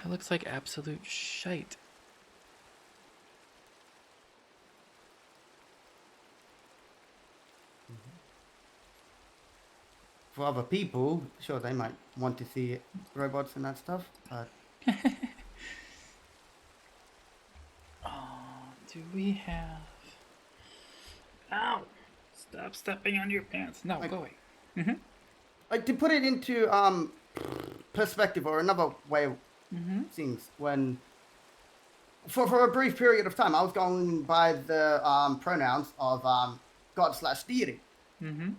That looks like absolute shite. for other people, sure, they might want to see robots and that stuff. But Oh, do we have... Ow! Stop stepping on your pants. No, Like- go away. Mm-hmm. like to put it into perspective or another way of Mm-hmm. things, when for a brief period of time, I was going by the pronouns of God/deity. Mm-hmm.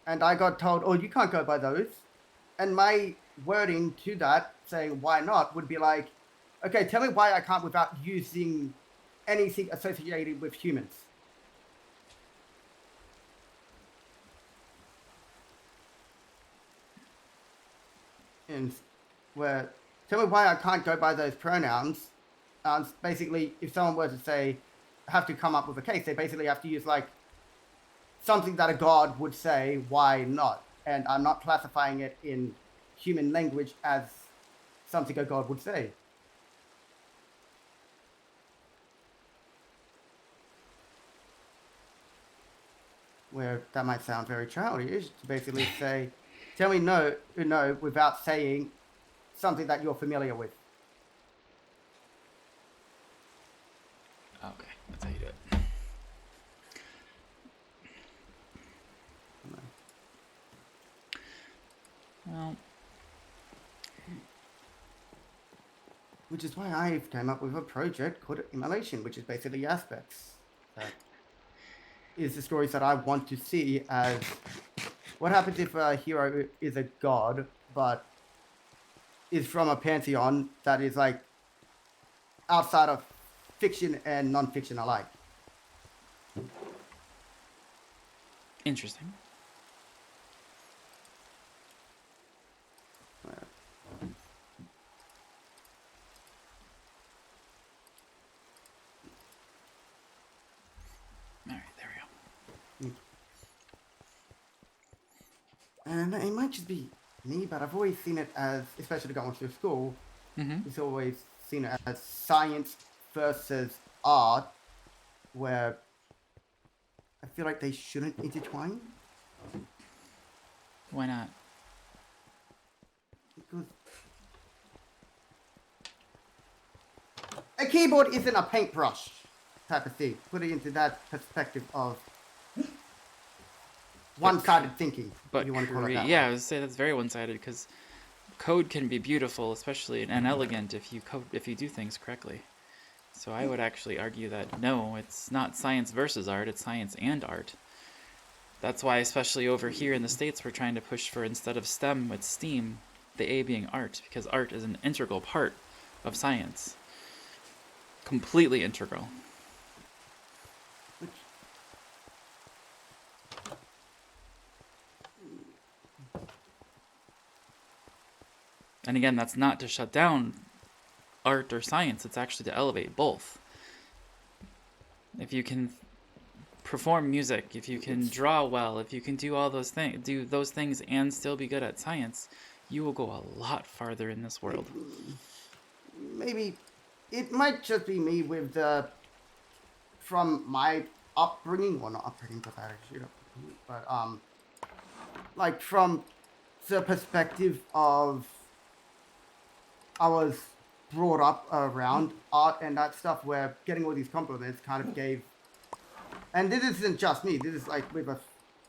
And I got told, oh, you can't go by those. And my wording to that, saying why not, would be like, okay, tell me why I can't without using anything associated with humans. And where, tell me why I can't go by those pronouns. Basically, if someone were to say, have to come up with a case, they basically have to use like something that a god would say, why not? And I'm not classifying it in human language as something a god would say. Where that might sound very childish to basically say, tell me no, without saying something that you're familiar with. Okay, that's how you do it. Well, Which is why I came up with a project called Immolation, which is basically aspects. That is the stories that I want to see as what happens if a hero is a god, but is from a pantheon that is like outside of fiction and non-fiction alike. interesting. All right, there we go. And it might just be me, but I've always seen it as, especially going through school, Mm-hmm. it's always seen it as science versus art, where I feel like they shouldn't intertwine. Why not? Because a keyboard isn't a paintbrush type of thing. Put it into that perspective of one-sided thinking, But if you want to call it that. yeah, I would say that's very one-sided because code can be beautiful, especially and elegant if you do things correctly. So I would actually argue that no, it's not science versus art; it's science and art. That's why, especially over here in the States, we're trying to push for, instead of STEM, it's STEAM, the A being art, because art is an integral part of science. Completely integral. Which, And again, that's not to shut down art or science, it's actually to elevate both. If you can perform music, if you can draw well, if you can do all those things and still be good at science, you will go a lot farther in this world. maybe it might just be me with the from my upbringing, well not upbringing because I had a shoot upbringing, but like from the perspective of I was brought up around art and that stuff where getting all these compliments kind of gave, and this isn't just me, this is like with a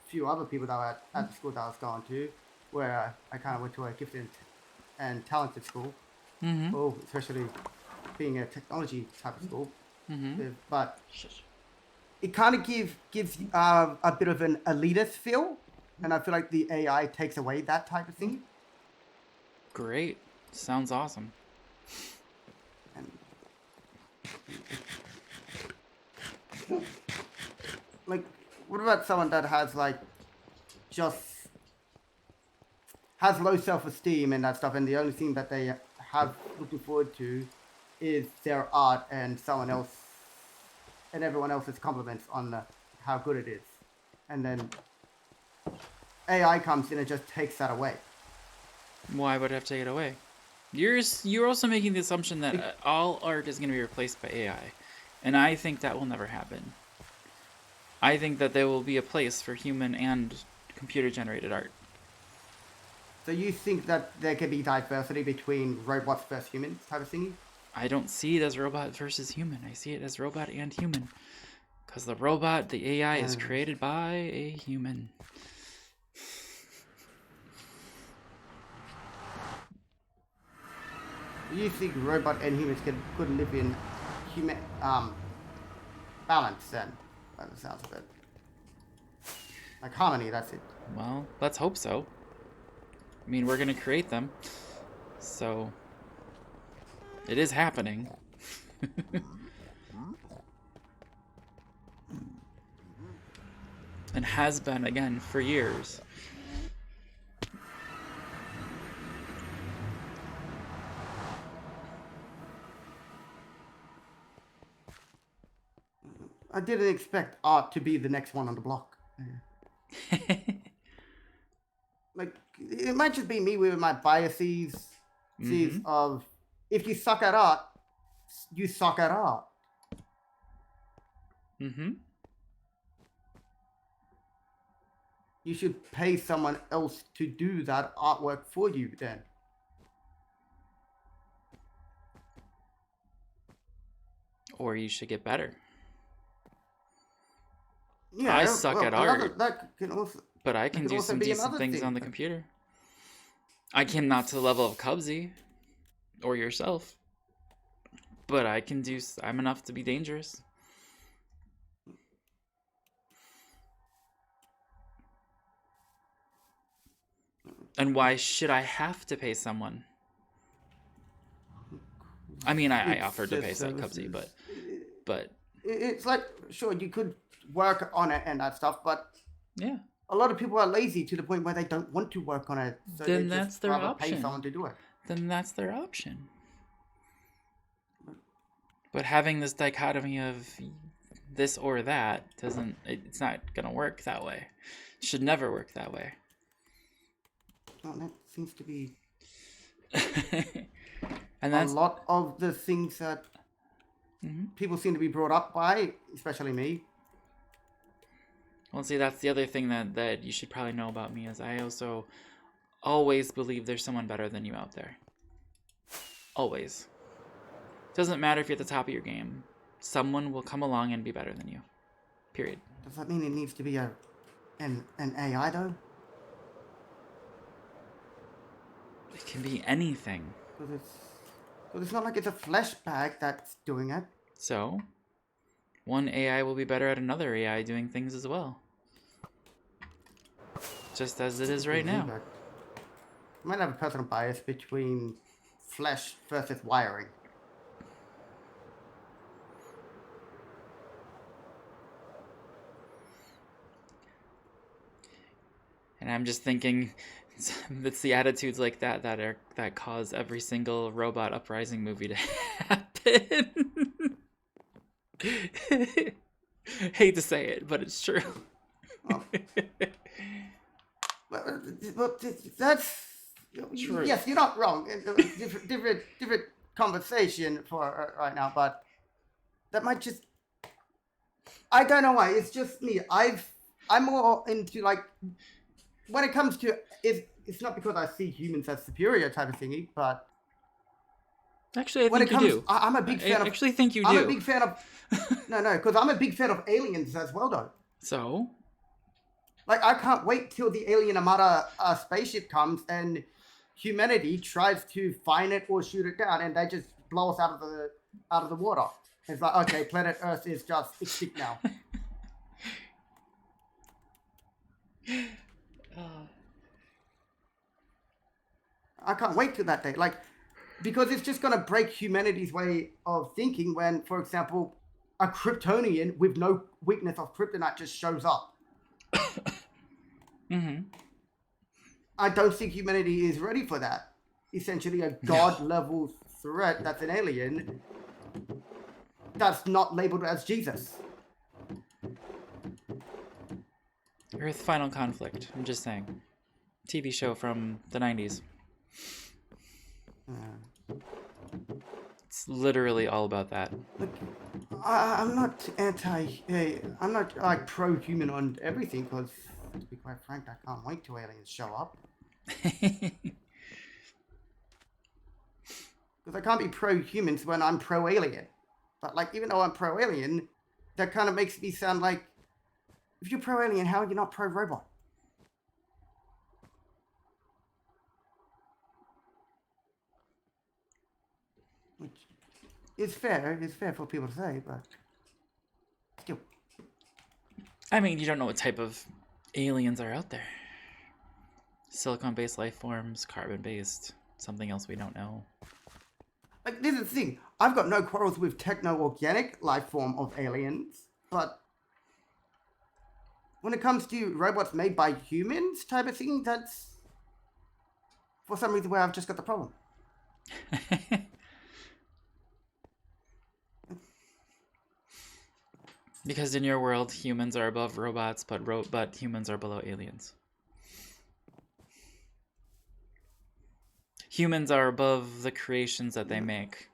few other people that were at the school that I was going to, where I kind of went to a gifted and talented school. Mm-hmm. Oh, especially being a technology type of school. Mm-hmm. But it kind of gives a bit of an elitist feel, and I feel like the AI takes away that type of thing. Great. Sounds awesome. And like, what about someone that has like just has low self-esteem and that stuff, and the only thing that they have looking forward to is their art and someone else and everyone else's compliments on how good it is, and then AI comes in and just takes that away. Why would I have to take it away? You're also making the assumption that all art is going to be replaced by AI, and I think that will never happen. I think that there will be a place for human and computer-generated art. So you think that there can be diversity between robots versus humans type of thingy? I don't see it as robot versus human. I see it as robot and human. Because the robot, the AI, is created by a human. You think robot and humans could live in human balance then, by the sounds of it. Like harmony, that's it. Well, let's hope so. I mean, we're going to create them. So, it is happening. And has been, again, for years. I didn't expect art to be the next one on the block. Like, it might just be me with my biases of, if you suck at art, you suck at art. Mm-hmm. You should pay someone else to do that artwork for you then. Or you should get better. Yeah, I suck at art. That can also, But I can do some decent things on the computer. I cannot to the level of Cubsy or yourself. But I can do, I'm enough to be dangerous. And why should I have to pay someone? I mean, I offered to pay Cubsy, but it's like, sure, you could work on it and that stuff, but yeah, a lot of people are lazy to the point where they don't want to work on it. So then they that's just their rather option. Pay someone to do it. Then that's their option. But having this dichotomy of this or that doesn't, it's not gonna work that way. It should never work that way. Well, that seems to be And that's a lot of the things that people seem to be brought up by, especially me. Well, see, that's the other thing that you should probably know about me is I also always believe there's someone better than you out there. Always. Doesn't matter if you're at the top of your game. Someone will come along and be better than you. Period. Does that mean it needs to be an AI though? It can be anything. Because it's not like it's a flesh bag that's doing it. So, one AI will be better at another AI doing things as well. Just as it is right now. I might have a personal bias between flesh versus wiring. And I'm just thinking, it's the attitudes like that that cause every single Robot Uprising movie to happen. Hate to say it, but it's true. Oh. But that's True. yes, you're not wrong. Different conversation for right now, but that might just. I don't know why. It's just me. I'm more into like when it comes to it's not because I see humans as superior type of thingy, but Actually, I when think it comes, you do. I'm a big fan I of. actually think you do. I'm a big fan of. No, because I'm a big fan of aliens as well, though. So, Like I can't wait till the alien Armada spaceship comes and humanity tries to find it or shoot it down, and they just blow us out of the water. It's like, okay, planet Earth is just extinct now. I can't wait till that day. Like, because it's just gonna break humanity's way of thinking when, for example, a Kryptonian with no weakness of kryptonite just shows up. mm-hmm. I don't think humanity is ready for that. Essentially, a god-level threat that's an alien that's not labeled as Jesus. Earth Final Conflict. I'm just saying. TV show from the 90s. It's literally all about that. Look, I'm not I'm not like pro-human on everything because, to be quite frank, I can't wait till aliens show up. Because I can't be pro-humans when I'm pro-alien. But like, even though I'm pro-alien, that kind of makes me sound like, if you're pro-alien, how are you not pro-robot? Which is fair. It's fair for people to say, but still. I mean, you don't know what type of aliens are out there. Silicon-based life forms, carbon-based, something else we don't know. Like, this is the thing. I've got no quarrels with techno-organic life form of aliens, but when it comes to robots made by humans type of thing, that's for some reason where I've just got the problem. Because in your world, humans are above robots, but humans are below aliens. Humans are above the creations that they make.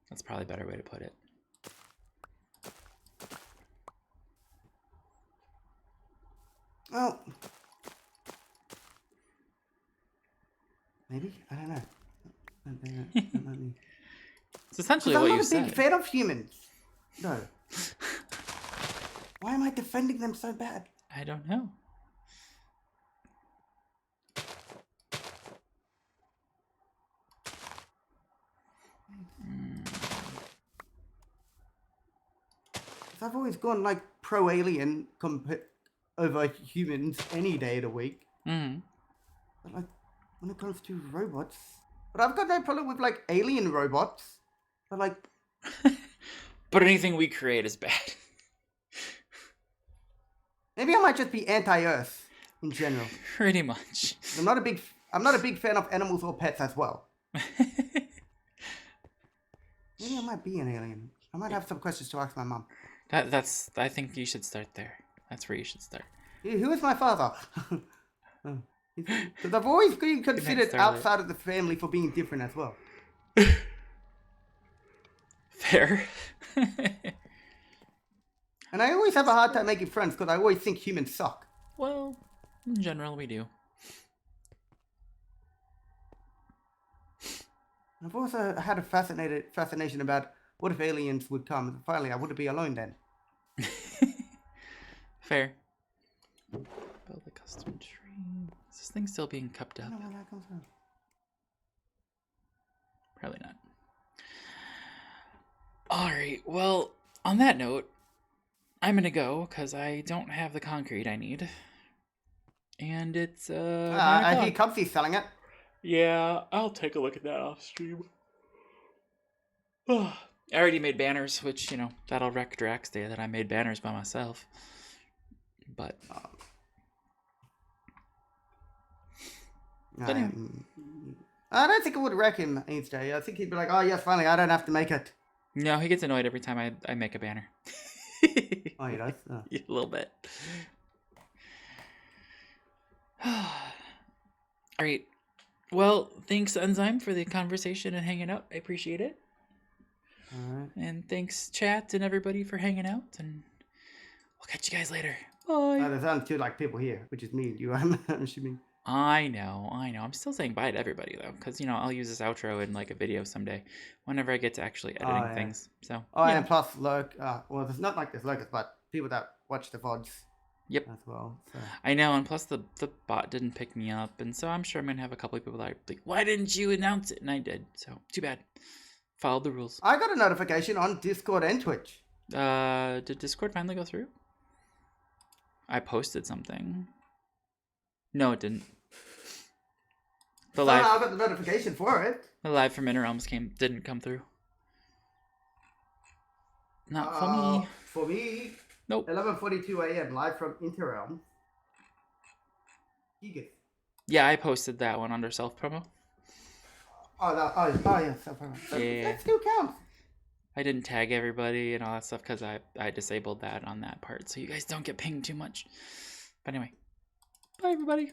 That's probably a better way to put it. Well, maybe, I don't know. It's essentially I'm what not you a big said. fan of humans. No. Why am I defending them so bad? I don't know. I've always gone like pro-alien over humans any day of the week. Mm-hmm. But like, when it comes to robots, but I've got no problem with like alien robots. But like, But anything we create is bad. maybe I might just be anti-Earth in general. Pretty much. I'm not a big fan of animals or pets as well. Maybe I might be an alien. I might have some questions to ask my mom. That's. I think you should start there. That's where you should start. Who is my father? Because I've always been considered Starlet. outside of the family for being different as well. Fair. And I always have a hard time making friends because I always think humans suck. Well, in general, we do. I've also had a fascination about what if aliens would come and finally I wouldn't be alone then. Fair. Build a custom tree. Is this thing still being cupped I up? don't know where that comes from. Probably not. Alright, well, on that note, I'm gonna go because I don't have the concrete I need. And it's, 9 I hear o'clock. Cubsy's selling it. Yeah, I'll take a look at that off stream. I already made banners, which, that'll wreck Drax Day that I made banners by myself. But anyway. I don't think it would wreck him each day. I think he'd be like, oh yes, finally, I don't have to make it. No, he gets annoyed every time I make a banner. Oh, he does? Oh. A little bit. Alright. Well, thanks, Enzyme, for the conversation and hanging out. I appreciate it. All right. And thanks, chat, and everybody for hanging out. And we'll catch you guys later. Bye. There's only two like people here, which is me and you. I'm assuming. I know. I'm still saying bye to everybody, though, because, I'll use this outro in, like, a video someday whenever I get to actually editing yeah. things. So, Oh, yeah. and plus, well, there's not like there's locals, but people that watch the VODs. Yep. As well. So. I know, and plus the bot didn't pick me up, and so I'm sure I'm going to have a couple of people that are like, why didn't you announce it? And I did, so too bad. Followed the rules. I got a notification on Discord and Twitch. Did Discord finally go through? I posted something. No, it didn't. The Somehow live, I got the notification for it. the live from Inner Realms didn't come through. Not for me. For me, Nope. 11:42 a.m. live from Interrealm. Gigas. Yeah, I posted that one under self promo. Yeah, Yeah. That still counts. I didn't tag everybody and all that stuff because I disabled that on that part, so you guys don't get pinged too much. But anyway, bye everybody.